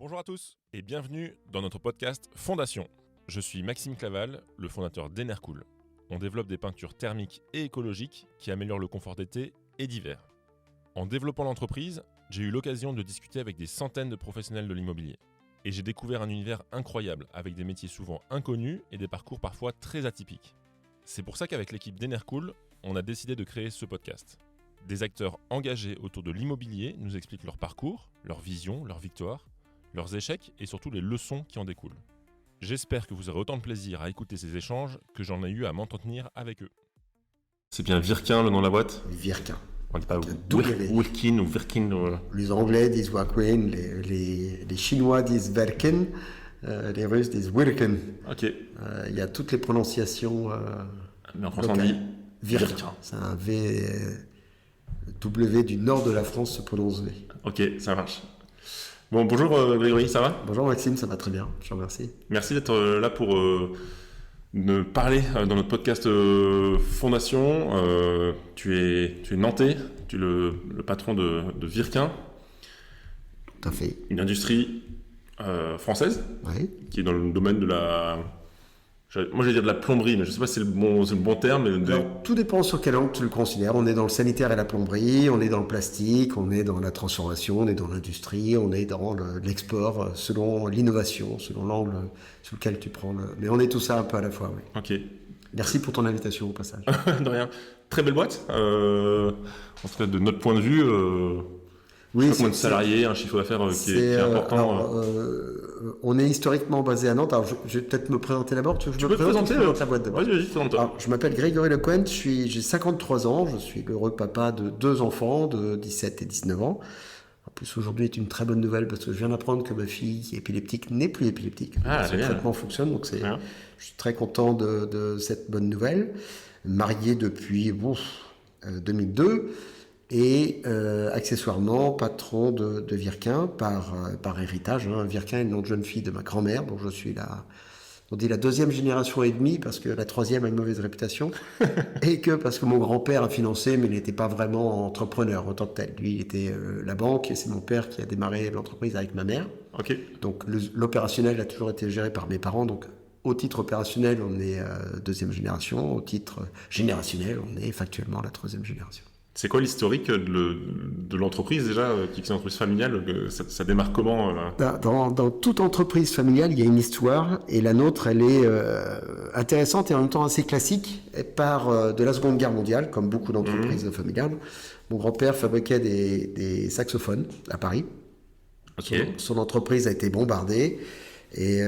Bonjour à tous et bienvenue dans notre podcast Fondation. Je suis Maxime Claval, le fondateur d'Enercool. On développe des peintures thermiques et écologiques qui améliorent le confort d'été et d'hiver. En développant l'entreprise, j'ai eu l'occasion de discuter avec des centaines de professionnels de l'immobilier. Et j'ai découvert un univers incroyable avec des métiers souvent inconnus et des parcours parfois très atypiques. C'est pour ça qu'avec l'équipe d'Enercool, on a décidé de créer ce podcast. Des acteurs engagés autour de l'immobilier nous expliquent leur parcours, leur vision, leurs victoires, leurs échecs et surtout les leçons qui en découlent. J'espère que vous aurez autant de plaisir à écouter ces échanges que j'en ai eu à m'entretenir avec eux. C'est bien Virkin le nom de la boîte ? Virkin. On dit pas Wirkin ou Virkin. Les Anglais disent Wirkin, les Chinois disent Verken, les Russes disent Wirkin. Ok. Il y a toutes les prononciations. Mais en français on dit Virkin. C'est un V. W du nord de la France se prononce V. Ok, ça marche. Bon, bonjour Grégory, ça va ? Bonjour Maxime, ça va très bien, je te remercie. Merci d'être là pour nous parler dans notre podcast Fondation. Tu es nantais, tu es le patron de Virkin. Tout à fait. Une industrie française, Oui. Qui est dans le domaine de la... Moi, j'allais dire de la plomberie, mais je ne sais pas si c'est le bon terme. Mais Alors, tout dépend sur quel angle tu le considères. On est dans le sanitaire et la plomberie, on est dans le plastique, on est dans la transformation, on est dans l'industrie, on est dans l'export, selon l'innovation, selon l'angle sur lequel tu prends. Mais on est tout ça un peu à la fois, oui. Ok. Merci pour ton invitation au passage. De rien. Très belle boîte. En tout cas, de notre point de vue, oui, combien de salariés, un chiffre d'affaires qui est important. On est historiquement basé à Nantes. Alors, je vais peut-être me présenter d'abord. Tu peux te présenter ta boîte d'abord. Vas-y, présente-toi. Je m'appelle Grégory Lecointe, j'ai 53 ans, je suis l'heureux papa de 2 enfants de 17 et 19 ans. En plus, aujourd'hui est une très bonne nouvelle parce que je viens d'apprendre que ma fille qui est épileptique n'est plus épileptique. Son traitement fonctionne, donc je suis très content de cette bonne nouvelle. Marié depuis 2002. Et accessoirement patron de Virkin par héritage. Virkin est le nom de jeune fille de ma grand-mère, dont je suis on dit la deuxième génération et demie, parce que la troisième a une mauvaise réputation, et parce que mon grand-père a financé, mais il n'était pas vraiment entrepreneur en tant que tel. Lui, il était la banque, et c'est mon père qui a démarré l'entreprise avec ma mère. Ok. Donc l'opérationnel a toujours été géré par mes parents, donc au titre opérationnel, on est deuxième génération, au titre générationnel, on est factuellement la troisième génération. C'est quoi l'historique de l'entreprise déjà, qui est une entreprise familiale, ça démarre comment dans toute entreprise familiale, il y a une histoire, et la nôtre, elle est intéressante et en même temps assez classique. Elle part de la Seconde Guerre mondiale, comme beaucoup d'entreprises familiales. Mon grand-père fabriquait des saxophones à Paris. Okay. Son entreprise a été bombardée, et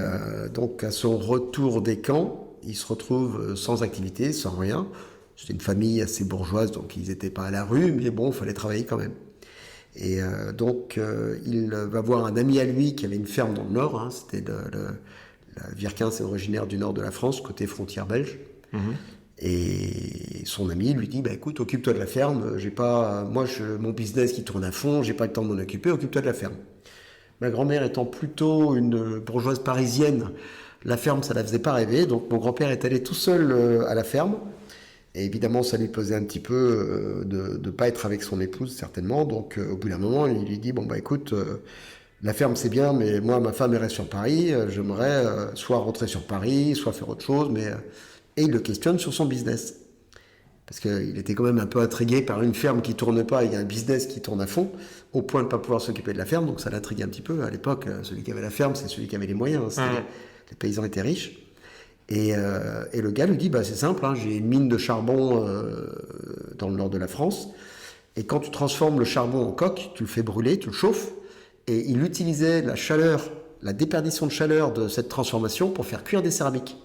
donc à son retour des camps, il se retrouve sans activité, sans rien. C'était une famille assez bourgeoise, donc ils n'étaient pas à la rue, mais bon, il fallait travailler quand même. Et donc, il va voir un ami à lui qui avait une ferme dans le Nord. C'était Virkin, c'est originaire du nord de la France, côté frontière belge. Et son ami lui dit, écoute, occupe-toi de la ferme. Mon business qui tourne à fond, j'ai pas le temps de m'en occuper, occupe-toi de la ferme. Ma grand-mère étant plutôt une bourgeoise parisienne, la ferme, ça la faisait pas rêver. Donc, mon grand-père est allé tout seul à la ferme. Et évidemment, ça lui pesait un petit peu de ne pas être avec son épouse, certainement. Donc, au bout d'un moment, il lui dit, écoute, la ferme, c'est bien, mais moi, ma femme, elle reste sur Paris. J'aimerais soit rentrer sur Paris, soit faire autre chose. Et il le questionne sur son business. Parce qu'il était quand même un peu intrigué par une ferme qui ne tourne pas. Il y a un business qui tourne à fond, au point de ne pas pouvoir s'occuper de la ferme. Donc, ça l'intriguait un petit peu. À l'époque, celui qui avait la ferme, c'est celui qui avait les moyens. Les paysans étaient riches. Et le gars lui dit, c'est simple, j'ai une mine de charbon dans le nord de la France, et quand tu transformes le charbon en coke, tu le fais brûler, tu le chauffes, et il utilisait la chaleur, la déperdition de chaleur de cette transformation pour faire cuire des céramiques.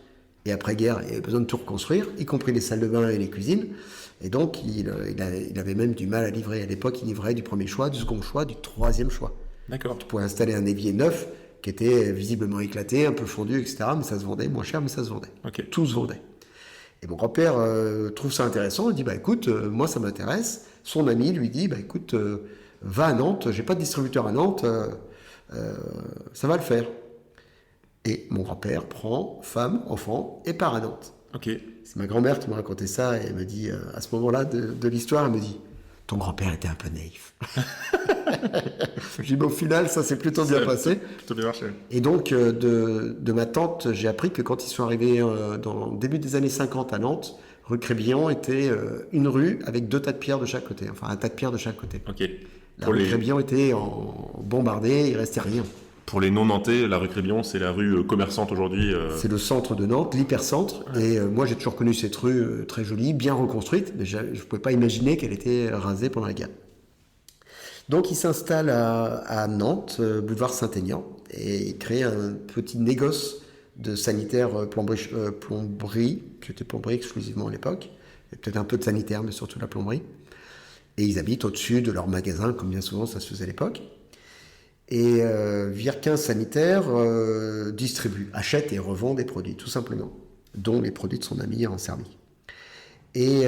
Et après-guerre, il avait besoin de tout reconstruire, y compris les salles de bain et les cuisines, et donc il avait même du mal à livrer. À l'époque, il livrait du premier choix, du second choix, du troisième choix. D'accord. Tu pouvais installer un évier neuf, qui était visiblement éclaté, un peu fondu, etc. Mais ça se vendait, moins cher, mais ça se vendait. Okay. Tout se vendait. Et mon grand-père trouve ça intéressant, il dit, écoute, moi ça m'intéresse. Son ami lui dit, écoute, va à Nantes, j'ai pas de distributeur à Nantes, ça va le faire. Et mon grand-père prend femme, enfant, et part à Nantes. Okay. C'est ma grand-mère qui m'a raconté ça, et elle me dit, à ce moment-là de l'histoire, elle me dit, ton grand-père était un peu naïf. J'ai dit, au final, ça s'est plutôt bien passé. Plutôt bien marché. Et donc, de ma tante, j'ai appris que quand ils sont arrivés dans le début des années 50 à Nantes, rue Crébillon était une rue avec 2 tas de pierres de chaque côté. Enfin, un tas de pierres de chaque côté. Ok. La rue Crébillon était bombardée, il restait rien. Pour les non-nantais, la rue Crébillon, c'est la rue commerçante aujourd'hui. C'est le centre de Nantes, l'hypercentre. Ouais. Et moi, j'ai toujours connu cette rue très jolie, bien reconstruite, mais je ne pouvais pas imaginer qu'elle était rasée pendant la guerre. Donc, il s'installe à Nantes, boulevard Saint-Aignan, et il crée un petit négoce de sanitaire plomberie, qui était plomberie exclusivement à l'époque. Il y a peut-être un peu de sanitaire, mais surtout la plomberie. Et ils habitent au-dessus de leur magasin, comme bien souvent ça se faisait à l'époque. Et Virquin Sanitaire distribue, achète et revend des produits, tout simplement, dont les produits de son ami en Serbie. Et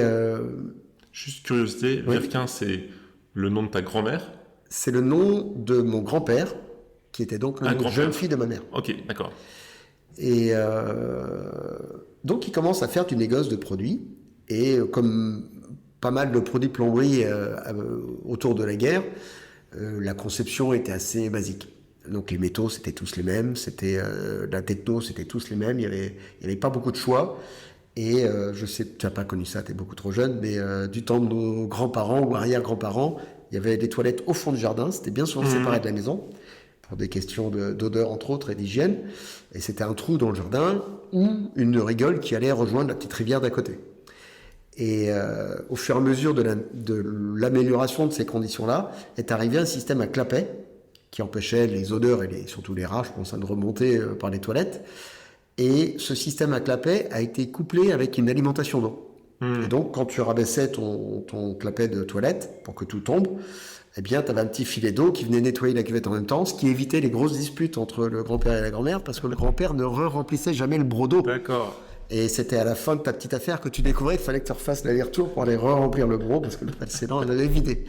juste curiosité, oui. Virquin, c'est le nom de ta grand-mère? C'est le nom de mon grand-père, qui était donc le nom de jeune fille de ma mère. Ok, d'accord. Et donc il commence à faire du négoce de produits, et comme pas mal de produits plomberie autour de la guerre, la conception était assez basique. Donc les métaux, c'était tous les mêmes, la techno, c'était tous les mêmes, il y avait pas beaucoup de choix. Et je sais, tu n'as pas connu ça, tu es beaucoup trop jeune, mais du temps de nos grands-parents ou arrière-grands-parents, il y avait des toilettes au fond du jardin, c'était bien souvent séparé de la maison, pour des questions d'odeur entre autres et d'hygiène. Et c'était un trou dans le jardin ou une rigole qui allait rejoindre la petite rivière d'à côté. Et au fur et à mesure de l'amélioration de ces conditions-là, est arrivé un système à clapet qui empêchait les odeurs et surtout les rats, je pense, de remonter par les toilettes. Et ce système à clapet a été couplé avec une alimentation d'eau. Et donc, quand tu rabaissais ton clapet de toilette pour que tout tombe, eh bien, tu avais un petit filet d'eau qui venait nettoyer la cuvette en même temps, ce qui évitait les grosses disputes entre le grand-père et la grand-mère, parce que le grand-père ne remplissait jamais le broc d'eau. D'accord. Et c'était à la fin de ta petite affaire que tu découvrais qu'il fallait que tu refasses l'aller-retour pour aller remplir le gros, parce que le précédent, elle avait vidé.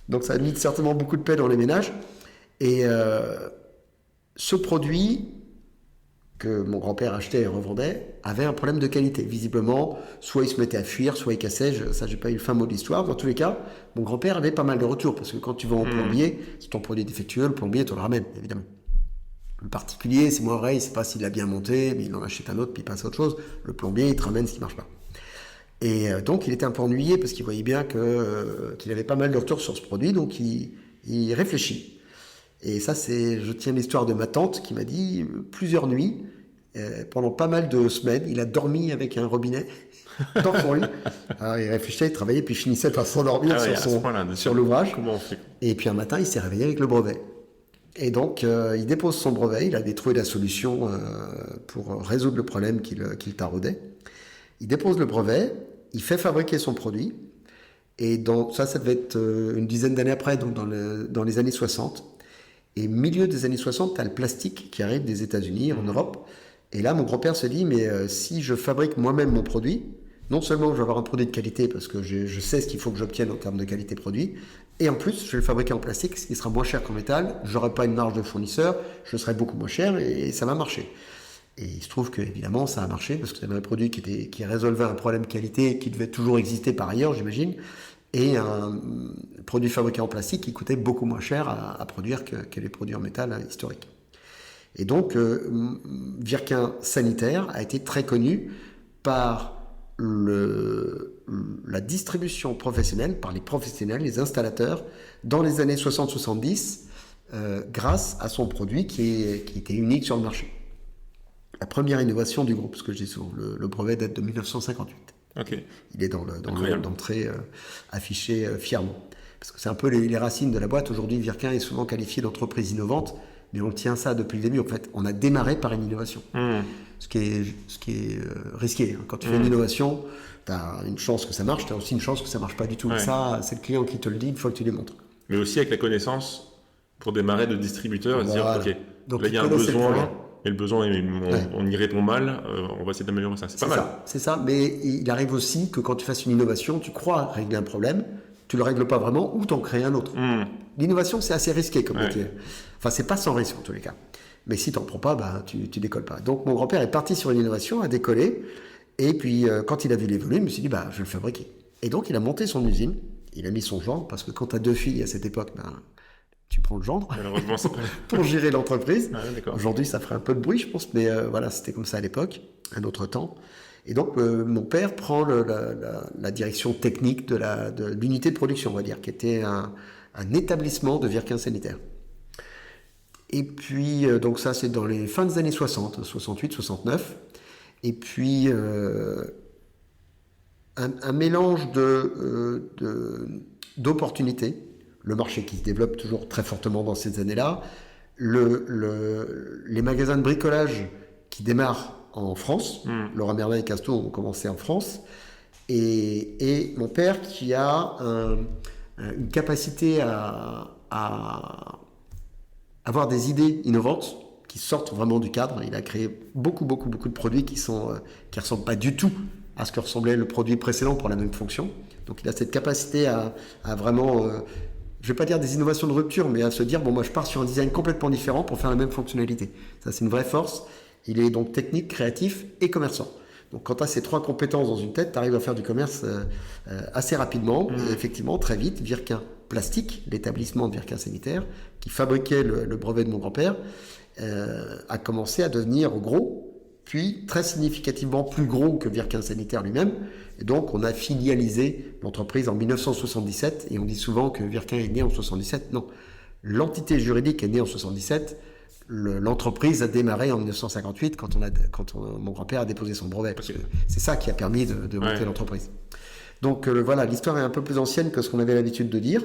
Donc ça a mis certainement beaucoup de paix dans les ménages. Et ce produit que mon grand-père achetait et revendait avait un problème de qualité. Visiblement, soit il se mettait à fuir, soit il cassait. Ça, j'ai pas eu le fin mot de l'histoire. Dans tous les cas, mon grand-père avait pas mal de retours, parce que quand tu vas au plombier, si ton produit est défectueux, le plombier te le ramène, évidemment. Le particulier, c'est moins vrai, il ne sait pas s'il a bien monté, mais il en achète un autre, puis il passe à autre chose. Le plombier, il te ramène ce qui ne marche pas. Et donc, il était un peu ennuyé, parce qu'il voyait bien qu'il avait pas mal de retours sur ce produit, donc il réfléchit. Et ça, je tiens l'histoire de ma tante, qui m'a dit, plusieurs nuits, pendant pas mal de semaines, il a dormi avec un robinet, tant pour lui. Alors, il réfléchissait, il travaillait, puis il finissait par s'endormir sur l'ouvrage. Comment on fait? Et puis un matin, il s'est réveillé avec le brevet. Et donc, il dépose son brevet, il avait trouvé la solution pour résoudre le problème qu'il taraudait. Il dépose le brevet, il fait fabriquer son produit, et ça devait être une dizaine d'années après, donc dans les années 60. Et milieu des années 60, tu as le plastique qui arrive des États-Unis, en Europe. Et là, mon grand-père se dit, mais si je fabrique moi-même mon produit, non seulement je vais avoir un produit de qualité, parce que je sais ce qu'il faut que j'obtienne en termes de qualité produit, et en plus, je vais le fabriquer en plastique, ce qui sera moins cher qu'en métal, je n'aurai pas une marge de fournisseur, je serai beaucoup moins cher, et ça va marcher. Et il se trouve qu'évidemment, ça a marché, parce que c'était un produit qui résolvait un problème qualité qui devait toujours exister par ailleurs, j'imagine, et un produit fabriqué en plastique qui coûtait beaucoup moins cher à produire que les produits en métal historiques. Et donc, Virquin Sanitaire a été très connu par la distribution professionnelle, par les professionnels, les installateurs, dans les années 60-70, grâce à son produit qui était unique sur le marché. La première innovation du groupe, ce que je dis souvent, le brevet date de 1958. Okay. Il est dans l'entrée affiché fièrement. Parce que c'est un peu les racines de la boîte. Aujourd'hui, Virquin est souvent qualifié d'entreprise innovante, mais on tient ça depuis le début. En fait, on a démarré par une innovation. Ce qui est risqué. Quand tu fais une innovation, tu as une chance que ça marche, tu as aussi une chance que ça ne marche pas du tout. Ouais. Ça, c'est le client qui te le dit une fois que tu lui montres. Mais aussi avec la connaissance pour démarrer de distributeur et se dire, OK, donc, là, il y a un besoin, et le besoin, on y répond mal, on va essayer d'améliorer ça. C'est pas mal. C'est ça, mais il arrive aussi que quand tu fasses une innovation, tu crois régler un problème, tu ne le règles pas vraiment ou tu en crées un autre. L'innovation, c'est assez risqué comme métier. Enfin, c'est pas sans risque en tous les cas. Mais si tu n'en prends pas, tu décolles pas. Donc, mon grand-père est parti sur une innovation, a décollé. Et puis, quand il a vu les volumes, il me s'est dit, je vais le fabriquer. Et donc, il a monté son usine. Il a mis son genre, parce que quand tu as deux filles à cette époque, tu prends le gendre Malheureusement, c'est pas... pour gérer l'entreprise. Ah, d'accord. Aujourd'hui, ça ferait un peu de bruit, je pense, mais voilà, c'était comme ça à l'époque, un autre temps. Et donc, mon père prend la direction technique de l'unité de production, on va dire, qui était un établissement de Virkin Sanitaire. Et puis, donc ça, c'est dans les fins des années 60, 68, 69. Et puis, un mélange d'opportunités. Le marché qui se développe toujours très fortement dans ces années-là. Les magasins de bricolage qui démarrent en France. Leroy Merlin et Casto ont commencé en France. Et mon père qui a une capacité à avoir des idées innovantes qui sortent vraiment du cadre. Il a créé beaucoup de produits qui ressemblent pas du tout à ce que ressemblait le produit précédent pour la même fonction. Donc il a cette capacité à vraiment, je vais pas dire des innovations de rupture, mais à se dire, bon, moi je pars sur un design complètement différent pour faire la même fonctionnalité. Ça, c'est une vraie force. Il est donc technique, créatif et commerçant. Donc quand tu as ces trois compétences dans une tête, tu arrives à faire du commerce assez rapidement, et effectivement, très vite. Virkin Plastique, l'établissement de Virkin Sanitaire, qui fabriquait le brevet de mon grand-père, a commencé à devenir gros, puis très significativement plus gros que Virkin Sanitaire lui-même. Et donc, on a filialisé l'entreprise en 1977, et on dit souvent que Virkin est né en 77. Non, l'entité juridique est née en 77. L'entreprise a démarré en 1958 quand mon grand-père a déposé son brevet. Parce que c'est ça qui a permis de monter l'entreprise. Donc voilà, l'histoire est un peu plus ancienne que ce qu'on avait l'habitude de dire.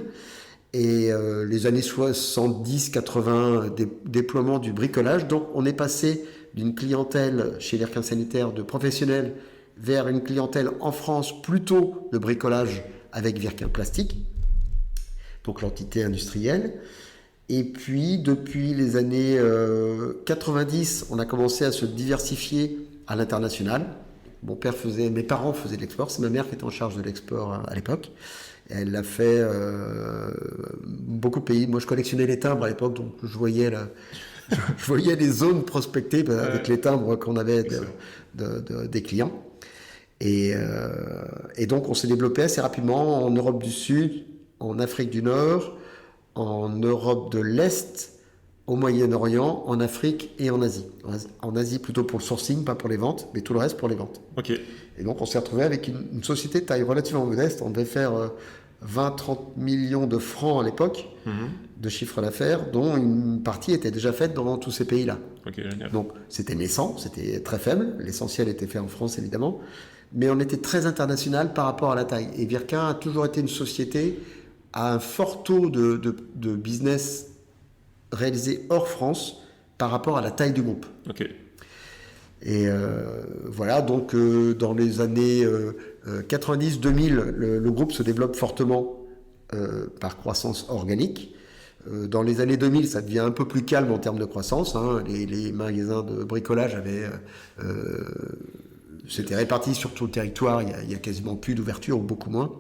Et les années 70-80, déploiement du bricolage. Donc on est passé d'une clientèle chez Virkin Sanitaire de professionnels vers une clientèle en France plutôt de bricolage avec Virkin Plastique, donc l'entité industrielle. Et puis, depuis les années 90, on a commencé à se diversifier à l'international. Mes parents faisaient de l'export. C'est ma mère qui était en charge de l'export à l'époque. Elle l'a fait beaucoup de pays. Moi, je collectionnais les timbres à l'époque, donc je voyais les zones prospectées avec les timbres qu'on avait des clients. Et donc, on s'est développé assez rapidement en Europe du Sud, en Afrique du Nord, en Europe de l'Est, au Moyen-Orient, en Afrique et en Asie. En Asie plutôt pour le sourcing, pas pour les ventes, mais tout le reste pour les ventes. Ok. Et donc on s'est retrouvé avec une société de taille relativement modeste. On devait faire 20-30 millions de francs à l'époque de chiffre d'affaires, dont une partie était déjà faite dans tous ces pays-là. Ok, génial. Donc c'était naissant, c'était très faible. L'essentiel était fait en France évidemment. Mais on était très international par rapport à la taille. Et Virkin a toujours été une société à un fort taux de business réalisé hors France par rapport à la taille du groupe. Ok. Et voilà, donc dans les années 90-2000, le groupe se développe fortement par croissance organique. Dans les années 2000, ça devient un peu plus calme en termes de croissance. Les magasins de bricolage s'étaient répartis sur tout le territoire. Il y a quasiment plus d'ouverture, ou beaucoup moins.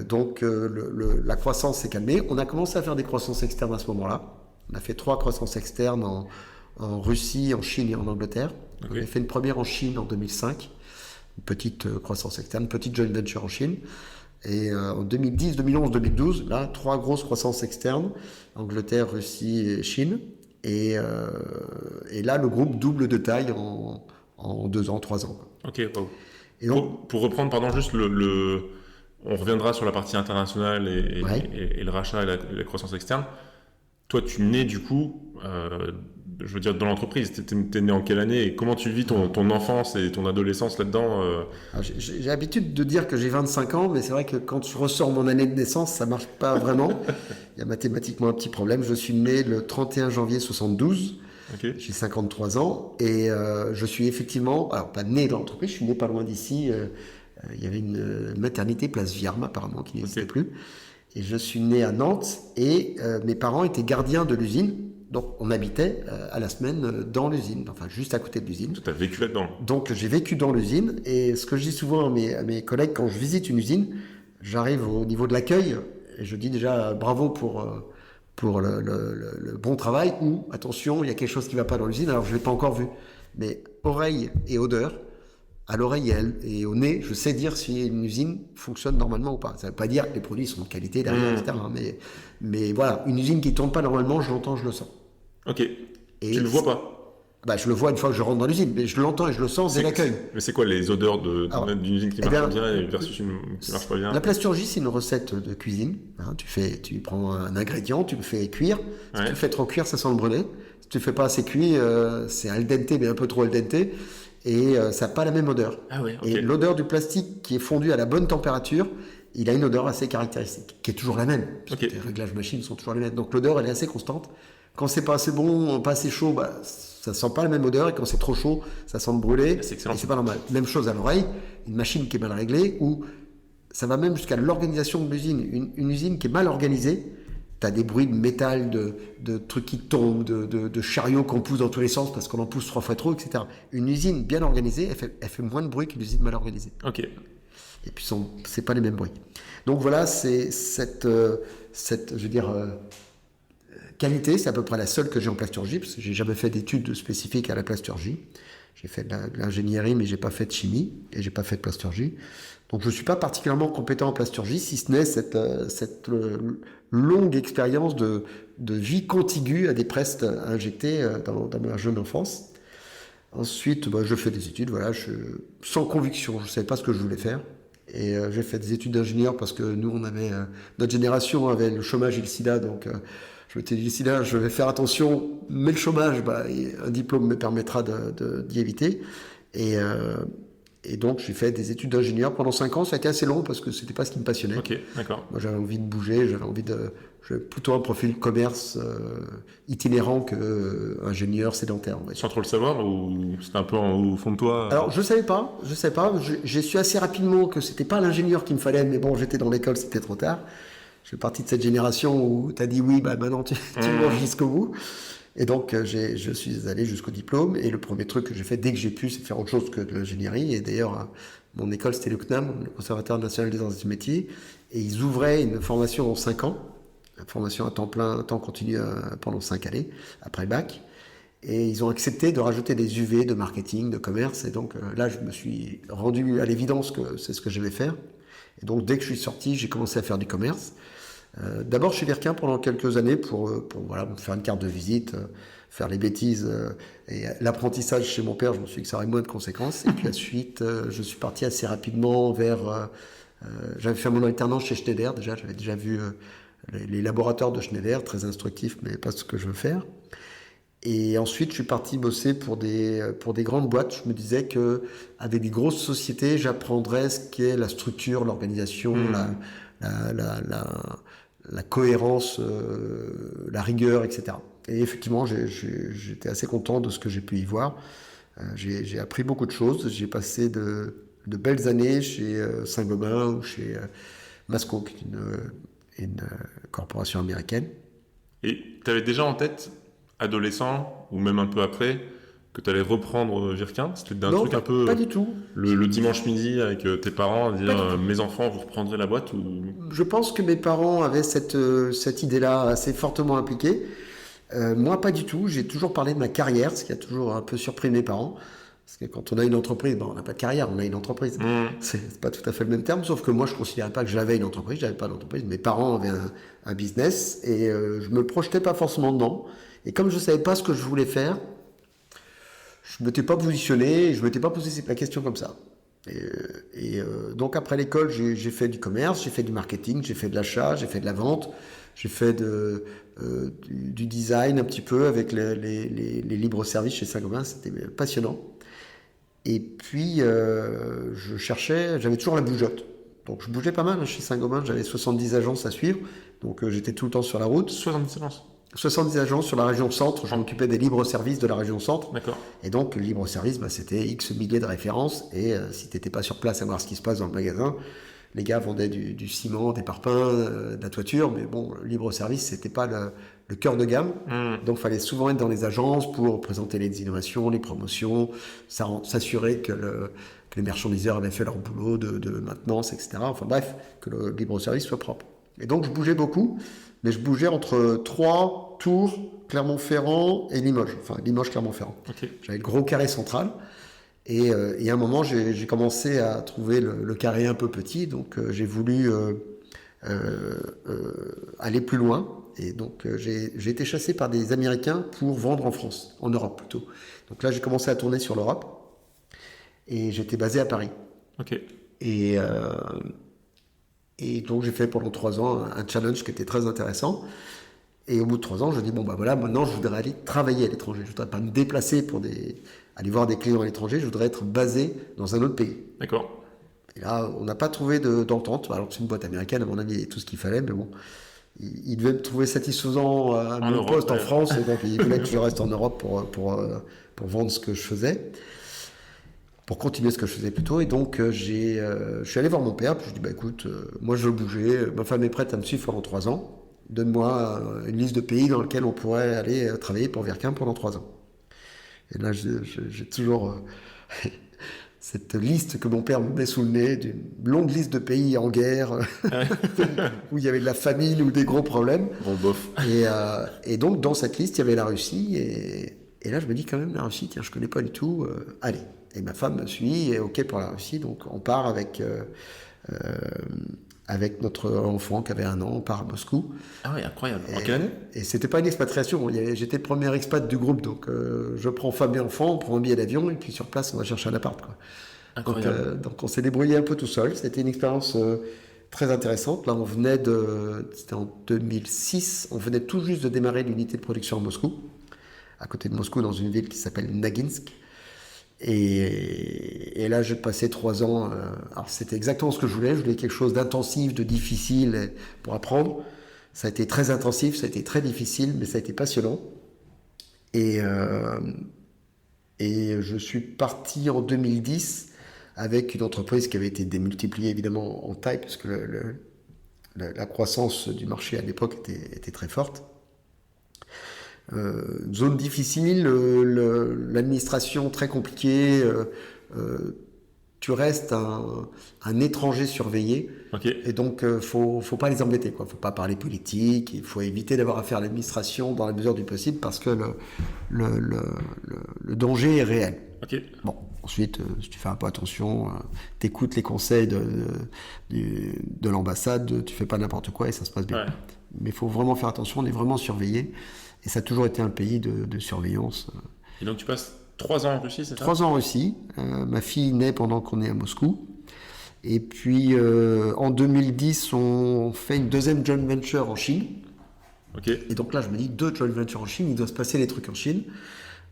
Donc la croissance s'est calmée. On a commencé à faire des croissances externes à ce moment-là. On a fait 3 croissances externes en Russie, en Chine et en Angleterre. Okay. On a fait une première en Chine en 2005, une petite croissance externe, petite joint venture en Chine. Et en 2010, 2011, 2012, là, 3 grosses croissances externes, Angleterre, Russie et Chine. Et là, le groupe double de taille en 2 ans, 3 ans. Ok, wow. Et donc, pour reprendre, pardon, juste on reviendra sur la partie internationale et le rachat et la croissance externe. Toi, tu nais du coup, je veux dire, dans l'entreprise. T'es né en quelle année et comment tu vis ton enfance et ton adolescence là-dedans J'ai l'habitude de dire que j'ai 25 ans, mais c'est vrai que quand je ressors mon année de naissance, ça ne marche pas vraiment. Il y a mathématiquement un petit problème. Je suis né le 31 janvier 72. Okay. J'ai 53 ans et je suis effectivement, alors pas né dans l'entreprise, je suis né pas loin d'ici. Il y avait une maternité place Viarme apparemment qui n'existait plus. Et je suis né à Nantes et mes parents étaient gardiens de l'usine. Donc on habitait à la semaine dans l'usine, enfin juste à côté de l'usine. Tu as vécu là-dedans. Donc j'ai vécu dans l'usine et ce que je dis souvent à mes collègues quand je visite une usine, j'arrive au niveau de l'accueil et je dis déjà bravo pour le bon travail ou attention, il y a quelque chose qui ne va pas dans l'usine, alors je ne l'ai pas encore vu. Mais oreille et odeur, à l'oreille et au nez, je sais dire si une usine fonctionne normalement ou pas. Ça ne veut pas dire que les produits sont de qualité derrière, etc. Mais voilà, une usine qui ne tourne pas normalement, je l'entends, je le sens. Ok. Et tu le vois pas? Je le vois une fois que je rentre dans l'usine, mais je l'entends et je le sens dès l'accueil. Mais c'est quoi les odeurs d'une usine qui marche bien versus une qui marche pas bien? La plasturgie, c'est une recette de cuisine. Hein, tu prends un ingrédient, tu le fais cuire. Si tu le fais trop cuire, ça sent le brûler. Si tu le fais pas assez cuit, c'est al dente, mais un peu trop al dente. Et ça n'a pas la même odeur. Ah ouais, okay. Et l'odeur du plastique qui est fondu à la bonne température, il a une odeur assez caractéristique, qui est toujours la même. Okay. Les réglages machines sont toujours les mêmes. Donc l'odeur, elle est assez constante. Quand c'est pas assez bon, pas assez chaud, ça sent pas la même odeur. Et quand c'est trop chaud, ça sent le brûler. C'est excellent. Et c'est pas normal. Même chose à l'oreille, une machine qui est mal réglée, ou ça va même jusqu'à l'organisation de l'usine. Une usine qui est mal organisée, tu as des bruits de métal, de trucs qui tombent, de chariots qu'on pousse dans tous les sens parce qu'on en pousse 3 fois trop, etc. Une usine bien organisée, elle fait moins de bruit qu'une usine mal organisée. Ok. Et puis, c'est pas les mêmes bruits. Donc voilà, c'est cette je veux dire, qualité, c'est à peu près la seule que j'ai en plasturgie, parce que j'ai jamais fait d'études spécifiques à la plasturgie. J'ai fait de l'ingénierie, mais j'ai pas fait de chimie, et j'ai pas fait de plasturgie. Donc je suis pas particulièrement compétent en plasturgie, si ce n'est cette longue expérience de vie contiguë à des presses injectées dans ma jeune enfance. Ensuite, je fais des études, voilà, sans conviction, je savais pas ce que je voulais faire. Et j'ai fait des études d'ingénieur parce que nous, notre génération avait le chômage et le sida, donc je m'étais dit, le sida, je vais faire attention, mais le chômage, un diplôme me permettra d'y éviter. Et donc, j'ai fait des études d'ingénieur pendant 5 ans. Ça a été assez long parce que c'était pas ce qui me passionnait. Ok, d'accord. Moi, j'avais envie de bouger, j'avais plutôt un profil commerce itinérant que ingénieur sédentaire. Sans trop le savoir, ou c'était un peu au fond de toi? Alors, je savais pas. J'ai su assez rapidement que c'était pas l'ingénieur qu'il me fallait, mais bon, j'étais dans l'école, c'était trop tard. Je fais partie de cette génération où tu as dit oui, maintenant tu manges jusqu'au bout. Et donc, je suis allé jusqu'au diplôme. Et le premier truc que j'ai fait dès que j'ai pu, c'est faire autre chose que de l'ingénierie. Et d'ailleurs, mon école, c'était le CNAM, le Conservatoire national des arts et des métiers. Et ils ouvraient une formation en 5 ans, une formation à temps plein, à temps continu pendant 5 années, après le bac. Et ils ont accepté de rajouter des UV de marketing, de commerce. Et donc, là, je me suis rendu à l'évidence que c'est ce que je vais faire. Et donc, dès que je suis sorti, j'ai commencé à faire du commerce. D'abord chez Virquin pendant quelques années pour faire une carte de visite, faire les bêtises et l'apprentissage chez mon père, je me suis dit que ça aurait moins de conséquences. Et puis ensuite, je suis parti assez rapidement vers... j'avais fait mon alternance chez Schneider déjà, j'avais déjà vu les laboratoires de Schneider, très instructifs, mais pas ce que je veux faire. Et ensuite, je suis parti bosser pour des grandes boîtes. Je me disais qu'avec des grosses sociétés, j'apprendrais ce qu'est la structure, l'organisation, la cohérence, la rigueur, etc. Et effectivement, j'étais assez content de ce que j'ai pu y voir. J'ai appris beaucoup de choses. J'ai passé de belles années chez Saint-Gobain ou chez Masco, qui est une corporation américaine. Et tu avais déjà en tête, adolescent, ou même un peu après, que tu allais reprendre Virquin? C'était un truc un peu... pas du tout. Le dimanche midi avec tes parents, dire mes enfants, vous reprendrez la boîte ou... Je pense que mes parents avaient cette idée-là assez fortement impliquée. Moi, pas du tout. J'ai toujours parlé de ma carrière, ce qui a toujours un peu surpris mes parents. Parce que quand on a une entreprise, on n'a pas de carrière, on a une entreprise. C'est pas tout à fait le même terme, sauf que moi, je ne considérais pas que j'avais une entreprise, je n'avais pas d'entreprise. Mes parents avaient un business et je ne me projetais pas forcément dedans. Et comme je ne savais pas ce que je voulais faire, je ne m'étais pas positionné, je ne m'étais pas posé la question comme ça. Donc après l'école, j'ai fait du commerce, j'ai fait du marketing, j'ai fait de l'achat, j'ai fait de la vente, j'ai fait du design un petit peu avec les libres services chez Saint-Gobain, c'était passionnant. Et puis j'avais toujours la bougeotte. Donc je bougeais pas mal chez Saint-Gobain, j'avais 70 agences à suivre, donc j'étais tout le temps sur la route. 70 agences 70 agences sur la région centre, je m'occupais des libres services de la région centre. D'accord. Et donc, le libre service, c'était X milliers de références. Et si tu n'étais pas sur place à voir ce qui se passe dans le magasin, les gars vendaient du ciment, des parpaings, de la toiture. Mais bon, le libre service, c'était pas le cœur de gamme. Donc, il fallait souvent être dans les agences pour présenter les innovations, les promotions, s'assurer que les marchandiseurs avaient fait leur boulot de maintenance, etc. Enfin bref, que le libre service soit propre. Et donc, je bougeais beaucoup. Mais je bougeais entre Troyes, Tours, Clermont-Ferrand et Limoges. Enfin, Limoges-Clermont-Ferrand. Okay. J'avais le gros carré central. Et à un moment, j'ai commencé à trouver le carré un peu petit, donc j'ai voulu aller plus loin. Et donc j'ai été chassé par des Américains pour vendre en France, en Europe plutôt. Donc là, j'ai commencé à tourner sur l'Europe et j'étais basé à Paris. Ok. Et donc j'ai fait pendant 3 ans un challenge qui était très intéressant. Et au bout de 3 ans, je dis bon bah voilà, maintenant je voudrais aller travailler à l'étranger. Je voudrais pas me déplacer pour aller voir des clients à l'étranger. Je voudrais être basé dans un autre pays. D'accord. Et là, on n'a pas trouvé d'entente. Alors c'est une boîte américaine, à mon avis, il y avait tout ce qu'il fallait, mais bon, il devait me trouver satisfaisant à mon poste en France. Et donc il voulait que je reste en Europe pour vendre ce que je faisais, pour continuer ce que je faisais plutôt. Et donc je suis allé voir mon père. Puis je lui ai dit bah écoute, moi je veux bouger. Ma femme est prête à me suivre pendant 3 ans. Donne-moi une liste de pays dans lesquels on pourrait aller travailler pour Virkin pendant 3 ans. Et là, j'ai toujours cette liste que mon père me met sous le nez, d'une longue liste de pays en guerre, où il y avait de la famine ou des gros problèmes. Bon, bof. Et donc, dans cette liste, il y avait la Russie. Et là, je me dis quand même, la Russie, tiens, je ne connais pas du tout. Allez. Et ma femme me suit, et OK pour la Russie. Donc, on part avec notre enfant qui avait 1 an, on part à Moscou. Ah oui, incroyable. En quelle année ? Et c'était pas une expatriation. J'étais le premier expat du groupe, donc je prends femme et enfant, on prend un billet d'avion, et puis sur place, on va chercher un appart, quoi. Incroyable. Donc on s'est débrouillé un peu tout seul. C'était une expérience très intéressante. Là, c'était en 2006, on venait tout juste de démarrer l'unité de production à Moscou, à côté de Moscou, dans une ville qui s'appelle Naginsk. Et là, j'ai passé 3 ans. Alors, c'était exactement ce que je voulais. Je voulais quelque chose d'intensif, de difficile pour apprendre. Ça a été très intensif, ça a été très difficile, mais ça a été passionnant. Et je suis parti en 2010 avec une entreprise qui avait été démultipliée évidemment en taille, parce que la croissance du marché à l'époque était très forte. Zone difficile, l'administration très compliquée, tu restes un étranger surveillé. Okay. Et donc faut pas les embêter, quoi. Faut pas parler politique, il faut éviter d'avoir affaire à l'administration dans la mesure du possible, parce que le danger est réel. Okay. Bon, ensuite, si tu fais un peu attention, t'écoutes les conseils de l'ambassade, tu fais pas n'importe quoi et ça se passe bien. Ouais. Mais il faut vraiment faire attention, on est vraiment surveillé. Et ça a toujours été un pays de surveillance. Et donc tu passes 3 ans en Russie, c'est ça ? 3 ans en Russie. Ma fille naît pendant qu'on est à Moscou. Et puis en 2010, on fait une deuxième joint venture en Chine. Okay. Et donc là, je me dis, 2 joint ventures en Chine, il doit se passer des trucs en Chine.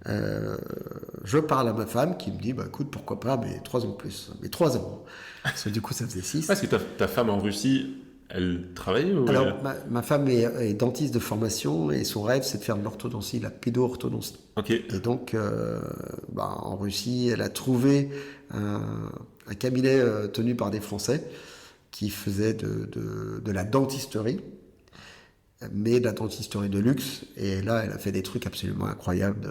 Je parle à ma femme qui me dit, bah écoute, pourquoi pas, mais 3 ans de plus. Mais 3 ans. Parce que du coup, ça faisait 6. Parce que ta femme en Russie, elle travaille ou... Alors, ma femme est dentiste de formation et son rêve, c'est de faire de l'orthodontie, la pédo-orthodontie. Okay. Et donc, en Russie, elle a trouvé un cabinet tenu par des Français qui faisait de la dentisterie, mais de la dentisterie de luxe. Et là, elle a fait des trucs absolument incroyables.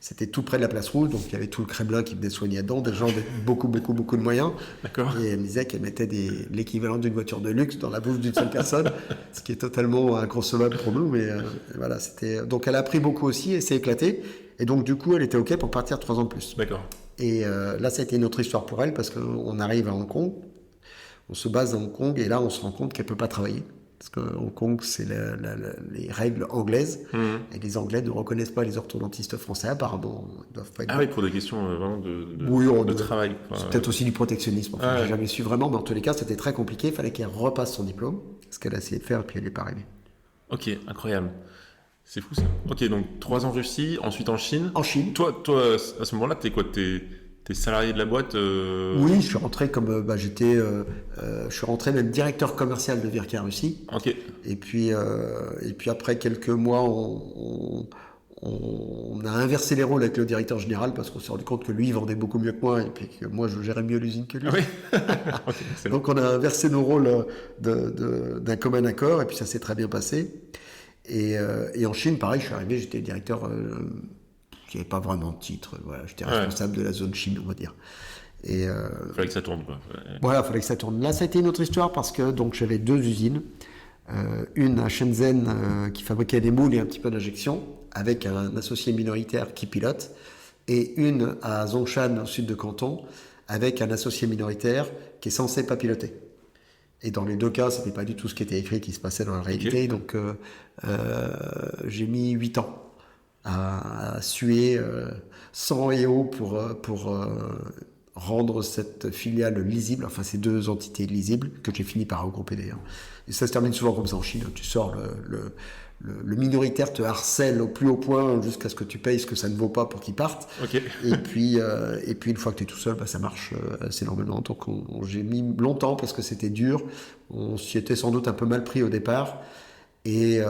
C'était tout près de la place Rouge, donc il y avait tout le Kremlin qui venait soigner dedans, des gens avec beaucoup de moyens. D'accord. Et elle me disait qu'elle mettait l'équivalent d'une voiture de luxe dans la bouffe d'une seule personne, ce qui est totalement inconcevable pour nous. Mais voilà, donc elle a appris beaucoup aussi et s'est éclatée. Et donc du coup, elle était OK pour partir 3 ans de plus. D'accord. Et là, ça a été une autre histoire pour elle, parce qu'on arrive à Hong Kong, on se base à Hong Kong, et là, on se rend compte qu'elle ne peut pas travailler. Parce que Hong Kong, c'est les règles anglaises, et les Anglais ne reconnaissent pas les orthodontistes français, apparemment. Ils doivent pas être oui, pour des questions vraiment de travail. C'est peut-être aussi du protectionnisme. Enfin, j'ai jamais su vraiment, mais en tous les cas, c'était très compliqué. Il fallait qu'elle repasse son diplôme, ce qu'elle a essayé de faire, et puis elle n'est pas arrivée. Ok, incroyable. C'est fou ça. Ok, donc 3 ans en Russie, ensuite en Chine. En Chine. Toi, à ce moment-là, t'es quoi ? T'es salarié de la boîte Oui, je suis rentré comme je suis rentré même directeur commercial de Virkin Russie. Ok. Et puis après quelques mois, on a inversé les rôles avec le directeur général, parce qu'on s'est rendu compte que lui il vendait beaucoup mieux que moi, et puis que moi je gérais mieux l'usine que lui. Ah oui. Okay, donc on a inversé nos rôles d'un commun accord, et puis ça s'est très bien passé. Et en Chine, pareil, je suis arrivé, j'étais directeur. Il n'y avait pas vraiment de titre. Voilà, j'étais responsable de la zone Chine, on va dire. Il fallait que ça tourne, quoi. Voilà, il fallait que ça tourne. Là, ça a été une autre histoire, parce que donc, j'avais 2 usines. Une à Shenzhen qui fabriquait des moules et un petit peu d'injection, avec un associé minoritaire qui pilote. et une à Zhongshan, au sud de Canton, avec un associé minoritaire qui est censé pas piloter. Et dans les deux cas, ce n'était pas du tout ce qui était écrit qui se passait dans la réalité. Donc, j'ai mis 8 ans à suer sang et eau pour rendre cette filiale lisible, enfin ces deux entités lisibles, que j'ai fini par regrouper d'ailleurs. Et ça se termine souvent comme ça en Chine. Tu sors, le minoritaire te harcèle au plus haut point jusqu'à ce que tu payes ce que ça ne vaut pas pour qu'il parte. Okay. Et puis une fois que tu es tout seul, ça marche assez normalement. Donc j'ai mis longtemps parce que c'était dur. On s'y était sans doute un peu mal pris au départ. Et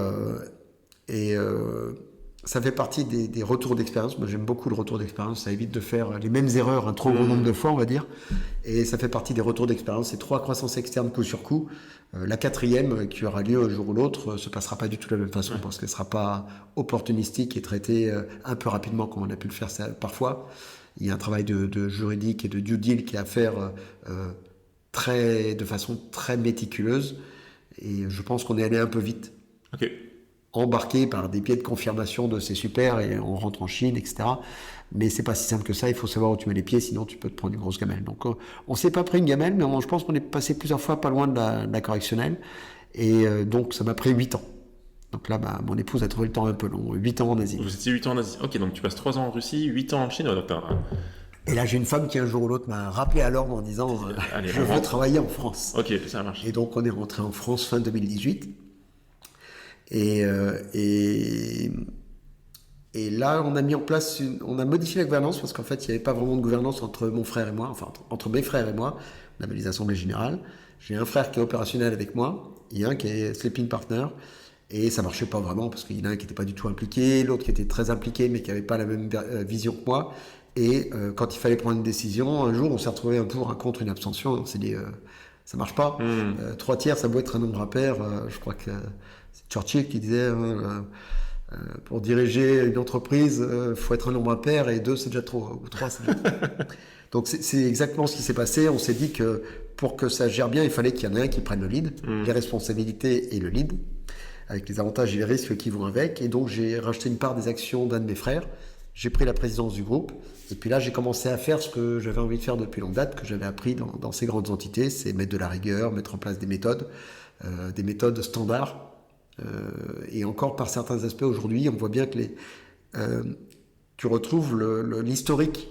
ça fait partie des retours d'expérience. Moi, j'aime beaucoup le retour d'expérience. Ça évite de faire les mêmes erreurs un trop grand nombre de fois, on va dire. Et ça fait partie des retours d'expérience. C'est 3 croissances externes coup sur coup. La 4e, qui aura lieu un jour ou l'autre, se passera pas du tout de la même façon parce qu'elle sera pas opportunistique et traitée un peu rapidement comme on a pu le faire parfois. Il y a un travail de juridique et de due deal qui est à faire de façon très méticuleuse. Et je pense qu'on est allé un peu vite. Ok. Embarqué par des pieds de confirmation de c'est super et on rentre en Chine, etc. Mais c'est pas si simple que ça, il faut savoir où tu mets les pieds, sinon tu peux te prendre une grosse gamelle. Donc on s'est pas pris une gamelle, mais je pense qu'on est passé plusieurs fois pas loin de la correctionnelle. Et donc ça m'a pris 8 ans. Donc là, mon épouse a trouvé le temps un peu long, 8 ans en Asie. Vous étiez 8 ans en Asie. Ok, donc tu passes 3 ans en Russie, 8 ans en Chine. Donc et là, j'ai une femme qui un jour ou l'autre m'a rappelé à l'ordre en disant « Je veux travailler en France ». Ok, ça marche. Et donc on est rentré en France fin 2018. Et là, on a mis en place, on a modifié la gouvernance parce qu'en fait, il n'y avait pas vraiment de gouvernance entre mon frère et moi, enfin entre mes frères et moi. On avait les assemblées générales. J'ai un frère qui est opérationnel avec moi, il y a un qui est sleeping partner, et ça marchait pas vraiment parce qu'il y en a un qui n'était pas du tout impliqué, l'autre qui était très impliqué mais qui n'avait pas la même vision que moi. Et quand il fallait prendre une décision, un jour, on s'est retrouvé un pour, un contre, une abstention. On s'est dit, ça marche pas. 3 tiers, ça doit être un nombre impair. Je crois que c'est Churchill qui disait pour diriger une entreprise, faut être un nombre impair et 2 c'est déjà trop, ou 3 c'est déjà trop. Donc c'est exactement ce qui s'est passé. On s'est dit que pour que ça gère bien, il fallait qu'il y en ait un qui prenne le lead, les responsabilités et le lead, avec les avantages et les risques qui vont avec. Et donc j'ai racheté une part des actions d'un de mes frères. J'ai pris la présidence du groupe. Et puis là, j'ai commencé à faire ce que j'avais envie de faire depuis longue date, que j'avais appris dans ces grandes entités, c'est mettre de la rigueur, mettre en place des méthodes standards. Et encore par certains aspects aujourd'hui, on voit bien que tu retrouves l'historique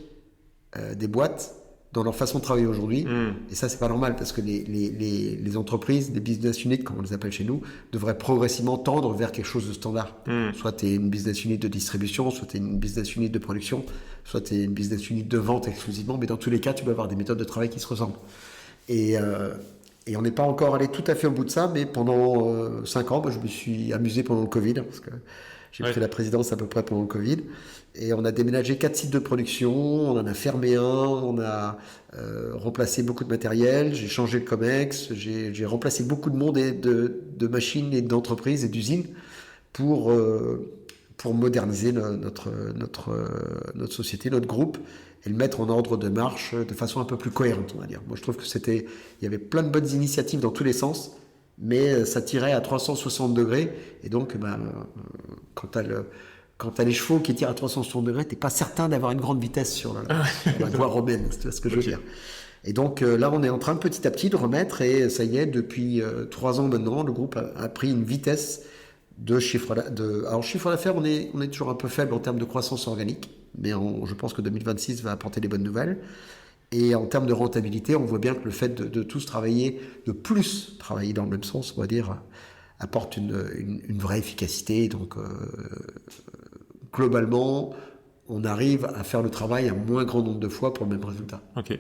des boîtes dans leur façon de travailler aujourd'hui. Et ça, c'est pas normal parce que les entreprises, les business units, comme on les appelle chez nous, devraient progressivement tendre vers quelque chose de standard. Soit tu es une business unit de distribution, soit tu es une business unit de production, soit tu es une business unit de vente exclusivement. Mais dans tous les cas, tu dois avoir des méthodes de travail qui se ressemblent. Et on n'est pas encore allé tout à fait au bout de ça, mais pendant 5 ans, je me suis amusé pendant le Covid, parce que j'ai pris la présidence à peu près pendant le Covid. Et on a déménagé 4 sites de production, on en a fermé un, on a remplacé beaucoup de matériel, j'ai changé le COMEX, j'ai remplacé beaucoup de monde et de machines et d'entreprises et d'usines pour moderniser notre société, notre groupe, et le mettre en ordre de marche de façon un peu plus cohérente, on va dire. Moi, je trouve que il y avait plein de bonnes initiatives dans tous les sens, mais ça tirait à 360 degrés, et donc, quand t'as les chevaux qui tirent à 360 degrés, t'es pas certain d'avoir une grande vitesse sur la voie romaine, tu vois ce que je veux dire. Et donc là, on est en train petit à petit de remettre, et ça y est, depuis 3 ans maintenant, le groupe a pris une vitesse de chiffre d'affaires. Alors, chiffre d'affaires, on est toujours un peu faible en termes de croissance organique, mais je pense que 2026 va apporter des bonnes nouvelles. Et en termes de rentabilité, on voit bien que le fait de tous travailler, de plus travailler dans le même sens, on va dire, apporte une vraie efficacité. Donc, globalement, on arrive à faire le travail un moins grand nombre de fois pour le même résultat. Ok.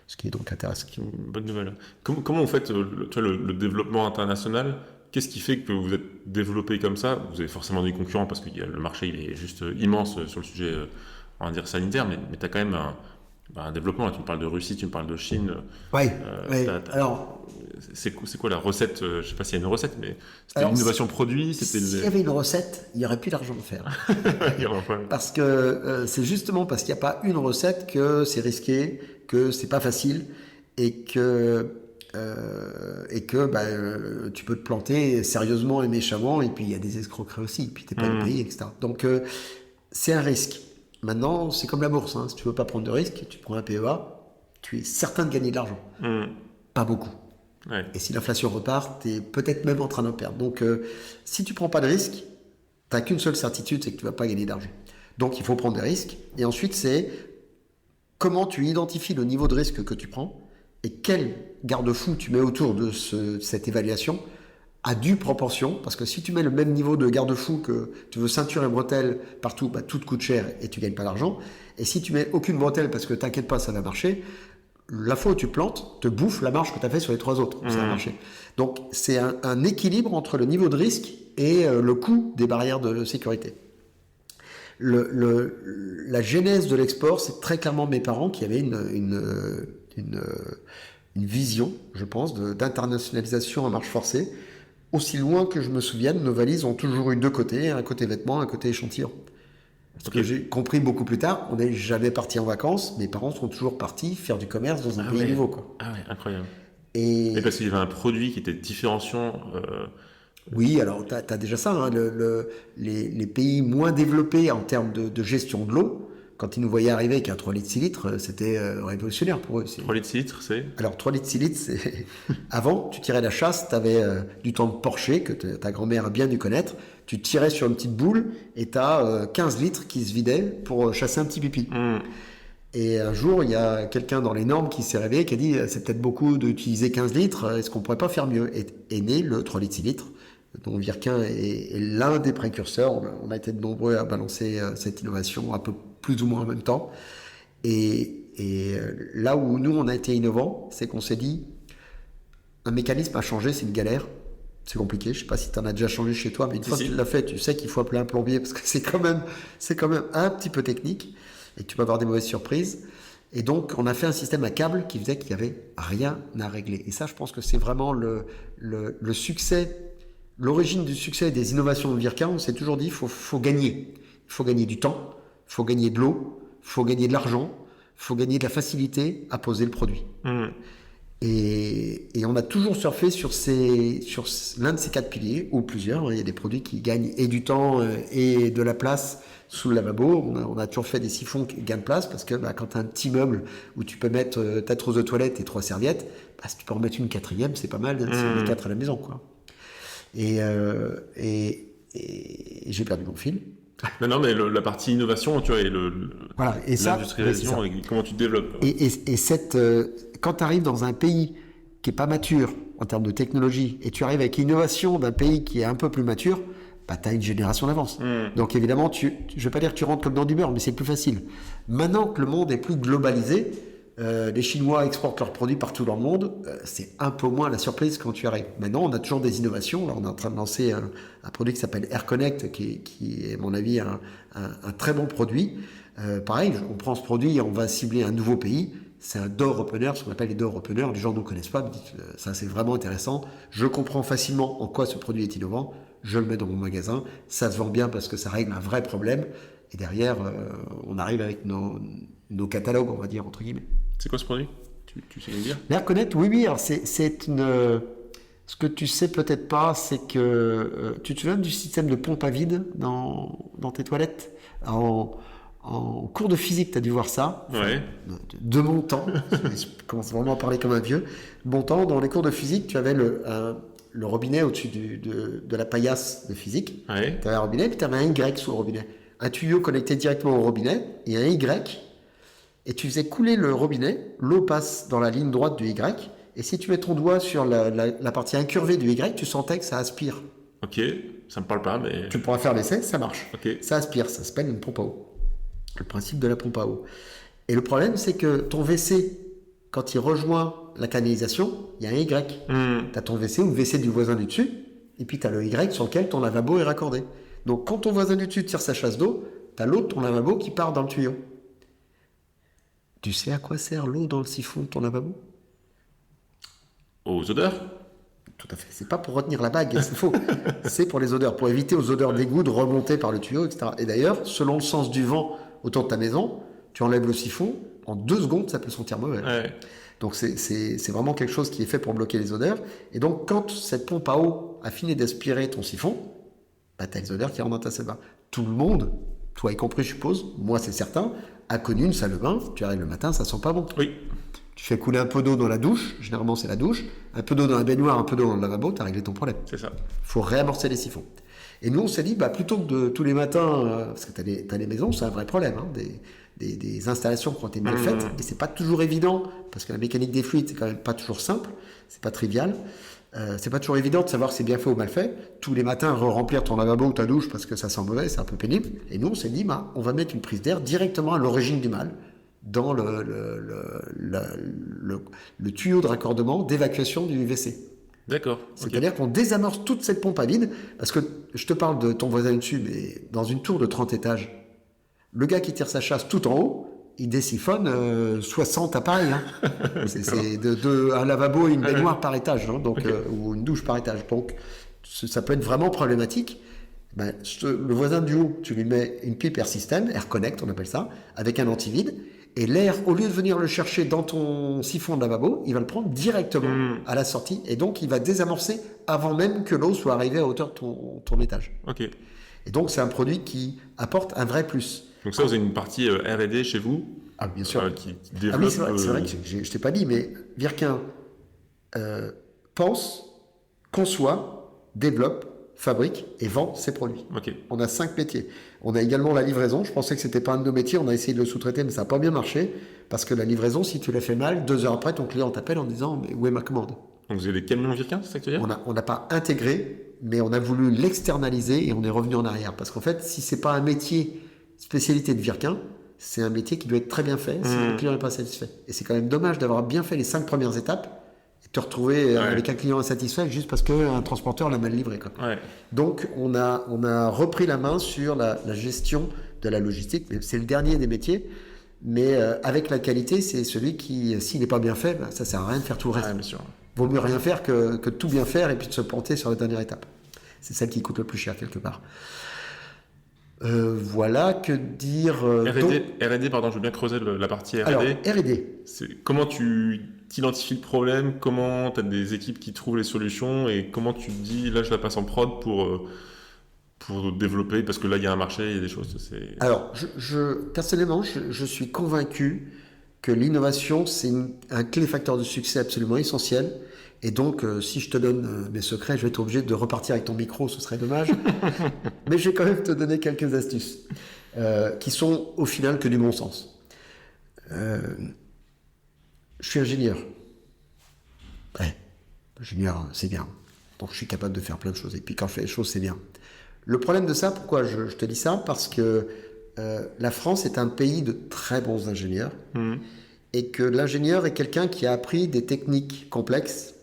Ce qui est donc intéressant. Bonne nouvelle. Comment vous faites le développement international ? Qu'est-ce qui fait que vous êtes développé comme ça ? Vous avez forcément des concurrents parce que le marché il est juste immense sur le sujet, on va dire sanitaire, mais tu as quand même un développement. Là, tu me parles de Russie, tu me parles de Chine. Oui. Alors, c'est quoi la recette ? Je ne sais pas s'il y a une recette, mais c'était l'innovation produit. S'il y avait une recette, il n'y aurait plus d'argent à faire. Parce que c'est justement parce qu'il n'y a pas une recette que c'est risqué, que c'est pas facile et que tu peux te planter sérieusement et méchamment, et puis il y a des escroqueries aussi, et puis t'es pas payé, etc. Donc c'est un risque. Maintenant, c'est comme la bourse. Si tu veux pas prendre de risque, tu prends un PEA, tu es certain de gagner de l'argent. Pas beaucoup. Ouais. Et si l'inflation repart, tu es peut-être même en train d'en perdre. Donc, si tu prends pas de risque, tu n'as qu'une seule certitude, c'est que tu vas pas gagner d'argent. Donc, il faut prendre des risques. Et ensuite, c'est comment tu identifies le niveau de risque que tu prends et quel garde-fou tu mets autour de cette évaluation à due proportion, parce que si tu mets le même niveau de garde-fou que tu veux ceinture et bretelles partout, tout te coûte cher et tu gagnes pas d'argent. Et si tu mets aucune bretelle parce que t'inquiète pas, ça va marcher, la fois où tu plantes te bouffe la marge que tu as fait sur les 3 autres. Ça va marcher. Donc c'est un équilibre entre le niveau de risque et le coût des barrières de sécurité. La genèse de l'export, c'est très clairement mes parents qui avaient une vision, je pense, d'internationalisation à marche forcée. Aussi loin que je me souvienne, nos valises ont toujours eu 2 côtés, un côté vêtements, un côté échantillon. Ce que j'ai compris beaucoup plus tard, on n'est jamais parti en vacances, mes parents sont toujours partis faire du commerce dans un pays nouveau. Quoi. Ah ouais, incroyable. Et parce qu'il y avait un produit qui était différenciant. Oui, alors tu as déjà ça, les pays moins développés en termes de gestion de l'eau, quand ils nous voyaient arriver avec un 3 litres 6 litres, c'était révolutionnaire pour eux. 3 litres 6 litres, c'est Alors 3 litres 6 litres, c'est... Avant, tu tirais la chasse, tu avais du temps de porcher, que ta grand-mère a bien dû connaître, tu tirais sur une petite boule et tu as 15 litres qui se vidaient pour chasser un petit pipi. Et un jour, il y a quelqu'un dans les normes qui s'est réveillé, qui a dit c'est peut-être beaucoup d'utiliser 15 litres, est-ce qu'on pourrait pas faire mieux? Est né le 3 litres 6 litres, dont Virquin est l'un des précurseurs. On a été de nombreux à balancer cette innovation un peu plus ou moins en même temps. Et là où nous, on a été innovants, c'est qu'on s'est dit un mécanisme à changer, c'est une galère. C'est compliqué, je ne sais pas si tu en as déjà changé chez toi, mais une fois que tu l'as fait, tu sais qu'il faut appeler un plombier parce que c'est quand même un petit peu technique et tu peux avoir des mauvaises surprises. Et donc, on a fait un système à câble qui faisait qu'il n'y avait rien à régler. Et ça, je pense que c'est vraiment le succès, l'origine du succès des innovations de Virquin. On s'est toujours dit, il faut gagner. Il faut gagner du temps, il faut gagner de l'eau, il faut gagner de l'argent, il faut gagner de la facilité à poser le produit. Et on a toujours surfé sur l'un de ces 4 piliers, ou plusieurs. Il y a des produits qui gagnent et du temps et de la place sous le lavabo. On a toujours fait des siphons qui gagnent place parce que quand tu as un petit meuble où tu peux mettre ta trousse de toilette et 3 serviettes, si tu peux en mettre une 4e, c'est pas mal, c'est les 4 à la maison, quoi. Et j'ai perdu mon fil. Non, mais la partie innovation, tu vois, et voilà, et l'industrialisation, et comment tu te développes. Et quand tu arrives dans un pays qui n'est pas mature en termes de technologie, et tu arrives avec l'innovation d'un pays qui est un peu plus mature, tu as une génération d'avance. Donc évidemment, je ne vais pas dire que tu rentres comme dans du beurre, mais c'est plus facile. Maintenant que le monde est plus globalisé, les Chinois exportent leurs produits partout dans le monde, c'est un peu moins la surprise quand tu arrives. Maintenant, on a toujours des innovations. Là, on est en train de lancer un produit qui s'appelle AirConnect, qui est, à mon avis, un très bon produit. Pareil, on prend ce produit et on va cibler un nouveau pays. C'est un door opener, ce qu'on appelle les door openers. Les gens ne connaissent pas, mais disent, ça c'est vraiment intéressant. Je comprends facilement en quoi ce produit est innovant. Je le mets dans mon magasin. Ça se vend bien parce que ça règle un vrai problème. Et derrière, on arrive avec nos catalogues, on va dire, entre guillemets. C'est quoi ce produit? Tu sais le dire? L'AirConnect, oui. Alors c'est une... Ce que tu sais peut-être pas, c'est que... tu te souviens du système de pompe à vide dans tes toilettes? En cours de physique, tu as dû voir ça. Ouais. De mon temps. Je commence vraiment à parler comme un vieux. De mon temps, dans les cours de physique, tu avais le robinet au-dessus de la paillasse de physique. Ouais. Tu avais un robinet, puis tu avais un Y sous le robinet. Un tuyau connecté directement au robinet et un Y. Et tu faisais couler le robinet, l'eau passe dans la ligne droite du Y. Et si tu mets ton doigt sur la partie incurvée du Y, tu sentais que ça aspire. Ok, ça me parle pas, mais... Tu pourras faire l'essai, ça marche. Okay. Ça aspire, ça s'appelle une pompe à eau. Le principe de la pompe à eau. Et le problème, c'est que ton WC, quand il rejoint la canalisation, il y a un Y. Tu as ton WC ou le WC du voisin du dessus, et puis tu as le Y sur lequel ton lavabo est raccordé. Donc quand ton voisin du dessus tire sa chasse d'eau, tu as l'eau de ton lavabo qui part dans le tuyau. Tu sais à quoi sert l'eau dans le siphon de ton lavabo? Aux odeurs? Tout à fait. C'est pas pour retenir la bague, c'est faux. C'est pour les odeurs, pour éviter aux odeurs d'égout de remonter par le tuyau, etc. Et d'ailleurs, selon le sens du vent autour de ta maison, tu enlèves le siphon, en 2 secondes, ça peut sentir mauvais. Ouais. Donc c'est vraiment quelque chose qui est fait pour bloquer les odeurs. Et donc quand cette pompe à eau a fini d'aspirer ton siphon, tu as les odeurs qui rentrent dans ta salle de bain. Tout le monde toi y compris je suppose, moi c'est certain, a connu une salle de bain, tu arrives le matin, ça sent pas bon. Oui. Tu fais couler un peu d'eau dans la douche, généralement c'est la douche, un peu d'eau dans la baignoire, un peu d'eau dans le lavabo, tu as réglé ton problème. C'est ça. Il faut réamorcer les siphons. Et nous on s'est dit, plutôt que de tous les matins, parce que tu as les maisons, c'est un vrai problème, hein, des installations qui ont été mal faites, et c'est pas toujours évident, parce que la mécanique des fluides c'est quand même pas toujours simple, c'est pas trivial. C'est pas toujours évident de savoir si c'est bien fait ou mal fait. Tous les matins, remplir ton lavabo ou ta douche parce que ça sent mauvais, c'est un peu pénible. Et nous, on s'est dit, on va mettre une prise d'air directement à l'origine du mal, dans le tuyau de raccordement d'évacuation du WC. D'accord. C'est-à-dire qu'on désamorce toute cette pompe à vide, parce que je te parle de ton voisin dessus, mais dans une tour de 30 étages, le gars qui tire sa chasse tout en haut, il désiphonne 60 appareils. Hein. C'est un lavabo et une baignoire par étage, hein, donc, ou une douche par étage. Donc, ça peut être vraiment problématique. Le voisin du haut, tu lui mets une pipe Air System, Air Connect, on appelle ça, avec un anti-vide. Et l'air, au lieu de venir le chercher dans ton siphon de lavabo, il va le prendre directement à la sortie. Et donc, il va désamorcer avant même que l'eau soit arrivée à hauteur de ton étage. Ok. Et donc, c'est un produit qui apporte un vrai plus. Donc ça, vous avez une partie R&D chez vous bien sûr. qui développe... oui, c'est vrai que je ne t'ai pas dit, mais Virquin pense, conçoit, développe, fabrique et vend ses produits. Okay. On a 5 métiers. On a également la livraison. Je pensais que ce n'était pas un de nos métiers. On a essayé de le sous-traiter, mais ça n'a pas bien marché. Parce que la livraison, si tu la fais mal, 2 heures après, ton client t'appelle en disant « Mais où est ma commande ?» Donc vous avez des camions Virquin, c'est ça que tu veux dire ? On n'a pas intégré, mais on a voulu l'externaliser et on est revenu en arrière. Parce qu'en fait, si ce n'est pas un métier spécialité de Virquin, c'est un métier qui doit être très bien fait si le client n'est pas satisfait. Et c'est quand même dommage d'avoir bien fait les 5 premières étapes et de te retrouver avec un client insatisfait juste parce qu'un transporteur l'a mal livré. Quoi. Ouais. Donc, on a repris la main sur la gestion de la logistique. C'est le dernier des métiers, mais avec la qualité, c'est celui qui, s'il n'est pas bien fait, ça ne sert à rien de faire tout le reste. Bien sûr. Vaut mieux rien faire que tout bien faire et puis de se planter sur la dernière étape. C'est celle qui coûte le plus cher quelque part. Voilà, que dire... R&D, pardon, je veux bien creuser la partie R&D. Alors, R&D. Comment tu identifies le problème, comment tu as des équipes qui trouvent les solutions et comment tu te dis, là, je la passe en prod pour développer, parce que là, il y a un marché, il y a des choses. Alors, personnellement, je suis convaincu que l'innovation, c'est un clé facteur de succès absolument essentiel. Et donc, si je te donne mes secrets, je vais être obligé de repartir avec ton micro, ce serait dommage. Mais je vais quand même te donner quelques astuces qui sont au final que du bon sens. Je suis ingénieur. Ouais, ingénieur, c'est bien. Donc, je suis capable de faire plein de choses. Et puis, quand je fais les choses, c'est bien. Le problème de ça, pourquoi je te dis ça ? Parce que la France est un pays de très bons ingénieurs. Et que l'ingénieur est quelqu'un qui a appris des techniques complexes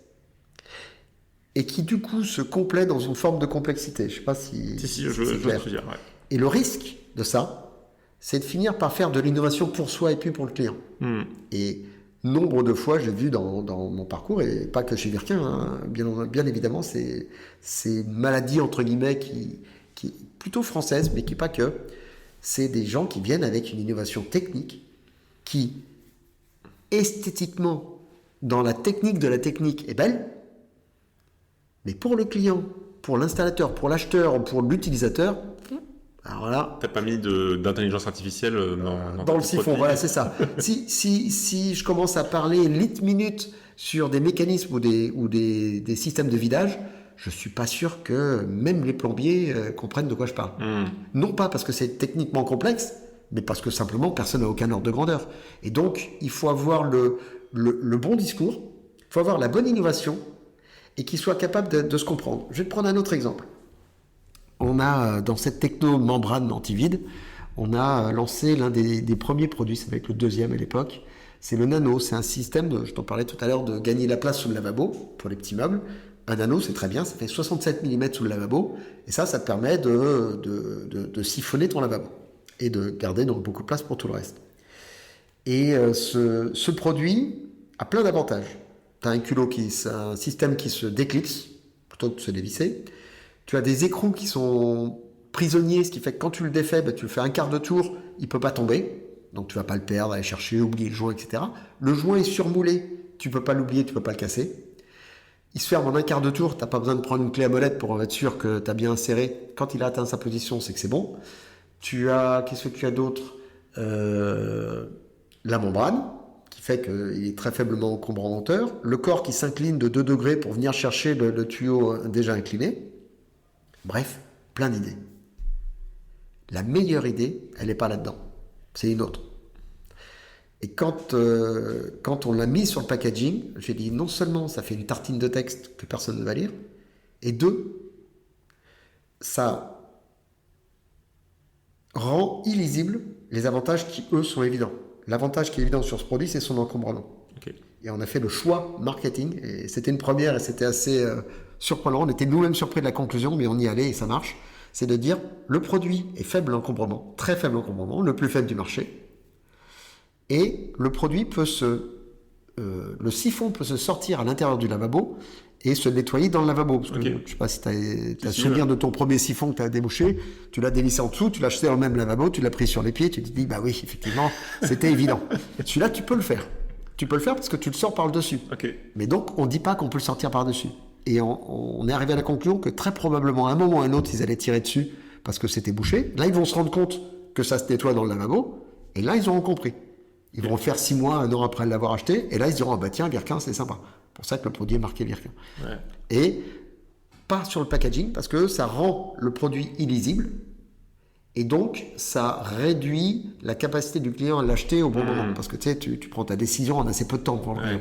et qui du coup se complaît dans une forme de complexité. Je ne sais pas si... Si, je veux dire, ouais. Et le risque de ça, c'est de finir par faire de l'innovation pour soi et puis pour le client. Et nombre de fois, j'ai vu dans mon parcours, et pas que chez Virquin, hein, bien évidemment, c'est une maladie entre guillemets qui est plutôt française, mais qui pas que. C'est des gens qui viennent avec une innovation technique qui, esthétiquement, dans la technique de la technique, est belle, mais pour le client, pour l'installateur, pour l'acheteur, pour l'utilisateur, alors là... T'as pas mis d'intelligence artificielle dans le siphon, voilà, c'est ça. Si je commence à parler litre-minute sur des mécanismes ou des systèmes de vidage, je suis pas sûr que même les plombiers comprennent de quoi je parle. Non pas parce que c'est techniquement complexe, mais parce que simplement personne n'a aucun ordre de grandeur. Et donc, il faut avoir le bon discours, il faut avoir la bonne innovation, et qu'il soit capable de se comprendre. Je vais te prendre un autre exemple. On a, dans cette techno-membrane anti-vide, on a lancé l'un des premiers produits, ça va être le deuxième à l'époque, c'est le nano. C'est un système, je t'en parlais tout à l'heure, de gagner la place sous le lavabo, pour les petits meubles. Un nano, c'est très bien, ça fait 67 mm sous le lavabo, et ça te permet de siphonner ton lavabo, et de garder donc beaucoup de place pour tout le reste. Et ce produit a plein d'avantages. Tu as un culot c'est un système qui se déclipse, plutôt que de se dévisser. Tu as des écrous qui sont prisonniers, ce qui fait que quand tu le défais, tu le fais un quart de tour, il ne peut pas tomber. Donc tu ne vas pas le perdre, aller chercher, oublier le joint, etc. Le joint est surmoulé, tu ne peux pas l'oublier, tu ne peux pas le casser. Il se ferme en un quart de tour, tu n'as pas besoin de prendre une clé à molette pour être sûr que tu as bien inséré. Quand il a atteint sa position, c'est que c'est bon. Qu'est-ce que tu as d'autre? La membrane, qui fait qu'il est très faiblement encombrant en hauteur. Le corps qui s'incline de 2 degrés pour venir chercher le tuyau déjà incliné. Bref, plein d'idées. La meilleure idée, elle n'est pas là-dedans. C'est une autre. Et quand on l'a mis sur le packaging, j'ai dit non seulement ça fait une tartine de texte que personne ne va lire, et 2, ça rend illisible les avantages qui, eux, sont évidents. L'avantage qui est évident sur ce produit, c'est son encombrement. Okay. Et on a fait le choix marketing, et c'était une première, et c'était assez surprenant. On était nous-mêmes surpris de la conclusion, mais on y allait et ça marche. C'est de dire, le produit est faible encombrement, très faible encombrement, le plus faible du marché, et le produit peut le siphon peut se sortir à l'intérieur du lavabo et se nettoyer dans le lavabo. Parce que, je ne sais pas si tu as souvenir de ton premier siphon que tu as débouché, tu l'as dévissé en dessous, tu l'as jeté dans le même lavabo, tu l'as pris sur les pieds, tu te dis, bah oui, effectivement, c'était évident. Celui-là, tu peux le faire. Tu peux le faire parce que tu le sors par le dessus. Okay. Mais donc, on ne dit pas qu'on peut le sortir par dessus. Et on est arrivé à la conclusion que très probablement, à un moment ou à un autre, ils allaient tirer dessus parce que c'était bouché. Là, ils vont se rendre compte que ça se nettoie dans le lavabo. Et là, ils auront compris. Ils vont faire 6 mois, 1 an après l'avoir acheté. Et là, ils se diront, ah bah tiens, Birkin, c'est sympa. C'est pour ça que le produit est marqué Birkin. Ouais. Et pas sur le packaging parce que ça rend le produit illisible. Et donc, ça réduit la capacité du client à l'acheter au bon moment. Parce que tu sais, tu prends ta décision en assez peu de temps pour le client.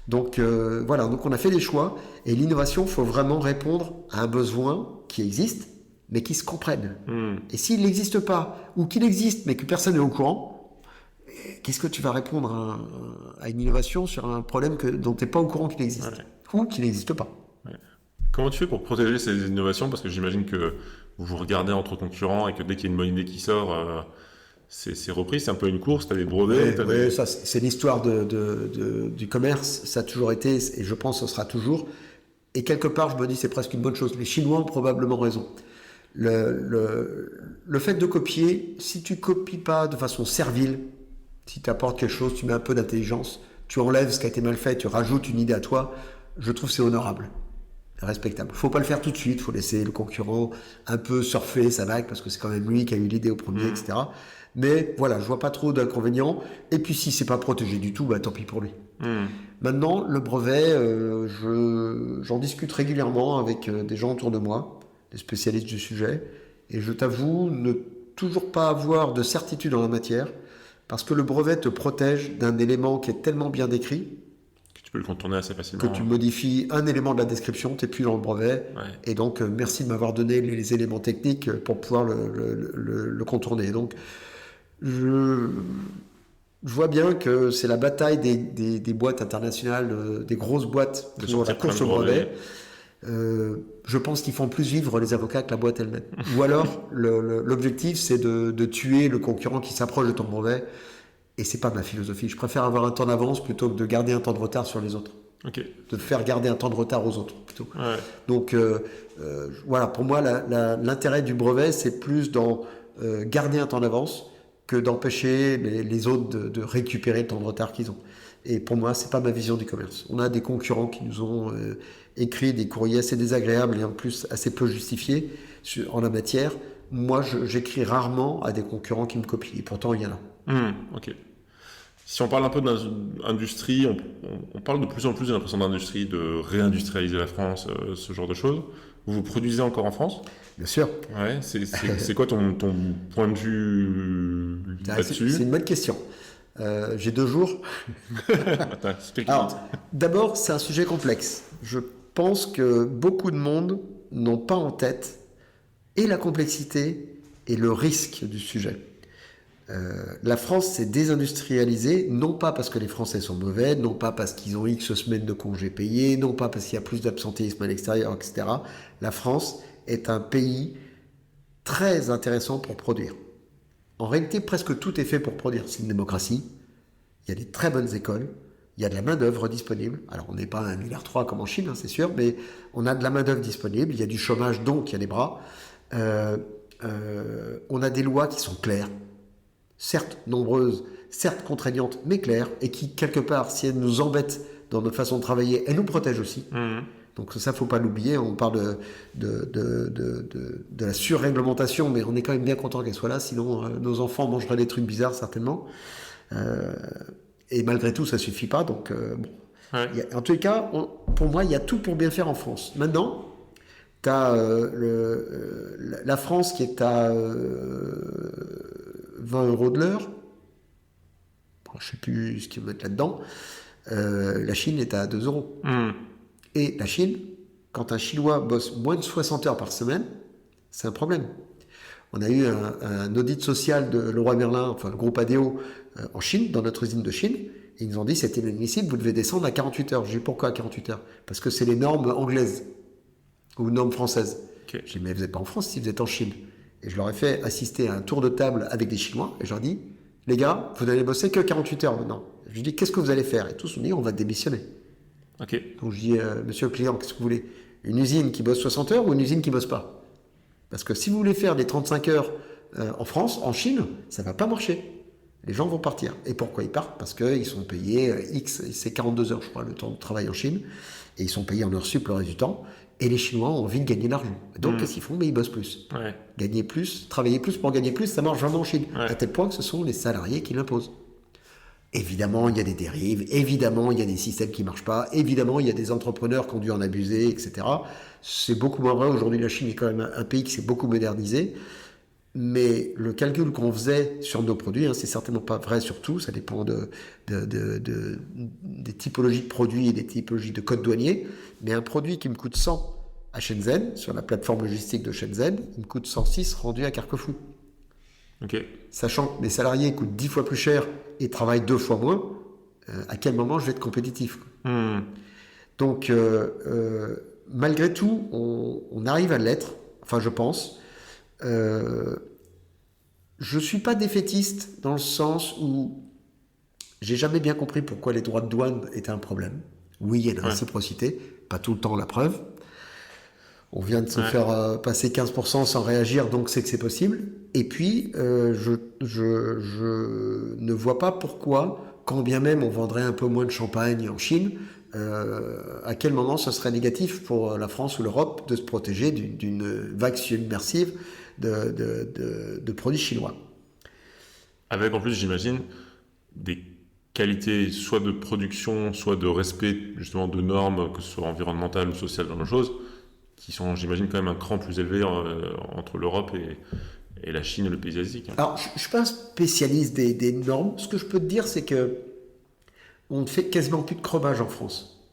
Donc voilà, donc on a fait des choix. Et l'innovation, il faut vraiment répondre à un besoin qui existe, mais qui se comprenne. Et s'il n'existe pas, ou qu'il existe, mais que personne n'est au courant, qu'est-ce que tu vas répondre à une innovation sur un problème dont tu n'es pas au courant qu'il existe, ou qu'il n'existe pas. Comment tu fais pour protéger ces innovations? Parce que j'imagine que vous vous regardez entre concurrents et que dès qu'il y a une bonne idée qui sort, c'est repris, c'est un peu une course, tu as des brevets. Oui, ça, c'est l'histoire du commerce, ça a toujours été, et je pense que ce sera toujours. Et quelque part, je me dis c'est presque une bonne chose. Les Chinois ont probablement raison. Le fait de copier, si tu copies pas de façon servile, si tu apportes quelque chose, tu mets un peu d'intelligence, tu enlèves ce qui a été mal fait, tu rajoutes une idée à toi, je trouve que c'est honorable, respectable. Il ne faut pas le faire tout de suite, il faut laisser le concurrent un peu surfer sa vague, parce que c'est quand même lui qui a eu l'idée au premier, etc. Mais voilà, je vois pas trop d'inconvénients. Et puis si c'est pas protégé du tout, bah tant pis pour lui. Maintenant, le brevet, j'en discute régulièrement avec des gens autour de moi, des spécialistes du sujet, et je t'avoue ne toujours pas avoir de certitude en la matière, parce que le brevet te protège d'un élément qui est tellement bien décrit que tu peux le contourner assez facilement. Que tu modifies un élément de la description, tu n'es plus dans le brevet. Et donc, merci de m'avoir donné les éléments techniques pour pouvoir le contourner. Donc, je vois bien que c'est la bataille des boîtes internationales, des grosses boîtes pour la course au brevet. Je pense qu'ils font plus vivre les avocats que la boîte elle-même. Ou alors, l'objectif, c'est de tuer le concurrent qui s'approche de ton brevet. Et c'est pas ma philosophie. Je préfère avoir un temps d'avance plutôt que de garder un temps de retard sur les autres. De faire garder un temps de retard aux autres, plutôt. Donc, voilà, pour moi, l'intérêt du brevet, c'est plus dans garder un temps d'avance que d'empêcher les autres de récupérer le temps de retard qu'ils ont. Et pour moi, c'est pas ma vision du commerce. On a des concurrents qui nous ont écrit des courriers assez désagréables et en plus assez peu justifiés en la matière. Moi, j'écris rarement à des concurrents qui me copient. Et pourtant, il y en a. Si on parle un peu d'industrie, on parle de plus en plus, j'ai l'impression, d'industrie, de réindustrialiser la France, ce genre de choses. Vous produisez encore en France? Bien sûr. Ouais, c'est quoi ton point de vue là-dessus? C'est une bonne question. J'ai 2 jours. Alors, d'abord, c'est un sujet complexe. Je pense que beaucoup de monde n'ont pas en tête et la complexité et le risque du sujet. La France s'est désindustrialisée, non pas parce que les Français sont mauvais, non pas parce qu'ils ont X semaines de congés payés, non pas parce qu'il y a plus d'absentéisme à l'extérieur, etc. La France est un pays très intéressant pour produire. En réalité, presque tout est fait pour produire. C'est une démocratie. Il y a des très bonnes écoles. Il y a de la main-d'œuvre disponible. Alors, on n'est pas à 1,3 milliard comme en Chine, c'est sûr, mais on a de la main-d'œuvre disponible. Il y a du chômage, donc il y a des bras. On a des lois qui sont claires, certes nombreuses, certes contraignantes, mais claires, et qui, quelque part, si elles nous embêtent dans notre façon de travailler, elles nous protègent aussi. Donc ça, faut pas l'oublier. On parle de la surréglementation, mais on est quand même bien content qu'elle soit là. Sinon, nos enfants mangeraient des trucs bizarres certainement. Et malgré tout, ça suffit pas. Donc, en tous les cas, pour moi, il y a tout pour bien faire en France. Maintenant, tu as la France qui est à 20 euros de l'heure. Bon, je sais plus ce qu'ils mettent là-dedans. La Chine est à 2 euros. Et la Chine, quand un Chinois bosse moins de 60 heures par semaine, c'est un problème. On a eu un audit social de Leroy Merlin, enfin le groupe ADO, en Chine, dans notre usine de Chine, et ils nous ont dit c'est inadmissible, vous devez descendre à 48 heures. J'ai dit pourquoi à 48 heures? Parce que c'est les normes anglaises ou normes françaises. J'ai dit mais vous n'êtes pas en France si vous êtes en Chine. Et je leur ai fait assister à un tour de table avec des Chinois, et je leur ai dit les gars, vous n'allez bosser que 48 heures maintenant. Je lui ai dit qu'est-ce que vous allez faire? Et tous ont dit on va démissionner. Donc je dis monsieur le client, qu'est-ce que vous voulez? Une usine qui bosse 60 heures ou une usine qui bosse pas? Parce que si vous voulez faire des 35 heures en France, en Chine, ça ne va pas marcher. Les gens vont partir. Et pourquoi ils partent? Parce qu'ils sont payés X, c'est 42 heures, je crois, le temps de travail en Chine. Et ils sont payés en heures sup le reste du temps. Et les Chinois ont envie de gagner de l'argent. Donc, qu'est-ce qu'ils font? Mais ils bossent plus. Gagner plus, travailler plus pour gagner plus, ça marche vraiment en Chine. À tel point que ce sont les salariés qui l'imposent. Évidemment, il y a des dérives. Évidemment, il y a des systèmes qui ne marchent pas. Évidemment, il y a des entrepreneurs qui ont dû en abuser, etc. C'est beaucoup moins vrai. Aujourd'hui, la Chine est quand même un pays qui s'est beaucoup modernisé. Mais le calcul qu'on faisait sur nos produits, c'est certainement pas vrai sur tout. Ça dépend des typologies de produits et des typologies de codes douaniers. Mais un produit qui me coûte 100 à Shenzhen, sur la plateforme logistique de Shenzhen, il me coûte 106 rendu à Carquefou. Sachant que mes salariés coûtent 10 fois plus cher et travaillent 2 fois moins, à quel moment je vais être compétitif? Donc, malgré tout, on arrive à l'être, enfin je pense. Je ne suis pas défaitiste dans le sens où j'ai jamais bien compris pourquoi les droits de douane étaient un problème. Oui, il y a une réciprocité, pas tout le temps la preuve. On vient de se faire passer 15% sans réagir, donc c'est que c'est possible. Et puis, je ne vois pas pourquoi, quand bien même on vendrait un peu moins de champagne en Chine, à quel moment ce serait négatif pour la France ou l'Europe de se protéger d'une vague submersive de produits chinois. Avec en plus, j'imagine, des qualités soit de production, soit de respect justement de normes, que ce soit environnementales ou sociales dans nos choses, qui sont, j'imagine, quand même un cran plus élevé entre l'Europe et la Chine et le pays asiatique. Alors, je ne suis pas un spécialiste des normes. Ce que je peux te dire, c'est que on ne fait quasiment plus de chromage en France.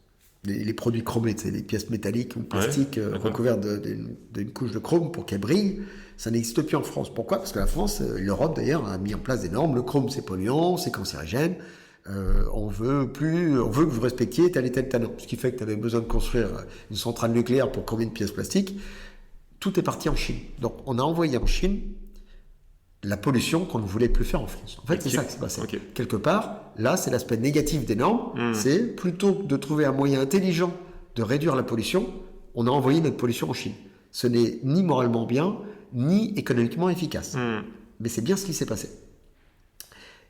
Les produits chromés, c'est les pièces métalliques ou plastiques recouvertes d'une couche de chrome pour qu'elles brillent, ça n'existe plus en France. Pourquoi? Parce que la France, l'Europe d'ailleurs, a mis en place des normes. Le chrome, c'est polluant, c'est cancérigène. On veut que vous respectiez tel et tel talent. Ce qui fait que tu avais besoin de construire une centrale nucléaire pour combien de pièces plastiques? Tout est parti en Chine. Donc, on a envoyé en Chine la pollution qu'on ne voulait plus faire en France. En fait, c'est ça qui s'est passé. Quelque part, là, c'est l'aspect négatif des normes. C'est plutôt que de trouver un moyen intelligent de réduire la pollution, on a envoyé notre pollution en Chine. Ce n'est ni moralement bien, ni économiquement efficace. Mais c'est bien ce qui s'est passé.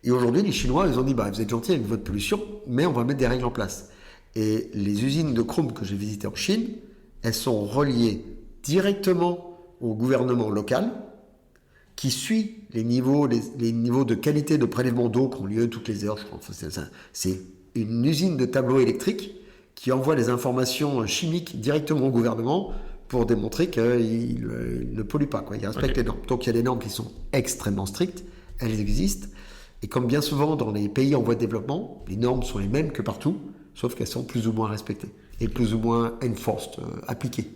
Et aujourd'hui, les Chinois, ils ont dit, vous êtes gentils avec votre pollution, mais on va mettre des règles en place. Et les usines de chrome que j'ai visitées en Chine, elles sont reliées directement au gouvernement local, qui suit les niveaux de qualité de prélèvement d'eau qui ont lieu toutes les heures, je crois. Enfin, c'est une usine de tableaux électriques qui envoie les informations chimiques directement au gouvernement pour démontrer qu'il ne pollue pas, il respecte les normes. Donc il y a des normes qui sont extrêmement strictes, elles existent, et comme bien souvent dans les pays en voie de développement, les normes sont les mêmes que partout, sauf qu'elles sont plus ou moins respectées, et plus ou moins enforced, appliquées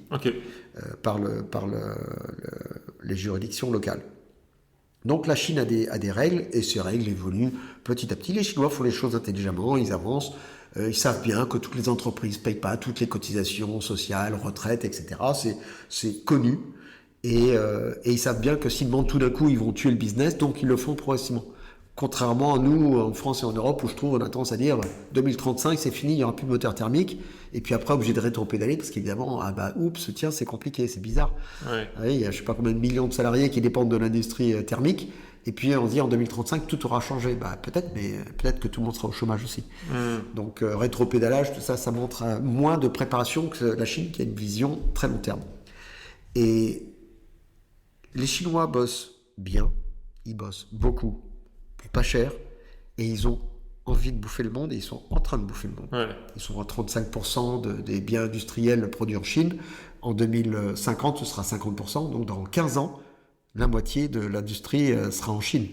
par les juridictions locales. Donc la Chine a des règles, et ces règles évoluent petit à petit. Les Chinois font les choses intelligemment, ils avancent, ils savent bien que toutes les entreprises ne payent pas toutes les cotisations sociales, retraites, etc. C'est connu, et ils savent bien que s'ils demandent tout d'un coup, ils vont tuer le business, donc ils le font progressivement. Contrairement à nous, en France et en Europe, où je trouve on a tendance à dire 2035, c'est fini, il n'y aura plus de moteur thermique. Et puis après, obligé de rétro-pédaler parce qu'évidemment, c'est compliqué, c'est bizarre. Il y a je ne sais pas combien de millions de salariés qui dépendent de l'industrie thermique. Et puis on se dit en 2035 tout aura changé. Peut-être, mais peut-être que tout le monde sera au chômage aussi. Donc rétropédalage, tout ça, ça montre moins de préparation que la Chine qui a une vision très long terme. Et les Chinois bossent bien, ils bossent beaucoup, pour pas cher, et ils ont envie de bouffer le monde, et ils sont en train de bouffer le monde. Ouais. Ils sont à 35% des biens industriels produits en Chine. En 2050, ce sera 50%. Donc dans 15 ans, la moitié de l'industrie sera en Chine.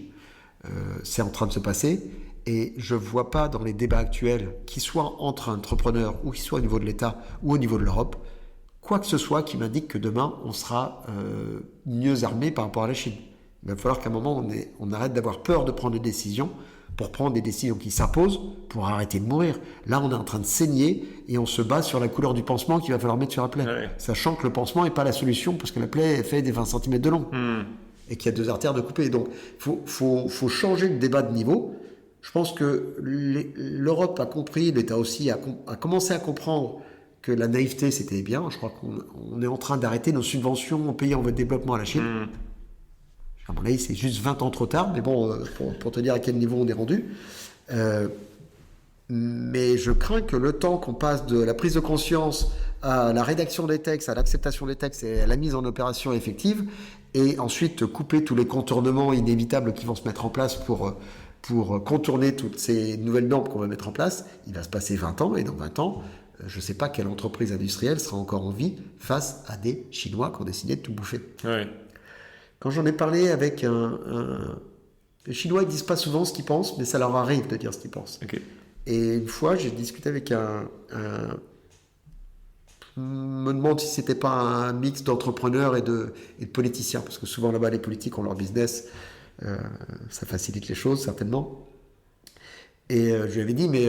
C'est en train de se passer. Et je ne vois pas dans les débats actuels, qu'ils soient entre entrepreneurs, ou qu'ils soient au niveau de l'État, ou au niveau de l'Europe, quoi que ce soit qui m'indique que demain, on sera mieux armé par rapport à la Chine. Il va falloir qu'à un moment, on arrête d'avoir peur de prendre des décisions, pour prendre des décisions qui s'imposent, pour arrêter de mourir. Là, on est en train de saigner, et on se bat sur la couleur du pansement qu'il va falloir mettre sur la plaie. Ouais. Sachant que le pansement n'est pas la solution, parce que la plaie fait des 20 cm de long, et qu'il y a 2 artères de couper. Donc, faut changer le débat de niveau. Je pense que l'Europe a compris, l'État aussi a commencé à comprendre que la naïveté, c'était bien. Je crois qu'on est en train d'arrêter nos subventions aux pays en voie de développement à la Chine. À mon avis, c'est juste 20 ans trop tard, mais bon, pour te dire à quel niveau on est rendu. Mais je crains que le temps qu'on passe de la prise de conscience à la rédaction des textes, à l'acceptation des textes et à la mise en opération effective, et ensuite couper tous les contournements inévitables qui vont se mettre en place pour contourner toutes ces nouvelles normes qu'on va mettre en place, il va se passer 20 ans, et dans 20 ans, je ne sais pas quelle entreprise industrielle sera encore en vie face à des Chinois qui ont décidé de tout bouffer. Ouais. Quand j'en ai parlé avec les Chinois, ils ne disent pas souvent ce qu'ils pensent, mais ça leur arrive de dire ce qu'ils pensent. Ok. Et une fois, j'ai discuté avec je me demande si c'était pas un mix d'entrepreneurs et de politiciens, parce que souvent là-bas, les politiques ont leur business, ça facilite les choses, certainement. Et je lui avais dit, mais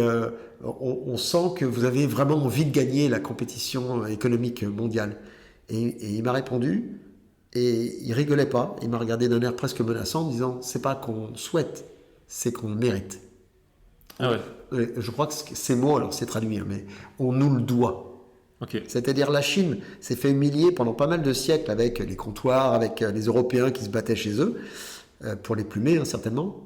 on sent que vous avez vraiment envie de gagner la compétition économique mondiale. Et il m'a répondu, et il rigolait pas, il m'a regardé d'un air presque menaçant, en disant, c'est pas qu'on souhaite, c'est qu'on le mérite. Ah ouais. Je crois que ces mots, alors c'est traduit, mais on nous le doit. Ok. C'est-à-dire la Chine s'est fait humilier pendant pas mal de siècles avec les comptoirs, avec les Européens qui se battaient chez eux, pour les plumer, certainement.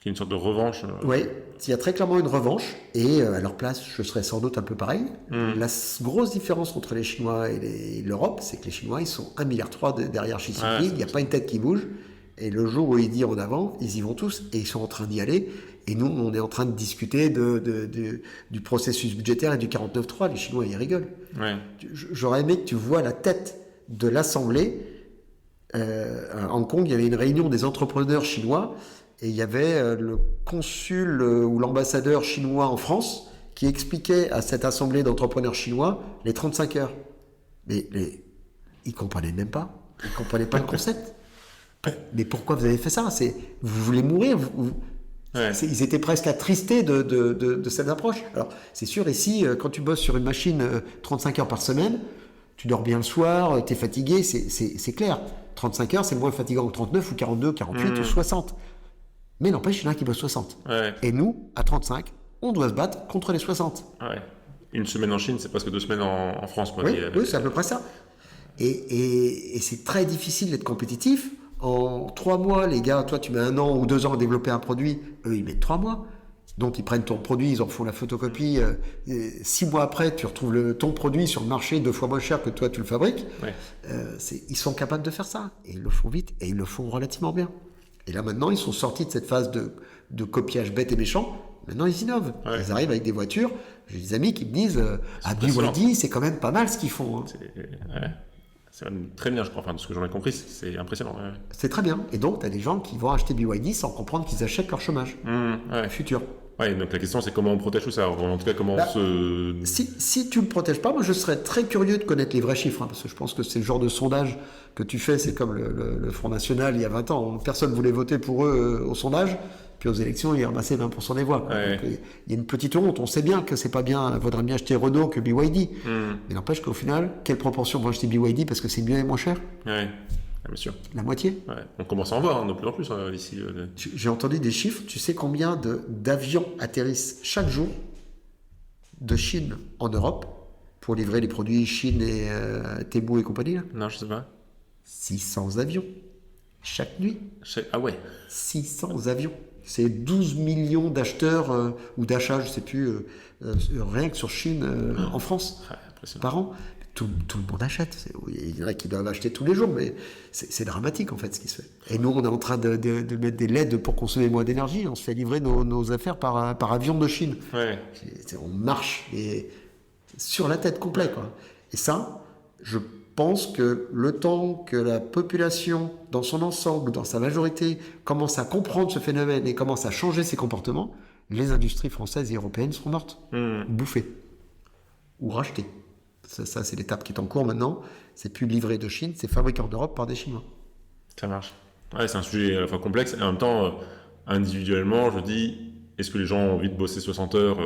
Il y a une sorte de revanche. Oui, il y a très clairement une revanche, et à leur place, je serais sans doute un peu pareil. La grosse différence entre les Chinois et l'Europe, c'est que les Chinois, ils sont 1,3 milliard derrière Xi Jinping, il n'y a pas une tête qui bouge, et le jour où ils disent en avant, ils y vont tous, et ils sont en train d'y aller, et nous, on est en train de discuter du processus budgétaire et du 49.3, les Chinois, ils rigolent. Ouais. J'aurais aimé que tu vois la tête de l'Assemblée. À Hong Kong, il y avait une réunion des entrepreneurs chinois, et il y avait le consul ou l'ambassadeur chinois en France qui expliquait à cette assemblée d'entrepreneurs chinois les 35 heures. Mais ils ne comprenaient même pas. Ils ne comprenaient pas le concept. Mais pourquoi vous avez fait ça ? Vous voulez mourir Ouais. Ils étaient presque attristés de cette approche. Alors, c'est sûr, ici, quand tu bosses sur une machine 35 heures par semaine, tu dors bien le soir, tu es fatigué, c'est clair. 35 heures, c'est moins fatigant que 39 ou 42, 48 ou 60. Mais n'empêche, il y en a qui bossent 60. Ouais. Et nous, à 35, on doit se battre contre les 60. Ouais. Une semaine en Chine, c'est presque 2 semaines en France. Quoi, Oui, c'est à peu près ça. Et c'est très difficile d'être compétitif. En 3 mois, les gars, toi, tu mets 1 an ou 2 ans à développer un produit. Eux, ils mettent 3 mois. Donc, ils prennent ton produit, ils en font la photocopie. 6 mois après, tu retrouves ton produit sur le marché 2 fois moins cher que toi, tu le fabriques. Ouais. Ils sont capables de faire ça. Et ils le font vite. Et ils le font relativement bien. Et là, maintenant, ils sont sortis de cette phase de copiage bête et méchant. Maintenant, ils innovent. Ouais. Ils arrivent avec des voitures. J'ai des amis qui me disent BYD, c'est quand même pas mal ce qu'ils font. Hein. C'est même très bien, je crois. Enfin, de ce que j'en ai compris, c'est impressionnant. Ouais. C'est très bien. Et donc, tu as des gens qui vont acheter BYD sans comprendre qu'ils achètent leur chômage futur. Ouais, donc la question, c'est comment on protège tout ça. En tout cas, comment on se... Si tu ne le protèges pas, moi, je serais très curieux de connaître les vrais chiffres. Parce que je pense que c'est le genre de sondage que tu fais. C'est comme le Front National il y a 20 ans. Personne ne voulait voter pour eux au sondage. Puis aux élections, ils ramassaient 20% des voix. Ouais. Donc, il y a une petite honte. On sait bien que c'est pas bien. Il vaudrait mieux acheter Renault que BYD. Mais n'empêche qu'au final, quelle proportion vont acheter BYD parce que c'est mieux et moins cher ? Ouais, bien sûr. La moitié ? Ouais. On commence à en voir de plus en plus ici. J'ai entendu des chiffres. Tu sais combien d'avions atterrissent chaque jour de Chine en Europe pour livrer les produits Chine et Temu et compagnie là ? Non, je sais pas. 600 avions. chaque nuit. Ah ouais. 600 avions. C'est 12 millions d'acheteurs ou d'achats, je ne sais plus, rien que sur Chine en France par an. Tout le monde achète. Il y en a qui doivent acheter tous les jours, mais c'est dramatique en fait ce qui se fait. Et nous, on est en train de mettre des LED pour consommer moins d'énergie. On se fait livrer nos affaires par avion de Chine. Ouais. On marche sur la tête complet, quoi. Et ça, je pense que le temps que la population, dans son ensemble, dans sa majorité, commence à comprendre ce phénomène et commence à changer ses comportements, les industries françaises et européennes seront mortes, bouffées ou rachetées. Ça, c'est l'étape qui est en cours maintenant. C'est plus livré de Chine, c'est fabriqué en Europe par des Chinois. Ça marche. Ouais, c'est un sujet complexe. Et en même temps, individuellement, je dis, est-ce que les gens ont envie de bosser 60 heures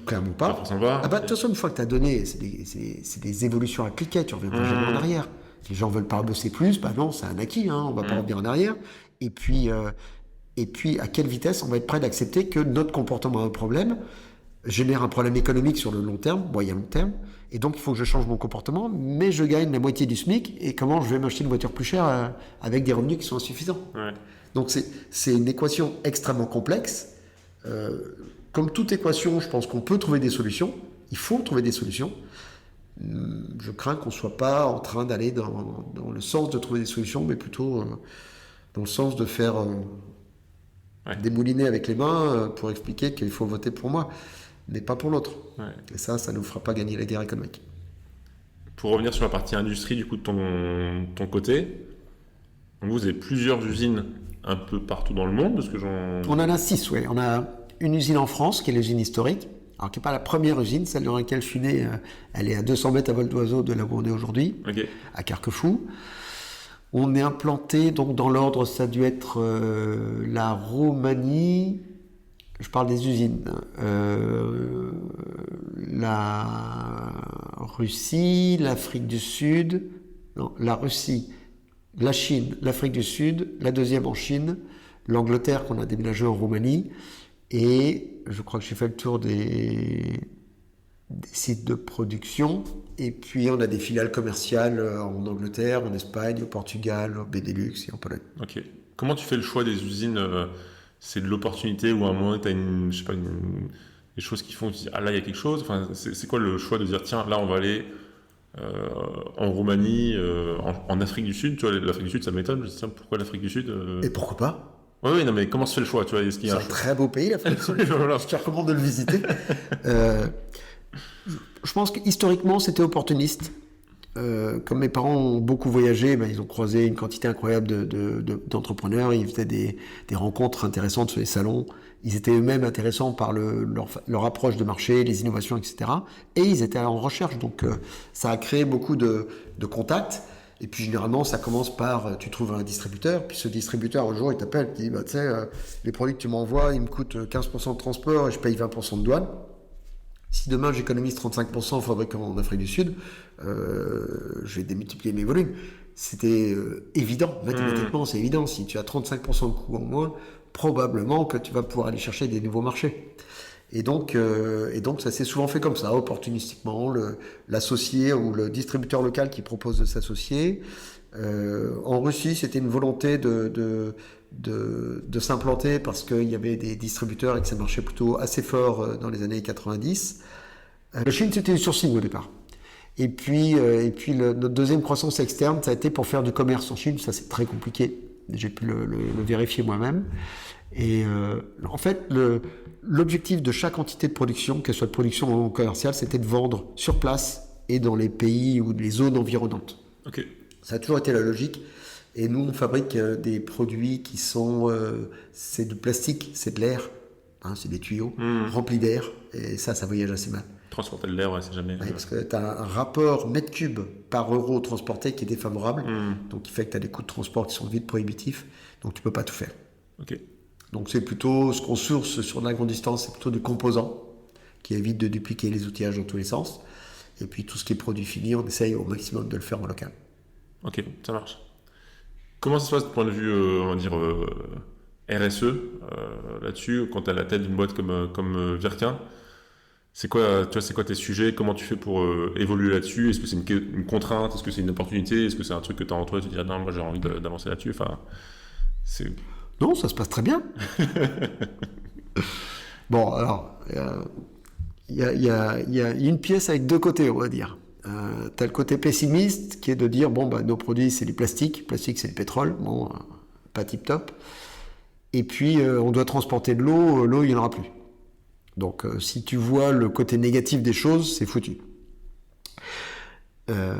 Clairement pas. De toute façon, une fois que tu as donné, c'est des évolutions à cliquet, tu ne reviendras jamais en arrière. Les gens ne veulent pas bosser plus, non, c'est un acquis, on ne va pas revenir en arrière. Et puis, à quelle vitesse on va être prêt d'accepter que notre comportement a un problème, génère un problème économique sur le long terme, moyen long terme, et donc il faut que je change mon comportement, mais je gagne la moitié du SMIC, et comment je vais m'acheter une voiture plus chère avec des revenus qui sont insuffisants. Ouais. Donc c'est une équation extrêmement complexe. Comme toute équation, je pense qu'on peut trouver des solutions, il faut trouver des solutions. Je crains qu'on ne soit pas en train d'aller dans le sens de trouver des solutions, mais plutôt dans le sens de faire démouliner avec les mains pour expliquer qu'il faut voter pour moi, mais pas pour l'autre. Ouais. Et ça ne nous fera pas gagner la guerre économique. Pour revenir sur la partie industrie, du coup, de ton côté, vous avez plusieurs usines un peu partout dans le monde, parce que On en a 6, oui. On a une usine en France, qui est l'usine historique, alors qui n'est pas la première usine, celle dans laquelle je suis né, elle est à 200 mètres à vol d'oiseau de là où on est aujourd'hui, à Carquefou. On est implanté, donc dans l'ordre, ça a dû être la Roumanie, je parle des usines, la Russie, l'Afrique du Sud, non, la Russie, la Chine, l'Afrique du Sud, la deuxième en Chine, l'Angleterre qu'on a déménagé en Roumanie, et je crois que j'ai fait le tour des sites de production. Et puis on a des filiales commerciales en Angleterre, en Espagne, au Portugal, au Benelux et en Pologne. Ok. Comment tu fais le choix des usines C'est de l'opportunité ou à un moment tu as des choses qui font que tu dis ah là il y a quelque chose. Enfin, c'est quoi le choix de dire tiens là on va aller en Roumanie, en Afrique du Sud. Tu vois, l'Afrique du Sud ça m'étonne. Je me dis tiens pourquoi l'Afrique du Sud Et pourquoi pas? Oui, non mais comment se fait le choix, tu vois, est-ce qu'il y a C'est un très beau pays l'Afrique du Sud. Je te recommande de le visiter. Je pense qu'historiquement, c'était opportuniste. Comme mes parents ont beaucoup voyagé, ils ont croisé une quantité incroyable d'entrepreneurs. Ils faisaient des rencontres intéressantes sur les salons. Ils étaient eux-mêmes intéressants par leur approche de marché, les innovations, etc. Et ils étaient en recherche. Donc, ça a créé beaucoup de contacts. Et puis, généralement, ça commence par, tu trouves un distributeur. Puis, ce distributeur, un jour, il t'appelle. Il dit, tu sais, les produits que tu m'envoies, ils me coûtent 15% de transport et je paye 20% de douane. Si demain j'économise 35% en fabriquant en Afrique du Sud, je vais démultiplier mes volumes. C'était évident, mathématiquement c'est évident. Si tu as 35% de coûts en moins, probablement que tu vas pouvoir aller chercher des nouveaux marchés. Et donc ça s'est souvent fait comme ça, opportunistiquement, l'associé ou le distributeur local qui propose de s'associer. En Russie, c'était une volonté de s'implanter parce qu'il y avait des distributeurs et que ça marchait plutôt assez fort dans les années 90. La Chine, c'était du sourcing au départ. Et puis notre deuxième croissance externe, ça a été pour faire du commerce en Chine. Ça, c'est très compliqué. J'ai pu le vérifier moi-même. Et en fait, l'objectif de chaque entité de production, qu'elle soit de production ou commerciale, c'était de vendre sur place et dans les pays ou les zones environnantes. Ok. Ça a toujours été la logique. Et nous, on fabrique des produits qui sont... c'est du plastique, c'est de l'air, c'est des tuyaux remplis d'air. Et ça voyage assez mal. Transporter de l'air, c'est jamais... parce que tu as un rapport mètre cube par euro transporté qui est défavorable. Donc, qui fait que tu as des coûts de transport qui sont vite prohibitifs. Donc, tu peux pas tout faire. Ok. Donc, c'est plutôt ce qu'on source sur de la grande distance, c'est plutôt du composant qui évite de dupliquer les outillages dans tous les sens. Et puis, tout ce qui est produit fini, on essaye au maximum de le faire en local. Ok, ça marche. Comment ça se passe du point de vue, on va dire, RSE là-dessus, quand tu as la tête d'une boîte comme Virquin? C'est quoi, tu vois, c'est quoi tes sujets? Comment tu fais pour évoluer là-dessus? Est-ce que c'est une contrainte? Est-ce que c'est une opportunité? Est-ce que c'est un truc que tu as en toi et tu te dis, ah non, moi j'ai envie d'avancer là-dessus? Enfin, c'est... Non, ça se passe très bien. Bon, alors, il y a une pièce avec deux côtés, on va dire. Tu as le côté pessimiste qui est de dire, bon, bah, nos produits, c'est du plastique. Le plastique, c'est le pétrole. Bon, pas tip-top. Et puis, on doit transporter de l'eau. L'eau, il n'y en aura plus. Donc, si tu vois le côté négatif des choses, c'est foutu.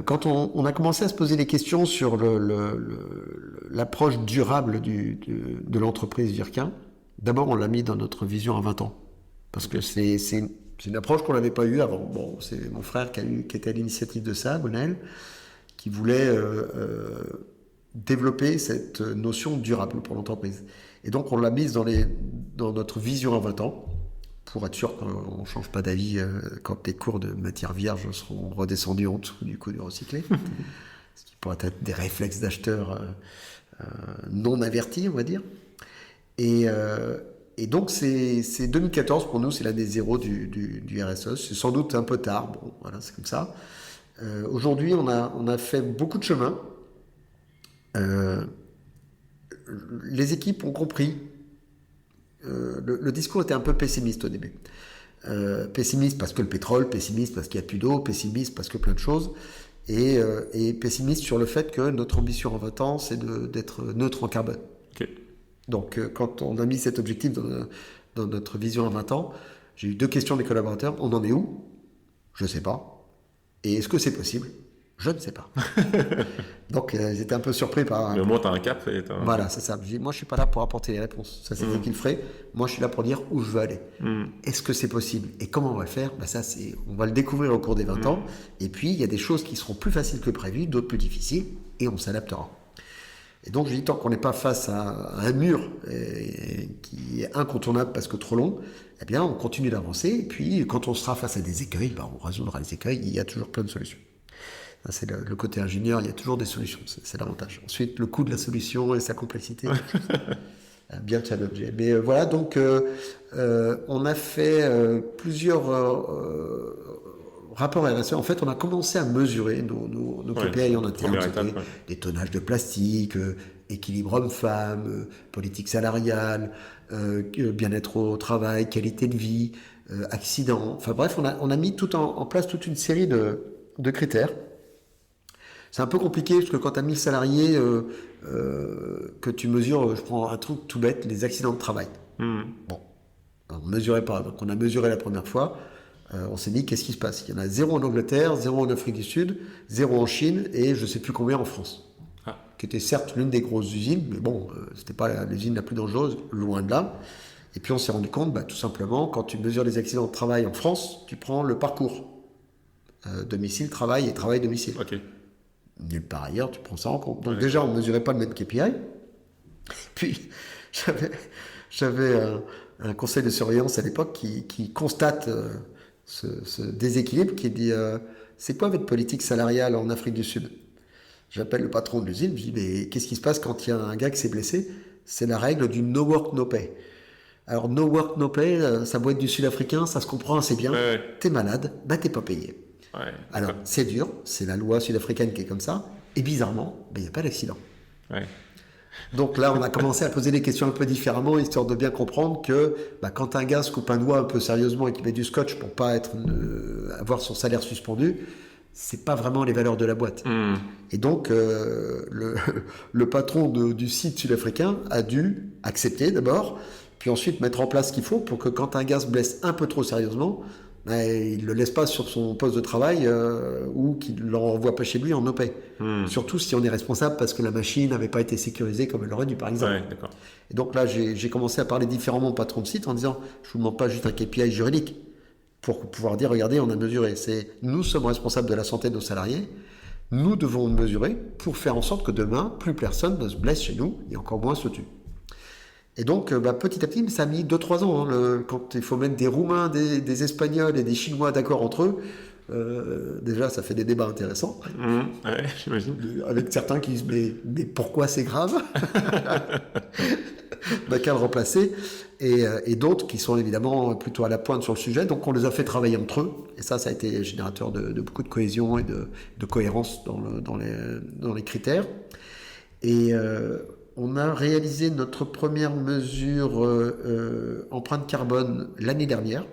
Quand on a commencé à se poser des questions sur l'approche durable de l'entreprise Virquin, d'abord, on l'a mis dans notre vision à 20 ans. Parce que c'est une approche qu'on n'avait pas eue avant. Bon, c'est mon frère qui était à l'initiative de ça, Gonel, qui voulait développer cette notion durable pour l'entreprise. Et donc, on l'a mise dans notre vision à 20 ans, pour être sûr qu'on ne change pas d'avis quand les cours de matière vierge seront redescendus en dessous du coût du recyclé. Ce qui pourrait être des réflexes d'acheteurs non avertis, on va dire. Et donc, c'est 2014, pour nous, c'est l'année zéro du RSE. C'est sans doute un peu tard, bon, voilà, c'est comme ça. Aujourd'hui, on a fait beaucoup de chemin. Les équipes ont compris. Le discours était un peu pessimiste au début. Pessimiste parce que le pétrole, pessimiste parce qu'il n'y a plus d'eau, pessimiste parce que plein de choses, et pessimiste sur le fait que notre ambition en 20 ans, c'est d'être neutre en carbone. Ok. Donc, quand on a mis cet objectif dans notre vision à 20 ans, j'ai eu 2 questions des collaborateurs. On en est où? Je ne sais pas. Et est-ce que c'est possible? Je ne sais pas. Donc, j'étais un peu surpris par... Mais au moins, tu as un cap. Voilà, c'est ça. Moi, je ne suis pas là pour apporter les réponses. Ça, c'est lui qui le ferait. Moi, je suis là pour dire où je veux aller. Est-ce que c'est possible? Et comment on va le faire? Ça, on va le découvrir au cours des 20 ans. Et puis, il y a des choses qui seront plus faciles que prévu, d'autres plus difficiles, et on s'adaptera. Et donc, je dis, tant qu'on n'est pas face à un mur qui est incontournable parce que trop long, eh bien, on continue d'avancer. Et puis, quand on sera face à des écueils, on résoudra les écueils. Il y a toujours plein de solutions. Ça, c'est le côté ingénieur, il y a toujours des solutions. C'est l'avantage. Ensuite, le coût de la solution et sa complexité, bien challengé. Mais voilà, donc, on a fait plusieurs rapport RSE, en fait, on a commencé à mesurer nos KPI en interne. Des tonnages de plastique, équilibre homme-femme, politique salariale, bien-être au travail, qualité de vie, accidents. Enfin bref, on a mis en place toute une série de critères. C'est un peu compliqué parce que quand tu as 1000 salariés, que tu mesures, je prends un truc tout bête, les accidents de travail. Bon, on ne mesurait pas. Donc on a mesuré la première fois. On s'est dit, qu'est-ce qui se passe? Il y en a 0 en Angleterre, 0 en Afrique du Sud, 0 en Chine et je ne sais plus combien en France. Qui était certes l'une des grosses usines, mais bon, c'était pas l'usine la plus dangereuse, loin de là. Et puis on s'est rendu compte, tout simplement, quand tu mesures les accidents de travail en France, tu prends le parcours. Domicile, travail et travail-domicile. Ok. Nulle part ailleurs, tu prends ça en compte. Donc déjà, on ne mesurait pas le même KPI. Puis, j'avais un conseil de surveillance à l'époque qui constate... ce déséquilibre qui dit c'est quoi votre politique salariale en Afrique du Sud? J'appelle le patron de l'usine, je dis mais qu'est-ce qui se passe quand il y a un gars qui s'est blessé? C'est la règle du no work no pay. Alors no work no pay, ça doit être du sud-africain, ça se comprend assez bien. T'es malade, t'es pas payé. Alors c'est dur, c'est la loi sud-africaine qui est comme ça, et bizarrement, il n'y a pas d'accident. Donc là, on a commencé à poser des questions un peu différemment, histoire de bien comprendre que quand un gars se coupe un doigt un peu sérieusement et qu'il met du scotch pour pas avoir son salaire suspendu, c'est pas vraiment les valeurs de la boîte. Et donc, le patron du site sud-africain a dû accepter d'abord, puis ensuite mettre en place ce qu'il faut pour que quand un gars se blesse un peu trop sérieusement, il ne le laisse pas sur son poste de travail ou qu'il ne le renvoie pas chez lui en no-pay. Surtout si on est responsable parce que la machine n'avait pas été sécurisée comme elle l'aurait dû, par exemple. Et donc là, j'ai commencé à parler différemment au patron de site en disant, je ne vous demande pas juste un KPI juridique pour pouvoir dire, regardez, on a mesuré. Nous sommes responsables de la santé de nos salariés. Nous devons mesurer pour faire en sorte que demain, plus personne ne se blesse chez nous et encore moins se tue. Et donc, petit à petit, ça a mis 2-3 ans. Quand il faut mettre des Roumains, des Espagnols et des Chinois d'accord entre eux, déjà, ça fait des débats intéressants. J'imagine. Avec certains qui disent, mais pourquoi c'est grave? n'a qu'à le remplacer. Et d'autres qui sont évidemment plutôt à la pointe sur le sujet. Donc on les a fait travailler entre eux. Et ça a été générateur de beaucoup de cohésion et de cohérence dans les critères. Et on a réalisé notre première mesure empreinte carbone l'année dernière.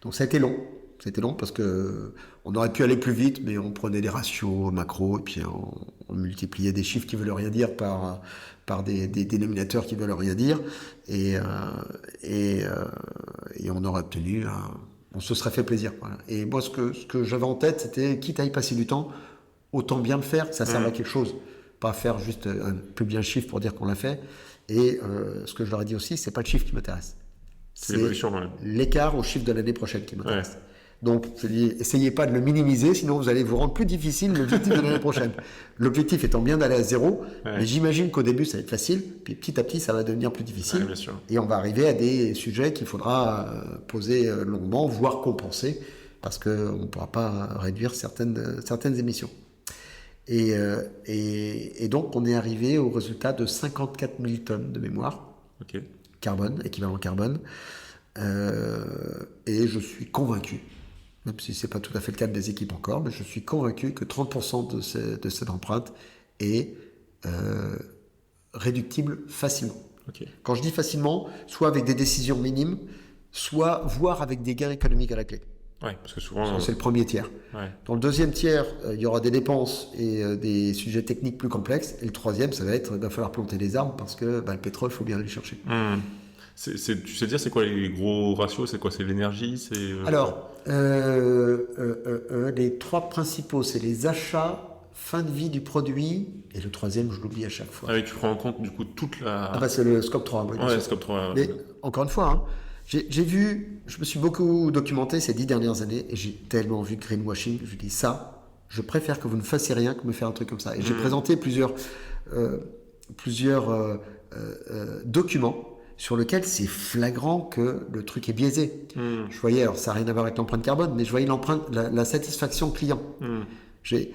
Donc ça a été long. C'était long parce qu'on aurait pu aller plus vite, mais on prenait des ratios macro et puis on multipliait des chiffres qui ne veulent rien dire par des dénominateurs qui ne veulent rien dire. Et on aurait obtenu... on se serait fait plaisir. Voilà. Et moi, ce que j'avais en tête, c'était quitte à y passer du temps, autant bien le faire, que ça serve à quelque chose. Pas faire juste publier un chiffre pour dire qu'on l'a fait. Et ce que je leur ai dit aussi, c'est pas le chiffre qui m'intéresse. C'est l'évolution, quand même. L'écart au chiffre de l'année prochaine qui m'intéresse. Ouais. Donc, je dis, essayez pas de le minimiser, sinon vous allez vous rendre plus difficile l'objectif de l'année prochaine. L'objectif étant bien d'aller à 0, mais j'imagine qu'au début ça va être facile, puis petit à petit ça va devenir plus difficile, bien sûr. et on va arriver à des sujets qu'il faudra poser longuement, voire compenser, parce qu'on ne pourra pas réduire certaines émissions. Et donc on est arrivé au résultat de 54 000 tonnes de mémoire, carbone, équivalent carbone, et je suis convaincu, même si ce n'est pas tout à fait le cas des équipes encore, mais je suis convaincu que 30% de cette empreinte est réductible facilement. Quand je dis facilement, soit avec des décisions minimes, soit voire avec des gains économiques à la clé. Ouais, parce que souvent... C'est le premier tiers. Ouais. Dans le deuxième tiers, il y aura des dépenses et des sujets techniques plus complexes. Et le troisième, ça va être, il va falloir planter des arbres parce que le pétrole, il faut bien aller le chercher. Tu sais dire c'est quoi les gros ratios? C'est quoi? C'est l'énergie? Alors, les trois principaux, c'est les achats, fin de vie du produit, et le troisième, je l'oublie à chaque fois. Ah oui, tu prends en compte du coup toute la... Ah bah c'est le scope 3. Oui, ouais, le scope 3. Mais encore une fois, j'ai vu, je me suis beaucoup documenté ces 10 dernières années, et j'ai tellement vu de greenwashing, je dis ça, je préfère que vous ne fassiez rien que me faire un truc comme ça. Et j'ai présenté plusieurs documents sur lequel c'est flagrant que le truc est biaisé. Je voyais, alors ça n'a rien à voir avec l'empreinte carbone, mais je voyais la satisfaction client. J'ai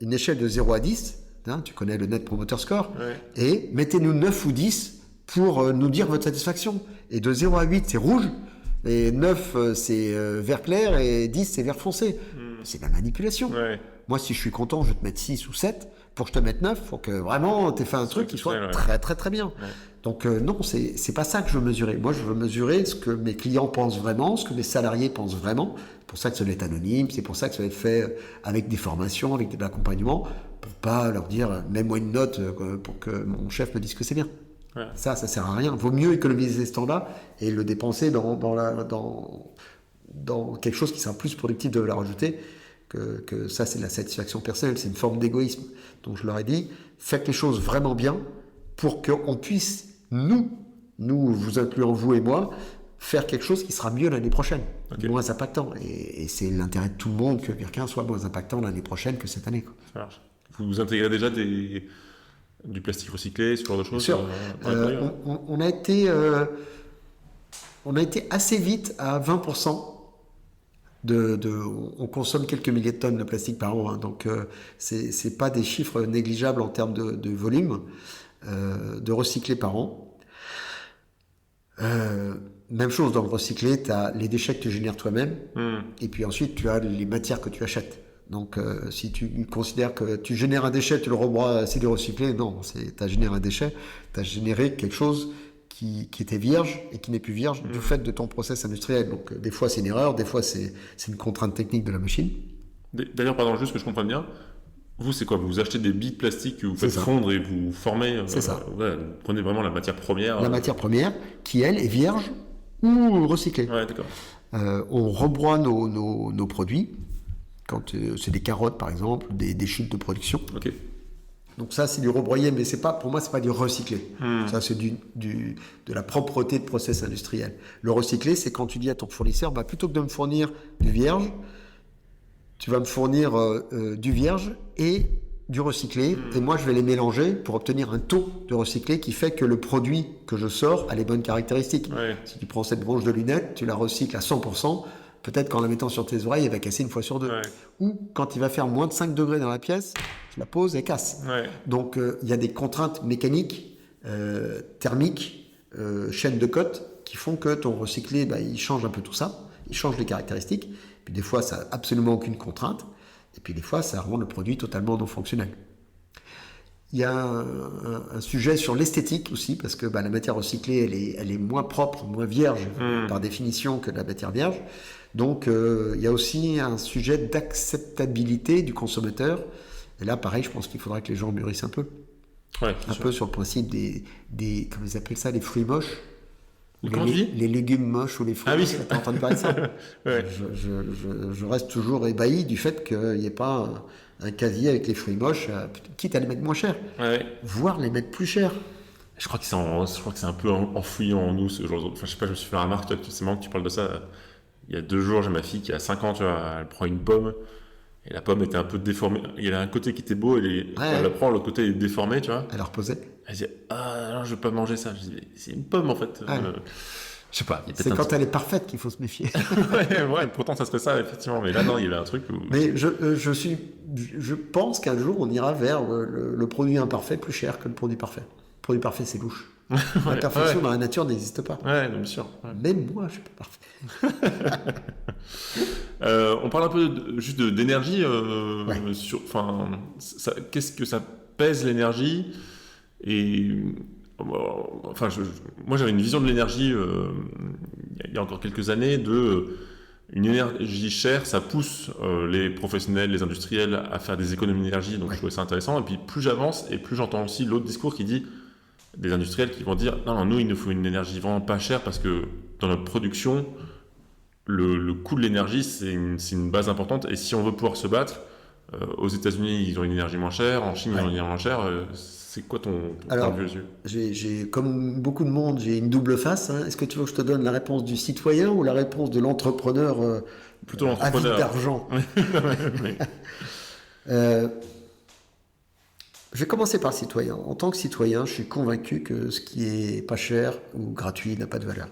une échelle de 0 à 10, tu connais le Net Promoter Score, et mettez-nous 9 ou 10 pour nous dire votre satisfaction. Et de 0 à 8, c'est rouge, et 9, c'est vert clair, et 10, c'est vert foncé. C'est de la manipulation. Moi, si je suis content, je vais te mettre 6 ou 7. Pour que je te mette 9, il faut que vraiment tu aies fait un truc qui soit très très très bien. Donc non, c'est pas ça que je veux mesurer. Moi, je veux mesurer ce que mes clients pensent vraiment, ce que mes salariés pensent vraiment. C'est pour ça que ça doit être anonyme, c'est pour ça que ça doit être fait avec des formations, avec de l'accompagnement, pour pas leur dire « mets-moi une note pour que mon chef me dise que c'est bien ». Ça sert à rien. Vaut mieux économiser ce temps-là et le dépenser dans quelque chose qui sera plus productif de valeur ajoutée. Que ça, c'est de la satisfaction personnelle, c'est une forme d'égoïsme. Donc je leur ai dit, faites les choses vraiment bien pour qu'on puisse, nous vous incluant vous et moi, faire quelque chose qui sera mieux l'année prochaine, moins impactant. Et c'est l'intérêt de tout le monde que Virquin soit moins impactant l'année prochaine que cette année. Ça marche. Vous intégrez déjà du plastique recyclé, ce genre de choses? Bien sûr. On a été assez vite à 20%. On consomme quelques milliers de tonnes de plastique par an, donc c'est pas des chiffres négligeables en termes de volume de recyclé par an. Même chose dans le recyclé, tu as les déchets que tu génères toi-même, et puis ensuite tu as les matières que tu achètes. Donc si tu considères que tu génères un déchet, tu le rebois, c'est du recyclé, non, tu as généré un déchet, tu as généré quelque chose qui était vierge et qui n'est plus vierge du fait de ton process industriel. Donc des fois c'est une erreur, des fois c'est une contrainte technique de la machine. D'ailleurs, pardon, juste que je comprenne bien, vous c'est quoi? Vous achetez des billes de plastique que vous faites fondre et vous formez, c'est ça. Vous prenez vraiment la matière première. La matière première qui elle est vierge ou recyclée. Ouais, d'accord. On rebroie nos produits, quand c'est des carottes par exemple, des chutes de production. Donc ça, c'est du rebroyé, mais pour moi, c'est pas du recyclé. Ça, c'est de la propreté de process industriel. Le recyclé, c'est quand tu dis à ton fournisseur, plutôt que de me fournir du vierge, tu vas me fournir du vierge et du recyclé, et moi, je vais les mélanger pour obtenir un taux de recyclé qui fait que le produit que je sors a les bonnes caractéristiques. Si tu prends cette branche de lunettes, tu la recycles à 100%, peut-être qu'en la mettant sur tes oreilles, elle va casser une fois sur deux. Ou quand il va faire moins de 5 degrés dans la pièce, tu la poses et casse. Donc il y a des contraintes mécaniques thermiques, chaînes de cote, qui font que ton recyclé, il change un peu tout ça, il change les caractéristiques, puis des fois ça n'a absolument aucune contrainte, et puis des fois ça rend le produit totalement non fonctionnel. Il y a un sujet sur l'esthétique aussi, parce que la matière recyclée, elle est moins propre, moins vierge par définition que la matière vierge. Donc il y a aussi un sujet d'acceptabilité du consommateur. Et là, pareil, je pense qu'il faudra que les gens mûrissent un peu. Ouais, un peu sur le principe des comment ils appellent ça, les fruits moches. Les légumes moches ou les fruits moches. T'as entendu parler de ça? Ouais. Je reste toujours ébahi du fait qu'il n'y ait pas un casier avec les fruits moches, quitte à les mettre moins cher, voire les mettre plus cher. Je crois que c'est un peu enfoui en nous ce genre de... Enfin, je sais pas, je me suis fait la remarque, toi, c'est marrant que tu parles de ça. Il y a 2 jours, j'ai ma fille qui a 5 ans, tu vois, elle prend une pomme, et la pomme était un peu déformée. Il y a un côté qui était beau, elle la prend, l'autre côté est déformé, tu vois. Elle la reposait. Elle dit, non, je veux pas manger ça. Je dis, c'est une pomme, en fait. Je sais pas. C'est quand elle est parfaite qu'il faut se méfier. ouais, pourtant ça serait ça, effectivement. Mais là, non, il y avait un truc où... Mais je pense qu'un jour, on ira vers le produit imparfait plus cher que le produit parfait. Le produit parfait, c'est louche. La perfection dans la nature n'existe pas. Ouais, bien sûr. Ouais. Même moi, je suis pas parfait. On parle un peu juste d'énergie. Qu'est-ce que ça pèse, l'énergie? Et... Enfin, moi j'avais une vision de l'énergie il y a encore quelques années une énergie chère, ça pousse les professionnels, les industriels à faire des économies d'énergie, donc je trouvais ça intéressant. Et puis plus j'avance et plus j'entends aussi l'autre discours qui dit des industriels qui vont dire non, nous il nous faut une énergie vraiment pas chère parce que dans notre production le coût de l'énergie c'est une base importante et si on veut pouvoir se battre, aux États-Unis ils ont une énergie moins chère, en Chine ils ont une énergie moins chère. C'est quoi ton point de vue dessus ? Comme beaucoup de monde, j'ai une double face. Est-ce que tu veux que je te donne la réponse du citoyen ou la réponse de l'entrepreneur plutôt l'entrepreneur. Avide d'argent. Je vais commencer par le citoyen. En tant que citoyen, je suis convaincu que ce qui est pas cher ou gratuit n'a pas de valeur.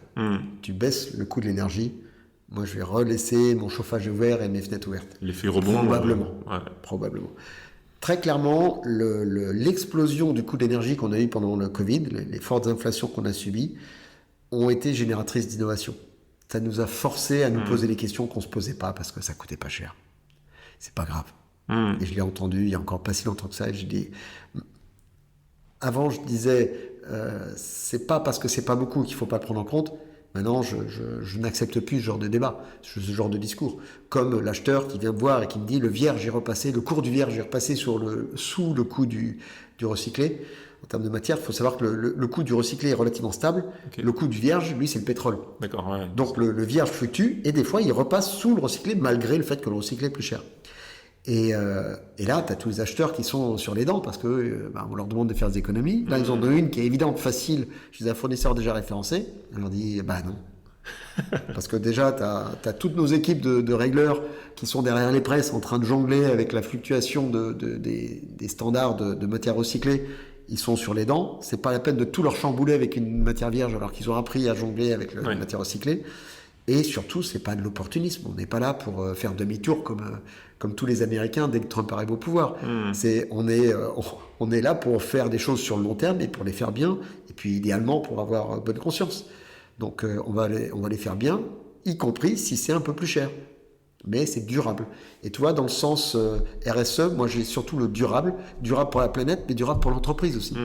Tu baisses le coût de l'énergie, moi je vais relaisser mon chauffage ouvert et mes fenêtres ouvertes. L'effet rebond. Probablement. Très clairement, l'explosion du coût de l'énergie qu'on a eu pendant le Covid, les fortes inflations qu'on a subies, ont été génératrices d'innovation. Ça nous a forcé à nous poser des questions qu'on ne se posait pas parce que ça coûtait pas cher. C'est pas grave. Et je l'ai entendu il y a encore pas si longtemps que ça. Avant, je disais, c'est pas parce que c'est pas beaucoup qu'il faut pas le prendre en compte. Maintenant, je n'accepte plus ce genre de débat, ce genre de discours. Comme l'acheteur qui vient me voir et qui me dit le cours du vierge est repassé sous le coût du recyclé. En termes de matière, il faut savoir que le coût du recyclé est relativement stable. Okay. Le coût du vierge, lui, c'est le pétrole. D'accord, ouais. Donc le vierge fluctue et des fois, il repasse sous le recyclé malgré le fait que le recyclé est plus cher. Et là, tu as tous les acheteurs qui sont sur les dents parce que on leur demande de faire des économies. Là, ils en ont une qui est évidente, facile, chez un fournisseur déjà référencé. On leur dit, non. Parce que déjà, tu as toutes nos équipes de régleurs qui sont derrière les presses en train de jongler avec la fluctuation des standards de matière recyclée. Ils sont sur les dents. C'est pas la peine de tout leur chambouler avec une matière vierge alors qu'ils ont appris à jongler avec la matière recyclée. Et surtout, c'est pas de l'opportunisme. On n'est pas là pour faire demi-tour comme tous les Américains dès que Trump arrive au pouvoir. On est là pour faire des choses sur le long terme et pour les faire bien. Et puis idéalement pour avoir bonne conscience. Donc on va les faire bien, y compris si c'est un peu plus cher. Mais c'est durable. Et tu vois, dans le sens RSE, moi j'ai surtout le durable pour la planète, mais durable pour l'entreprise aussi.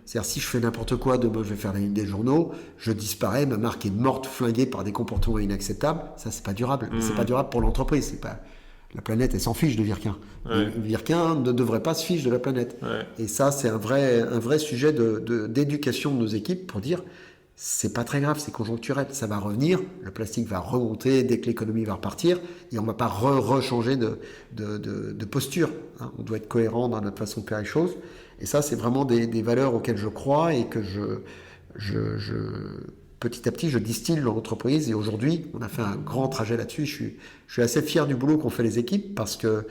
C'est-à-dire si je fais n'importe quoi, demain je vais faire la ligne des journaux, je disparais, ma marque est morte, flinguée par des comportements inacceptables, ça c'est pas durable. C'est pas durable pour l'entreprise, c'est pas... La planète, elle s'en fiche de Virquin. Virquin ne devrait pas se fiche de la planète. Et ça, c'est un vrai sujet d'éducation de nos équipes pour dire c'est pas très grave, c'est conjoncturel, ça va revenir, le plastique va remonter dès que l'économie va repartir et on va pas rechanger de posture. On doit être cohérent dans notre façon de faire les choses. Et ça, c'est vraiment des valeurs auxquelles je crois et que petit à petit, je distille dans l'entreprise. Et aujourd'hui, on a fait un grand trajet là-dessus. Je suis assez fier du boulot qu'ont fait les équipes parce que,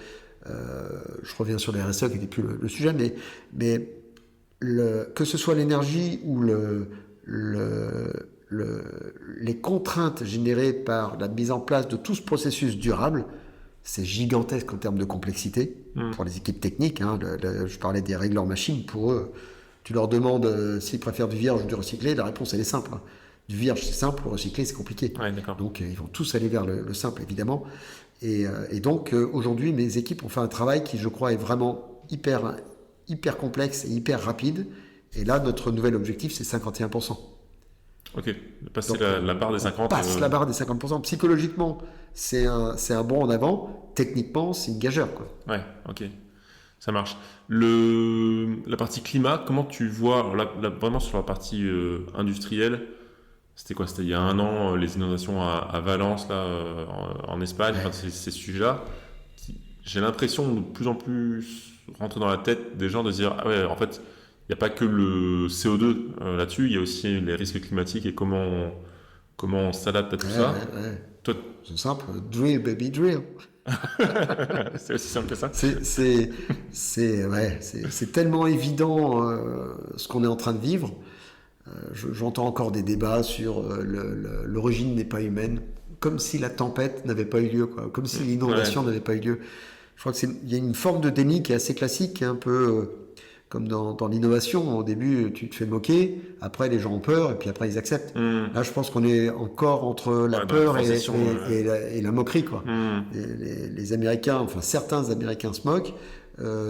je reviens sur les RSE qui n'était plus le sujet, mais que ce soit l'énergie ou les contraintes générées par la mise en place de tout ce processus durable, c'est gigantesque en termes de complexité pour les équipes techniques. Je parlais des régleurs machines. Pour eux, Tu leur demandes s'ils préfèrent du vierge ou du recyclé, la réponse elle est simple. Hein. Du vierge c'est simple, le recyclé c'est compliqué. Ouais, d'accord. Donc ils vont tous aller vers le simple évidemment. Et donc aujourd'hui mes équipes ont fait un travail qui je crois est vraiment hyper complexe et hyper rapide. Et là notre nouvel objectif c'est 51%. Ok, passer Donc, la barre des 50. Passe la barre des 50%. Psychologiquement c'est un bond en avant. Techniquement c'est une gageure quoi. Ouais, ok. Ça marche. La partie climat, comment tu vois, alors là, vraiment sur la partie industrielle, c'était quoi? C'était il y a 1 an, les inondations à Valence, là, en Espagne, Ouais. enfin, ces sujets-là. J'ai l'impression de plus en plus rentrer dans la tête des gens de se dire, ah ouais, en fait, il n'y a pas que le CO2 là-dessus, il y a aussi les risques climatiques et comment on s'adapte à tout ça. Ouais. Toi, C'est simple. Drill baby drill. c'est aussi simple que ça? C'est tellement évident ce qu'on est en train de vivre. J'entends encore des débats sur l'origine n'est pas humaine, comme si la tempête n'avait pas eu lieu, quoi. Comme si l'inondation n'avait pas eu lieu. Je crois qu'il y a une forme de déni qui est assez classique, qui est un peu comme dans l'innovation. Au début, tu te fais moquer, après les gens ont peur, et puis après ils acceptent. Là, je pense qu'on est encore entre la peur et la moquerie, quoi. Les Américains, enfin certains Américains se moquent,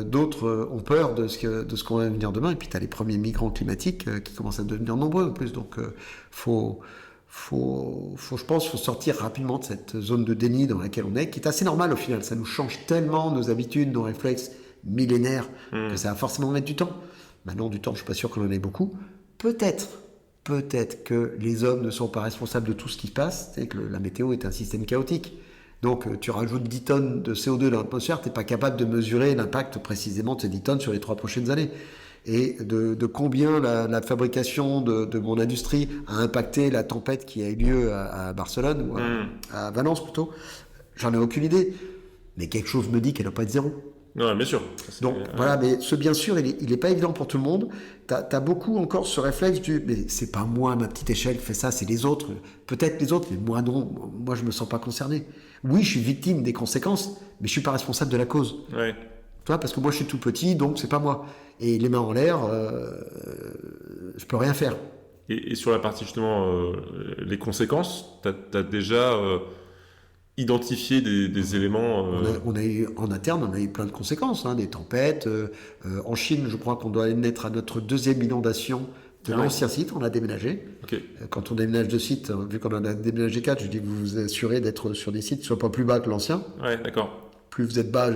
d'autres ont peur de ce qu'on va venir demain, et puis tu as les premiers migrants climatiques qui commencent à devenir nombreux en plus, donc je pense, faut sortir rapidement de cette zone de déni dans laquelle on est, qui est assez normale au final. Ça nous change tellement nos habitudes, nos réflexes millénaires, que ça va forcément mettre du temps. Maintenant, du temps, je suis pas sûr qu'on en ait beaucoup. Peut-être que les hommes ne sont pas responsables de tout ce qui se passe, c'est que la météo est un système chaotique. Donc, tu rajoutes 10 tonnes de CO2 dans l'atmosphère, tu n'es pas capable de mesurer l'impact précisément de ces 10 tonnes sur les 3 prochaines années. Et de combien la fabrication de mon industrie a impacté la tempête qui a eu lieu à Barcelone, ou à Valence plutôt, j'en ai aucune idée. Mais quelque chose me dit qu'elle ne doit pas être zéro. Non, bien sûr. Donc voilà, mais ce bien sûr, il est pas évident pour tout le monde. T'as beaucoup encore ce réflexe mais c'est pas moi, ma petite échelle qui fait ça, c'est les autres. Peut-être les autres, mais moi non. Moi, je me sens pas concerné. Oui, je suis victime des conséquences, mais je suis pas responsable de la cause. Ouais. Tu vois, parce que moi, je suis tout petit, donc c'est pas moi. Et les mains en l'air, je peux rien faire. Et sur la partie justement, les conséquences, t'as déjà identifié des éléments. On a eu, en interne, on a eu plein de conséquences, hein, des tempêtes. En Chine, je crois qu'on doit être à notre 2e inondation de l'ancien site. On a déménagé. Ok. Quand on déménage de site, vu qu'on en a déménagé 4, je dis que vous vous assurez d'être sur des sites qui ne soient pas plus bas que l'ancien. Ouais, d'accord. Plus vous êtes bas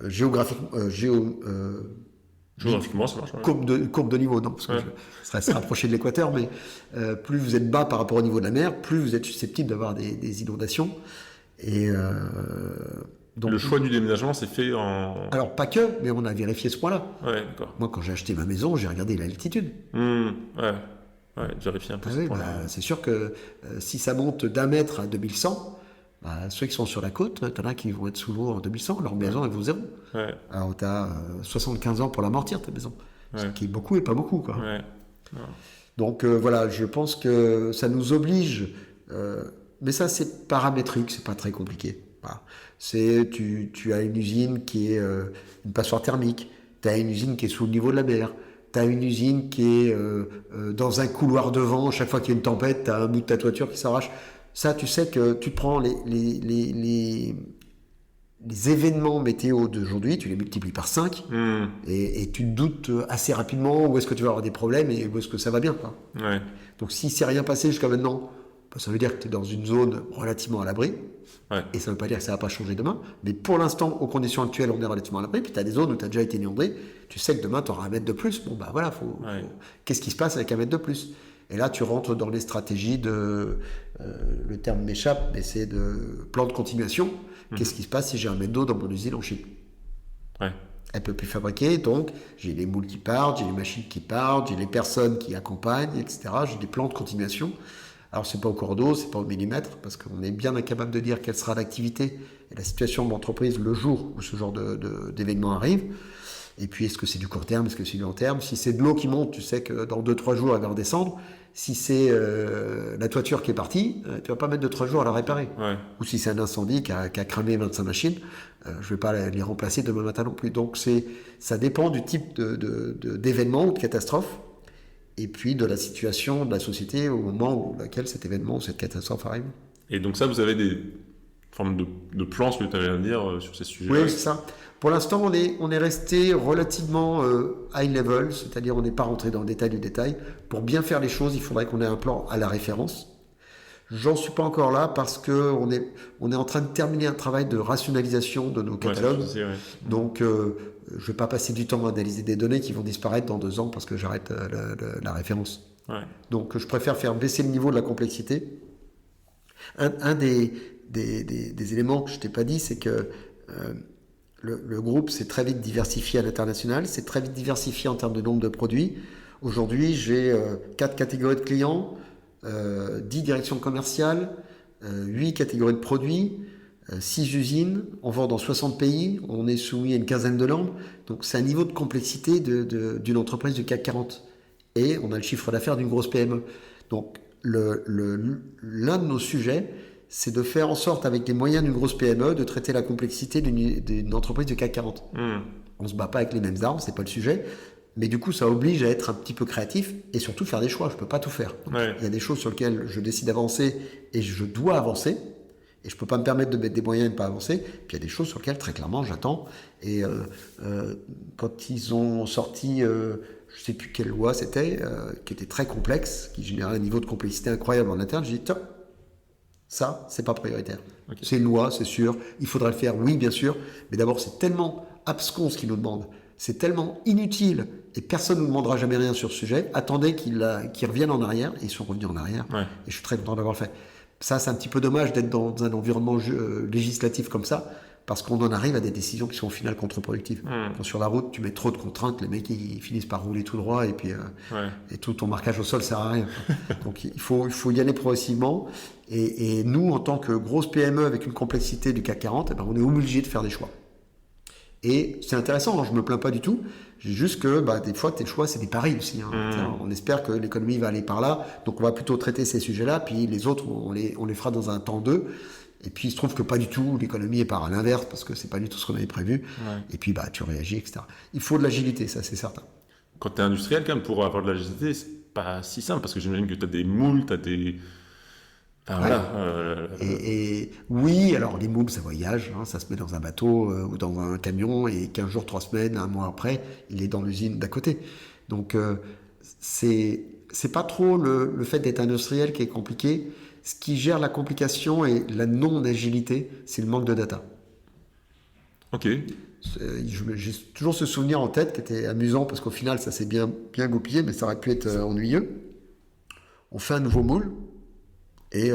géographiquement, Géographiquement, ça marche. Ouais. courbe de niveau, non, parce que je serais rapproché de l'équateur, mais plus vous êtes bas par rapport au niveau de la mer, plus vous êtes susceptible d'avoir des inondations. Et donc, le choix du déménagement s'est fait en... Alors pas que, mais on a vérifié ce point-là. Ouais, d'accord. Moi, quand j'ai acheté ma maison, j'ai regardé l'altitude. Ouais, vérifier un peu ce point-là. C'est sûr que si ça monte d'1 mètre à 2100, ceux qui sont sur la côte, t'en as qui vont être sous l'eau en 2100, leur maison elle vaut zéro. Ouais. Alors t'as 75 ans pour l'amortir ta maison, ce qui est beaucoup et pas beaucoup, quoi. Ouais. Donc voilà, je pense que ça nous oblige, mais ça c'est paramétrique, c'est pas très compliqué. Voilà. Tu as une usine qui est une passoire thermique, tu as une usine qui est sous le niveau de la mer, tu as une usine qui est dans un couloir de vent, chaque fois qu'il y a une tempête, tu as un bout de ta toiture qui s'arrache. Ça, tu sais que tu prends les événements météo d'aujourd'hui, tu les multiplies par 5 et tu te doutes assez rapidement où est-ce que tu vas avoir des problèmes et où est-ce que ça va bien, quoi. Ouais. Donc si c'est rien passé jusqu'à maintenant, ça veut dire que tu es dans une zone relativement à l'abri. Ouais. Et ça ne veut pas dire que ça ne va pas changer demain. Mais pour l'instant, aux conditions actuelles, on est relativement à l'abri. Puis tu as des zones où tu as déjà été inondé. Tu sais que demain, tu auras 1 mètre de plus. Bon, bah voilà, qu'est-ce qui se passe avec 1 mètre de plus? Et là, tu rentres dans les stratégies de... le terme m'échappe, mais c'est de plan de continuation. Qu'est-ce qui se passe si j'ai 1 mètre d'eau dans mon usine en Chine? Ouais. Elle ne peut plus fabriquer, donc j'ai les moules qui partent, j'ai les machines qui partent, j'ai les personnes qui accompagnent, etc. J'ai des plans de continuation. Alors, c'est pas au cours d'eau, c'est pas au millimètre, parce qu'on est bien incapable de dire quelle sera l'activité et la situation de l'entreprise le jour où ce genre d'événement arrive. Et puis, est-ce que c'est du court terme, est-ce que c'est du long terme? Si c'est de l'eau qui monte, tu sais que dans 2-3 jours, elle va redescendre. Si c'est la toiture qui est partie, tu vas pas mettre 2-3 jours à la réparer. Ouais. Ou si c'est un incendie qui a cramé 25 machines, je vais pas les remplacer demain matin non plus. Donc, ça dépend du type d'événement ou de catastrophe, et puis de la situation de la société au moment où laquelle cet événement ou cette catastrophe arrive. Et donc ça, vous avez des formes de plans, ce que tu avais à dire sur ces sujets? Oui, c'est ça. Pour l'instant, on est resté relativement high level, c'est-à-dire on n'est pas rentré dans le détail du détail. Pour bien faire les choses, il faudrait qu'on ait un plan à la référence. J'en suis pas encore là parce que on est en train de terminer un travail de rationalisation de nos catalogues. Ouais. Donc, je vais pas passer du temps à analyser des données qui vont disparaître dans 2 ans parce que j'arrête la référence. Ouais. Donc, je préfère faire baisser le niveau de la complexité. Un des éléments que je t'ai pas dit, c'est que le groupe s'est très vite diversifié à l'international, s'est très vite diversifié en termes de nombre de produits. Aujourd'hui, j'ai 4 catégories de clients, 10 directions commerciales, 8 catégories de produits, 6 usines, on vend dans 60 pays, on est soumis à une quinzaine de langues. Donc c'est un niveau de complexité d'une entreprise du CAC 40. Et on a le chiffre d'affaires d'une grosse PME. Donc l'un de nos sujets, c'est de faire en sorte, avec les moyens d'une grosse PME, de traiter la complexité d'une entreprise du CAC 40. On ne se bat pas avec les mêmes armes, c'est pas le sujet. Mais du coup, ça oblige à être un petit peu créatif et surtout faire des choix. Je ne peux pas tout faire. Donc, il y a des choses sur lesquelles je décide d'avancer et je dois avancer. Et je ne peux pas me permettre de mettre des moyens et de ne pas avancer. Puis il y a des choses sur lesquelles, très clairement, j'attends. Et quand ils ont sorti, je ne sais plus quelle loi c'était, qui était très complexe, qui générait un niveau de complexité incroyable en interne, j'ai dit, tiens, ça, c'est pas prioritaire. Okay. C'est une loi, c'est sûr. Il faudrait le faire, oui, bien sûr. Mais d'abord, c'est tellement abscon ce qu'ils nous demandent. C'est tellement inutile et personne ne nous demandera jamais rien sur ce sujet. Attendez qu'ils reviennent en arrière. Et ils sont revenus en arrière. Ouais. Et je suis très content d'avoir le fait. Ça, c'est un petit peu dommage d'être dans un environnement législatif comme ça, parce qu'on en arrive à des décisions qui sont au final contre-productives. Quand sur la route, tu mets trop de contraintes, les mecs ils finissent par rouler tout droit et puis et tout ton marquage au sol sert à rien. Donc il faut y aller progressivement. Et nous, en tant que grosse PME avec une complexité du CAC 40, on est obligé de faire des choix. Et c'est intéressant, je me plains pas du tout. J'ai juste que des fois tes choix c'est des paris aussi. On espère que l'économie va aller par là, donc on va plutôt traiter ces sujets-là, puis les autres on les fera dans un temps 2. Et puis il se trouve que pas du tout, l'économie est part à l'inverse parce que c'est pas du tout ce qu'on avait prévu. Et puis tu réagis, etc. Il faut de l'agilité, ça c'est certain. Quand tu es industriel, quand même, pour avoir de l'agilité, c'est pas si simple parce que j'imagine que tu as des moules, tu as des. Et oui, alors les moules ça voyage, ça se met dans un bateau ou dans un camion et 15 jours, 3 semaines, un mois après, il est dans l'usine d'à côté. Donc c'est pas trop le fait d'être industriel qui est compliqué. Ce qui gère la complication et la non-agilité, c'est le manque de data. Ok. J'ai toujours ce souvenir en tête qui était amusant parce qu'au final ça s'est bien goupillé, mais ça aurait pu être ennuyeux. On fait un nouveau moule. Et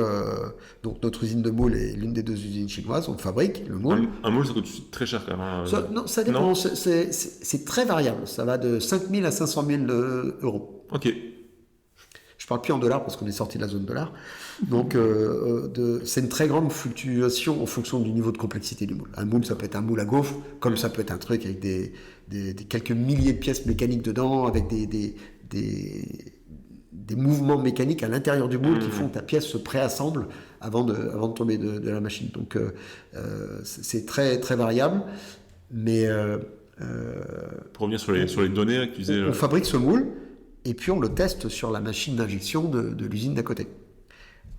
donc notre usine de moule est l'une des 2 usines chinoises, on fabrique le moule. Un moule ça coûte très cher quand même. Non, ça dépend, non. C'est très variable, ça va de 5 000 à 500 000 euros. Ok. Je parle plus en dollars parce qu'on est sorti de la zone dollar. Donc c'est une très grande fluctuation en fonction du niveau de complexité du moule. Un moule ça peut être un moule à gaufre, comme ça peut être un truc avec des quelques milliers de pièces mécaniques dedans, avec des mouvements mécaniques à l'intérieur du moule qui font que ta pièce se préassemble avant de tomber de la machine. Donc c'est très très variable, mais pour revenir sur les données que tu disais, on fabrique ce moule et puis on le teste sur la machine d'injection de l'usine d'à côté.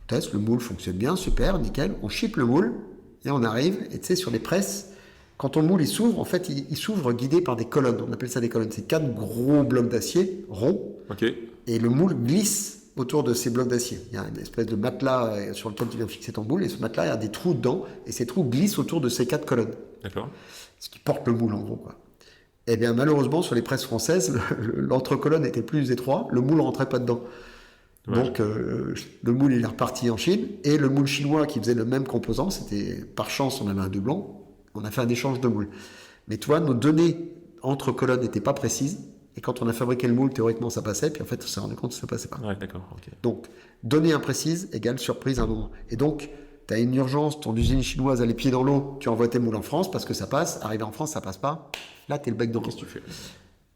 On teste, le moule fonctionne bien, super, nickel. On ship le moule et on arrive, et tu sais, sur les presses, quand ton moule il s'ouvre, en fait il s'ouvre guidé par des colonnes. On appelle ça des colonnes. C'est 4 gros blocs d'acier ronds. Ok. Et le moule glisse autour de ces blocs d'acier. Il y a une espèce de matelas sur lequel tu viens fixer ton moule, et ce matelas, il y a des trous dedans, et ces trous glissent autour de ces 4 colonnes. D'accord. Ce qui porte le moule, en gros, quoi. Eh bien, malheureusement, sur les presses françaises, l'entrecolonne était plus étroit, le moule ne rentrait pas dedans. Ouais. Donc, le moule, il est reparti en Chine, et le moule chinois qui faisait le même composant, c'était, par chance, on avait un doublon, on a fait un échange de moule. Mais tu vois, nos données entre colonnes n'étaient pas précises, et quand on a fabriqué le moule, théoriquement, ça passait, puis en fait, on s'est rendu compte que ça ne passait pas. Ouais, d'accord, ok. Donc, données imprécises égale surprise à un moment. Et donc, Tu as une urgence, ton usine chinoise a les pieds dans l'eau, tu envoies tes moules en France parce que ça passe. Arrivé en France, ça passe pas. Là, tu es le bec dans l'eau. Qu'est-ce que tu fais?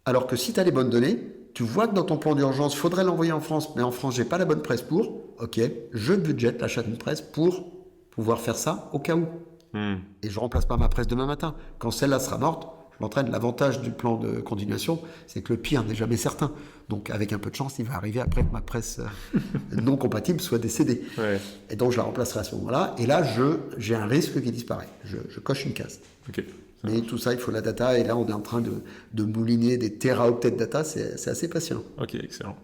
Alors que si tu as les bonnes données, tu vois que dans ton plan d'urgence, il faudrait l'envoyer en France, mais en France, j'ai pas la bonne presse pour. Ok, je budgète l'achat d'une presse pour pouvoir faire ça au cas où. Et je remplace pas ma presse demain matin. Quand celle-là sera morte, je m'entraîne. L'avantage du plan de continuation, c'est que le pire n'est jamais certain. Donc, avec un peu de chance, il va arriver après que ma presse non compatible soit décédée. Ouais. Et donc, je la remplacerai à ce moment-là. Et là, j'ai un risque qui disparaît. Je coche une case. Ok. Mais tout ça, il faut la data. Et là, on est en train de mouliner des téraoctets de data. C'est assez passionnant. Ok, excellent.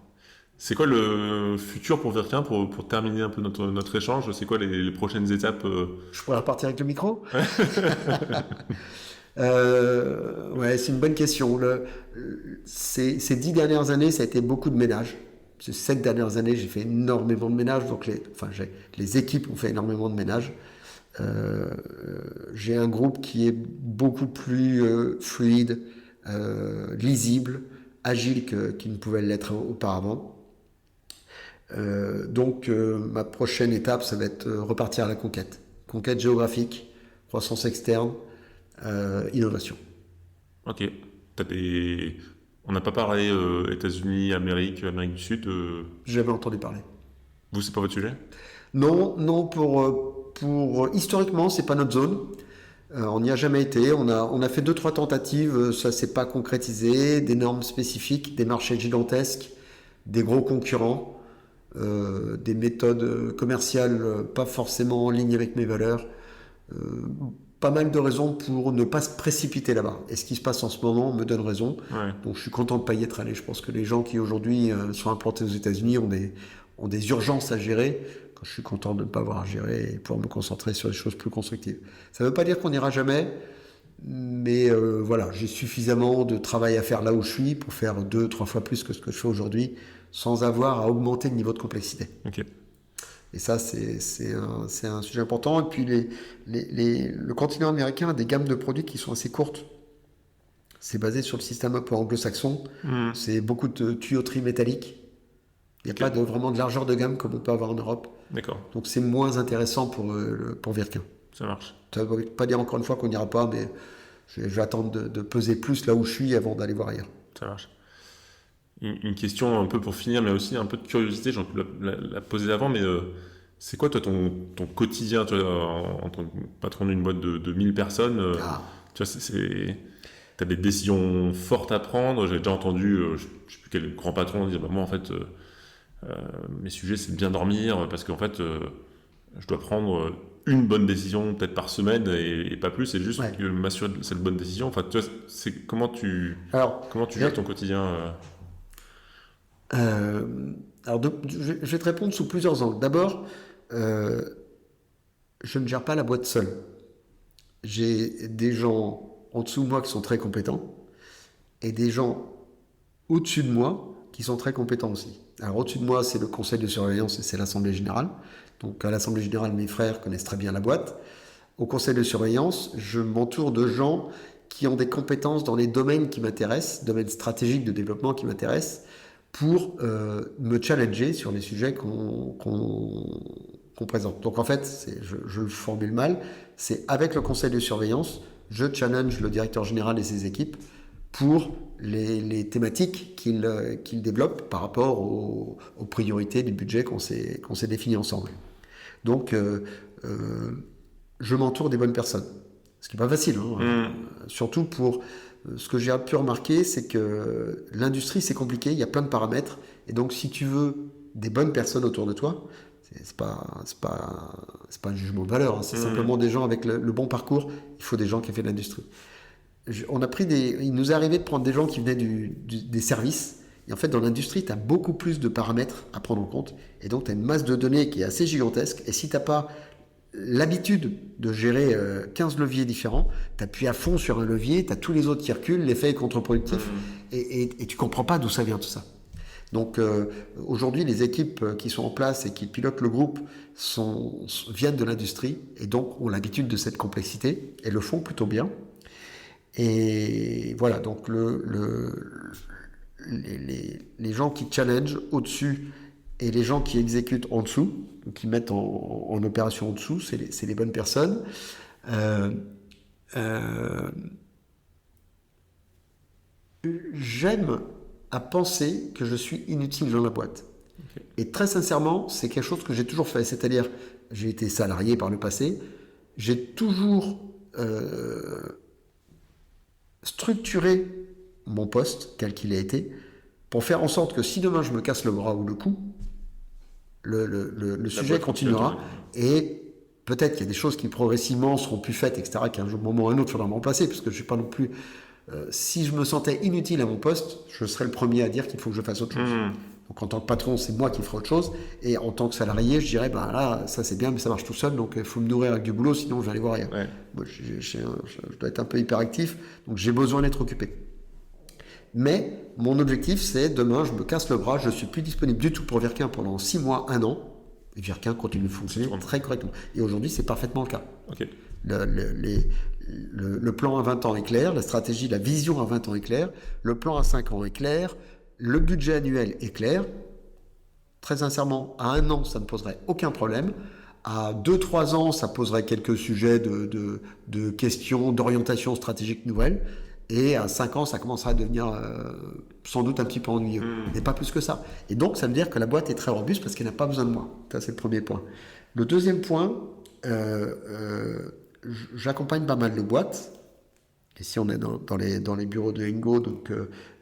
C'est quoi le futur pour Virquin, pour terminer un peu notre échange? C'est quoi les prochaines étapes? Je pourrais repartir avec le micro. Ouais, c'est une bonne question. Ces 10 dernières années, ça a été beaucoup de ménage. Ces 7 dernières années, j'ai fait énormément de ménage. Donc les équipes ont fait énormément de ménage. J'ai un groupe qui est beaucoup plus fluide, lisible, agile qu'il ne pouvait l'être auparavant. Donc ma prochaine étape, ça va être repartir à la conquête. Conquête géographique, croissance externe, innovation. Ok. On n'a pas parlé États-Unis, Amérique du Sud. J'ai jamais entendu parler. Vous, c'est pas votre sujet? Non, pour historiquement, c'est pas notre zone. On n'y a jamais été. On a fait 2-3 tentatives, ça s'est pas concrétisé. Des normes spécifiques, des marchés gigantesques, des gros concurrents. Des méthodes commerciales pas forcément en ligne avec mes valeurs. Pas mal de raisons pour ne pas se précipiter là-bas. Et ce qui se passe en ce moment me donne raison. Ouais. Donc je suis content de ne pas y être allé. Je pense que les gens qui aujourd'hui sont implantés aux États-Unis ont des urgences à gérer. Je suis content de ne pas avoir à gérer et pouvoir me concentrer sur des choses plus constructives. Ça ne veut pas dire qu'on n'ira jamais. Mais voilà, j'ai suffisamment de travail à faire là où je suis pour faire 2-3 fois plus que ce que je fais aujourd'hui, sans avoir à augmenter le niveau de complexité. Ok. Et ça, c'est un sujet important. Et puis le continent américain a des gammes de produits qui sont assez courtes. C'est basé sur le système un peu anglo-saxon. C'est beaucoup de tuyauterie métallique. Il n'y a pas vraiment de largeur de gamme comme on peut avoir en Europe. D'accord. Donc c'est moins intéressant pour Virquin. Ça marche. Ça ne veut pas dire encore une fois qu'on n'ira pas, mais je vais attendre de peser plus là où je suis avant d'aller voir ailleurs. Ça marche. Une question un peu pour finir, mais aussi un peu de curiosité, j'en peux la poser avant, mais c'est quoi toi ton quotidien, toi, en tant que patron d'une boîte de 1000 personnes tu vois, tu as des décisions fortes à prendre. J'ai déjà entendu, je ne sais plus quel grand patron dire, moi en fait, mes sujets c'est de bien dormir, parce qu'en fait, je dois prendre une bonne décision peut-être par semaine et pas plus, c'est juste que m'assurer de cette bonne décision. Enfin, tu vois, comment tu gères ton quotidien Alors, je vais te répondre sous plusieurs angles. D'abord, je ne gère pas la boîte seule. J'ai des gens en dessous de moi qui sont très compétents et des gens au-dessus de moi qui sont très compétents aussi. Alors, au-dessus de moi, c'est le conseil de surveillance et c'est l'assemblée générale. Donc, à l'assemblée générale, mes frères connaissent très bien la boîte. Au conseil de surveillance, je m'entoure de gens qui ont des compétences dans les domaines qui m'intéressent, domaines stratégiques de développement qui m'intéressent, pour me challenger sur les sujets qu'on présente. Donc en fait, je le formule mal, c'est avec le conseil de surveillance, je challenge le directeur général et ses équipes pour les thématiques qu'il développe par rapport aux priorités du budget qu'on s'est défini ensemble. Donc je m'entoure des bonnes personnes, ce qui n'est pas facile, surtout pour... Ce que j'ai pu remarquer, c'est que l'industrie, c'est compliqué, il y a plein de paramètres. Et donc, si tu veux des bonnes personnes autour de toi, c'est pas un jugement de valeur, c'est simplement des gens avec le bon parcours. Il faut des gens qui ont fait de l'industrie. Il nous est arrivé de prendre des gens qui venaient des services. Et en fait, dans l'industrie, tu as beaucoup plus de paramètres à prendre en compte. Et donc, tu as une masse de données qui est assez gigantesque. Et si tu n'as pas l'habitude de gérer 15 leviers différents, tu appuies à fond sur un levier, tu as tous les autres qui reculent, l'effet est contre-productif et tu comprends pas d'où ça vient tout ça. Donc aujourd'hui, les équipes qui sont en place et qui pilotent le groupe viennent de l'industrie et donc ont l'habitude de cette complexité et le font plutôt bien. Et voilà, donc les gens qui challengent au-dessus et les gens qui exécutent en dessous, ou qui mettent en opération en dessous, c'est les bonnes personnes. J'aime à penser que je suis inutile dans la boîte. Okay. Et très sincèrement, c'est quelque chose que j'ai toujours fait. C'est-à-dire, j'ai été salarié par le passé, j'ai toujours structuré mon poste, quel qu'il ait été, pour faire en sorte que si demain je me casse le bras ou le cou, le sujet continuera. Et peut-être qu'il y a des choses qui progressivement seront plus faites, etc., qu'à un moment ou un autre, il faudra me remplacer, parce que je ne suis pas non plus... si je me sentais inutile à mon poste, je serais le premier à dire qu'il faut que je fasse autre chose. Donc en tant que patron, c'est moi qui ferai autre chose. Et en tant que salarié, je dirais, ben là, ça c'est bien, mais ça marche tout seul, donc il faut me nourrir avec du boulot, sinon je vais aller voir ailleurs. Ouais. Moi, je dois être un peu hyperactif, donc j'ai besoin d'être occupé. Mais mon objectif, c'est demain, je me casse le bras, je ne suis plus disponible du tout pour Virquin pendant 6 mois, 1 an. Et Virquin continue de fonctionner très correctement. Et aujourd'hui, c'est parfaitement le cas. Okay. Le plan à 20 ans est clair, la stratégie, la vision à 20 ans est claire, le plan à 5 ans est clair, le budget annuel est clair. Très sincèrement, à 1 an, ça ne poserait aucun problème. À 2-3 ans, ça poserait quelques sujets de questions, d'orientation stratégique nouvelle. Et à 5 ans, ça commencerait à devenir sans doute un petit peu ennuyeux. Mais pas plus que ça. Et donc, ça veut dire que la boîte est très robuste parce qu'elle n'a pas besoin de moi. Ça, c'est le premier point. Le deuxième point, j'accompagne pas mal de boîtes. Ici, on est dans les bureaux de Ingo, donc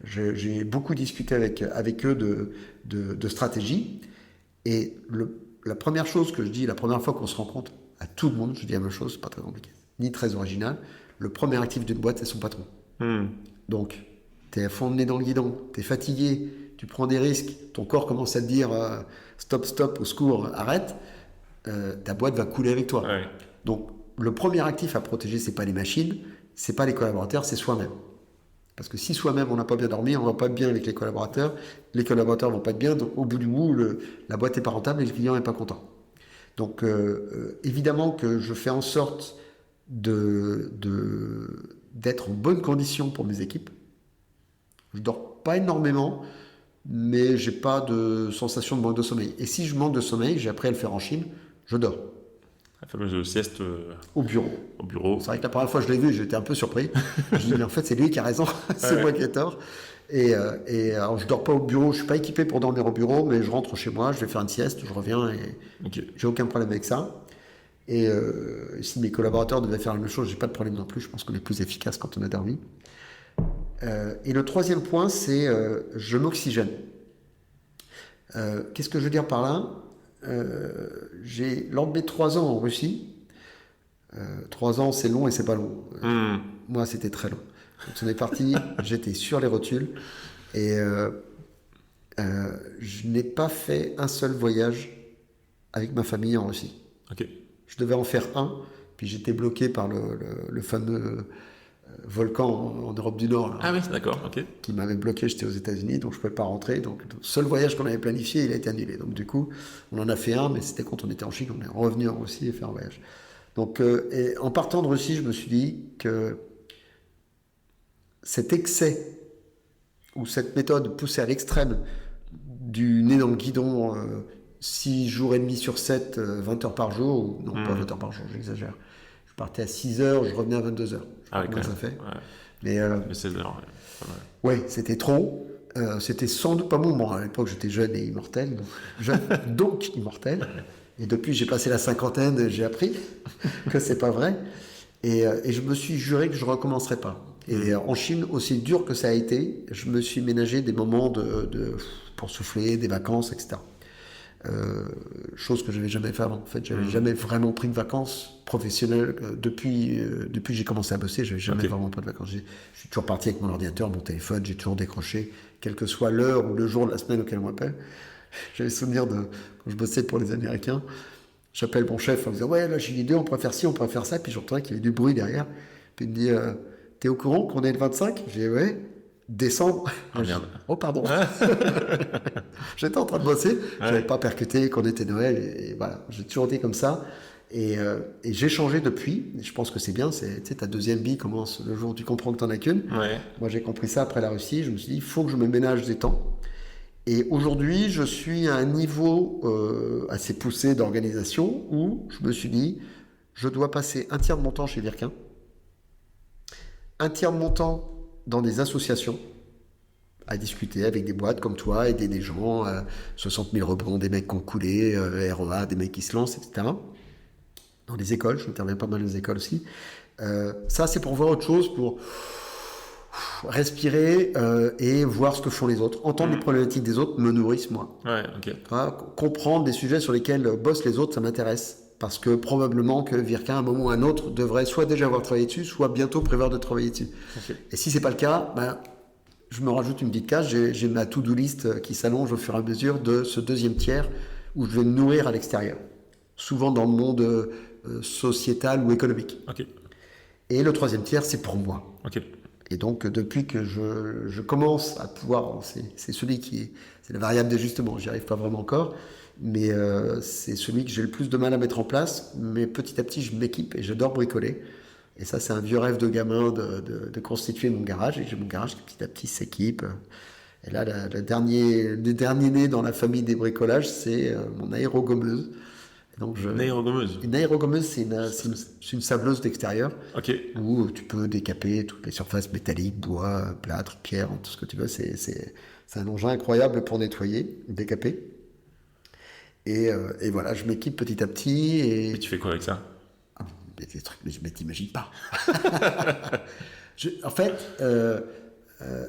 j'ai beaucoup discuté avec eux de stratégie. Et la première chose que je dis, la première fois qu'on se rencontre, à tout le monde, je dis la même chose, c'est pas très compliqué, ni très original. Le premier actif d'une boîte, c'est son patron. Donc, tu es à fond de nez dans le guidon, tu es fatigué, tu prends des risques, ton corps commence à te dire stop, au secours, arrête, ta boîte va couler avec toi. Ouais. Donc, le premier actif à protéger, c'est pas les machines, c'est pas les collaborateurs, c'est soi-même. Parce que si soi-même on n'a pas bien dormi, on va pas bien avec les collaborateurs vont pas être bien, donc au bout du bout, la boîte n'est pas rentable et le client n'est pas content. Donc, évidemment que je fais en sorte d'être en bonne condition pour mes équipes. Je dors pas énormément, mais j'ai pas de sensation de manque de sommeil. Et si je manque de sommeil, j'ai appris à le faire en Chine, je dors. La fameuse sieste au bureau. C'est vrai que la première fois que je l'ai vu, j'étais un peu surpris. Je me dis, mais en fait, c'est lui qui a raison, c'est moi qui ai tort. Et alors, je dors pas au bureau, je suis pas équipé pour dormir au bureau, mais je rentre chez moi, je vais faire une sieste, je reviens et j'ai aucun problème avec ça. Et si mes collaborateurs devaient faire la même chose, j'ai pas de problème non plus. Je pense qu'on est plus efficace quand on a dormi. Et le troisième point, c'est je m'oxygène. Qu'est-ce que je veux dire par là ? Lors de mes 3 ans en Russie, 3 ans c'est long et c'est pas long. Moi c'était très long. Donc on est parti, j'étais sur les rotules et je n'ai pas fait un seul voyage avec ma famille en Russie. Ok. Je devais en faire un, puis j'étais bloqué par le fameux volcan en Europe du Nord. Là, ah oui, d'accord, ok. Qui m'avait bloqué, j'étais aux États-Unis, donc je ne pouvais pas rentrer. Donc le seul voyage qu'on avait planifié, il a été annulé. Donc du coup, on en a fait un, mais c'était quand on était en Chine, on est revenu en Russie et fait un voyage. Donc et en partant de Russie, je me suis dit que cet excès, ou cette méthode poussée à l'extrême du nez dans le guidon, 6 jours et demi sur 7, 20 heures par jour, ou non, pas 20 heures par jour, j'exagère. Je partais à 6 heures, je revenais à 22 heures. Ah oui, comment ça fait. Ouais. Mais 16 heures, ouais, c'était trop. C'était sans doute pas mon moment. À l'époque, j'étais jeune et immortel. Donc immortel. Et depuis, j'ai passé la cinquantaine, j'ai appris que c'est pas vrai. Et je me suis juré que je recommencerais pas. Et en Chine, aussi dur que ça a été, je me suis ménagé des moments pour souffler, des vacances, etc. Chose que je n'avais jamais fait avant. En fait, j'avais jamais vraiment pris de vacances professionnelles depuis que j'ai commencé à bosser. J'avais jamais vraiment pris de vacances. Je suis toujours parti avec mon ordinateur, mon téléphone. J'ai toujours décroché, quelle que soit l'heure ou le jour de la semaine auquel on m'appelle. J'avais souvenir de quand je bossais pour les Américains. J'appelle mon chef en me disant ouais, là j'ai une idée, on pourrait faire ci, on pourrait faire ça. Puis j'entendais qu'il y avait du bruit derrière. Puis il me dit t'es au courant qu'on est le 25 ? J'ai dit ouais. Décembre. Oh pardon. J'étais en train de bosser. Je n'avais pas percuté qu'on était Noël. Et voilà, j'ai toujours été comme ça. Et j'ai changé depuis. Je pense que c'est bien. Tu sais, ta deuxième vie commence le jour où tu comprends que tu n'en as qu'une. Ouais. Moi, j'ai compris ça après la Russie. Je me suis dit, il faut que je me ménage des temps. Et aujourd'hui, je suis à un niveau assez poussé d'organisation où je me suis dit, je dois passer un tiers de mon temps chez Virquin, un tiers de mon temps dans des associations, à discuter avec des boîtes comme toi, aider des gens, 60 000 rebonds, des mecs qui ont coulé, REA, des mecs qui se lancent, etc. Dans les écoles, j'interviens pas mal dans les écoles aussi. Ça, c'est pour voir autre chose, pour respirer et voir ce que font les autres. Entendre les problématiques des autres me nourrissent, moi. Ouais, ok. Comprendre des sujets sur lesquels bossent les autres, ça m'intéresse. Parce que probablement que Virquin, à un moment ou à un autre, devrait soit déjà avoir travaillé dessus, soit bientôt prévoir de travailler dessus. Ok. Et si c'est pas le cas, je me rajoute une petite case, j'ai ma to-do list qui s'allonge au fur et à mesure de ce deuxième tiers où je vais me nourrir à l'extérieur. Souvent dans le monde sociétal ou économique. Ok. Et le troisième tiers, c'est pour moi. Ok. Et donc, depuis que je commence à pouvoir, c'est celui c'est la variable d'ajustement, j'y arrive pas vraiment encore, mais c'est celui que j'ai le plus de mal à mettre en place, mais petit à petit, je m'équipe et j'adore bricoler. Et ça, c'est un vieux rêve de gamin de constituer mon garage, et j'ai mon garage qui petit à petit s'équipe. Et là, le dernier né dans la famille des bricolages, c'est mon aérogommeuse. Donc Une aérogommeuse. Une aérogommeuse, c'est une sableuse d'extérieur. Ok. Où tu peux décaper toutes les surfaces métalliques, bois, plâtre, pierre, tout ce que tu veux. C'est un engin incroyable pour nettoyer, décaper. Et voilà, je m'équipe petit à petit. Et tu fais quoi avec ça? Des trucs, mais t'imagines pas. En fait,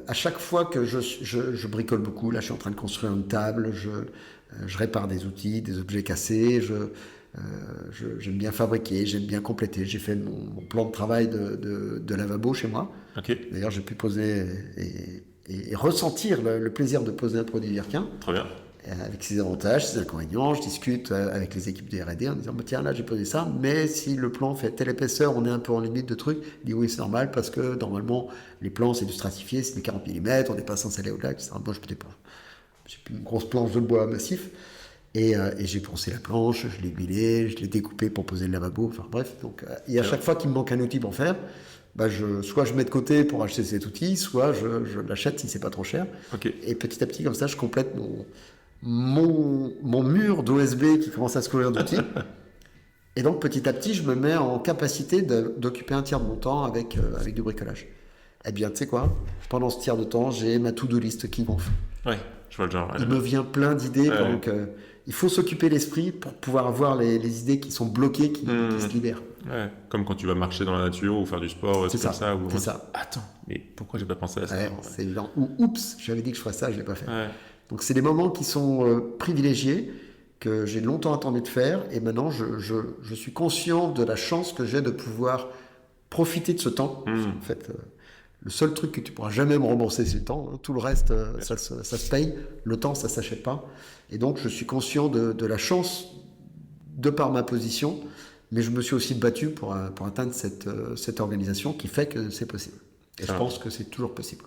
à chaque fois que je bricole beaucoup, là je suis en train de construire une table, je répare des outils, des objets cassés, j'aime bien fabriquer, j'aime bien compléter. J'ai fait mon plan de travail de lavabo chez moi. Ok. D'ailleurs, j'ai pu poser et ressentir le plaisir de poser un produit Virquin. Très bien. Avec ses avantages, ses inconvénients. Je discute avec les équipes de R&D en disant tiens, là j'ai posé ça, mais si le plan fait telle épaisseur, on est un peu en limite de trucs. Il dit oui, c'est normal parce que normalement les plans c'est du stratifié, c'est des 40 mm, on n'est pas censé aller au-delà, etc. Moi je peux pas. J'ai une grosse planche de bois massif et j'ai poncé la planche, je l'ai huilé, je l'ai découpé pour poser le lavabo. Enfin bref, donc et à chaque fois qu'il me manque un outil pour faire, soit je mets de côté pour acheter cet outil, soit je l'achète si c'est pas trop cher. Ok. Et petit à petit comme ça, je complète mon mur d'OSB qui commence à se couvrir d'outils. Et donc petit à petit, je me mets en capacité d'occuper un tiers de mon temps avec du bricolage. Eh bien, tu sais quoi? Pendant ce tiers de temps, j'ai ma to-do list qui gonfle. Ouais, je vois le genre. Il me vient plein d'idées, donc il faut s'occuper l'esprit pour pouvoir avoir les idées qui sont bloquées, qui se libèrent. Ouais, comme quand tu vas marcher dans la nature ou faire du sport, c'est ça. C'est ça. Attends, mais pourquoi j'ai pas pensé à ça? Ouais, c'est évident. Ou oups, j'avais dit que je ferais ça, je l'ai pas fait. Ouais. Donc c'est des moments qui sont privilégiés, que j'ai longtemps attendu de faire, et maintenant je suis conscient de la chance que j'ai de pouvoir profiter de ce temps. En fait, le seul truc que tu pourras jamais me rembourser, c'est le temps. Hein. Tout le reste, ça se paye. Le temps, ça s'achète pas. Et donc je suis conscient de la chance de par ma position, mais je me suis aussi battu pour atteindre cette organisation qui fait que c'est possible. Et je pense que c'est toujours possible.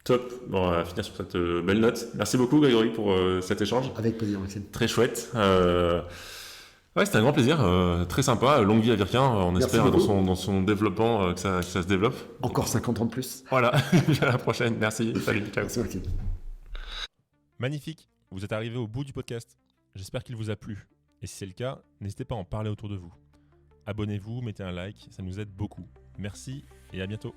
Top. Bon, on va finir sur cette belle note. Merci beaucoup, Grégory, pour cet échange. Avec plaisir, Maxime. Très chouette. Ouais, c'était un grand plaisir. Très sympa. Longue vie à Virquin. On Merci espère beaucoup. dans son développement que ça se développe. Encore 50 ans de plus. Voilà. À la prochaine. Merci. Salut. Ciao. Merci, Maxime. Magnifique. Vous êtes arrivé au bout du podcast. J'espère qu'il vous a plu. Et si c'est le cas, n'hésitez pas à en parler autour de vous. Abonnez-vous, mettez un like, ça nous aide beaucoup. Merci et à bientôt.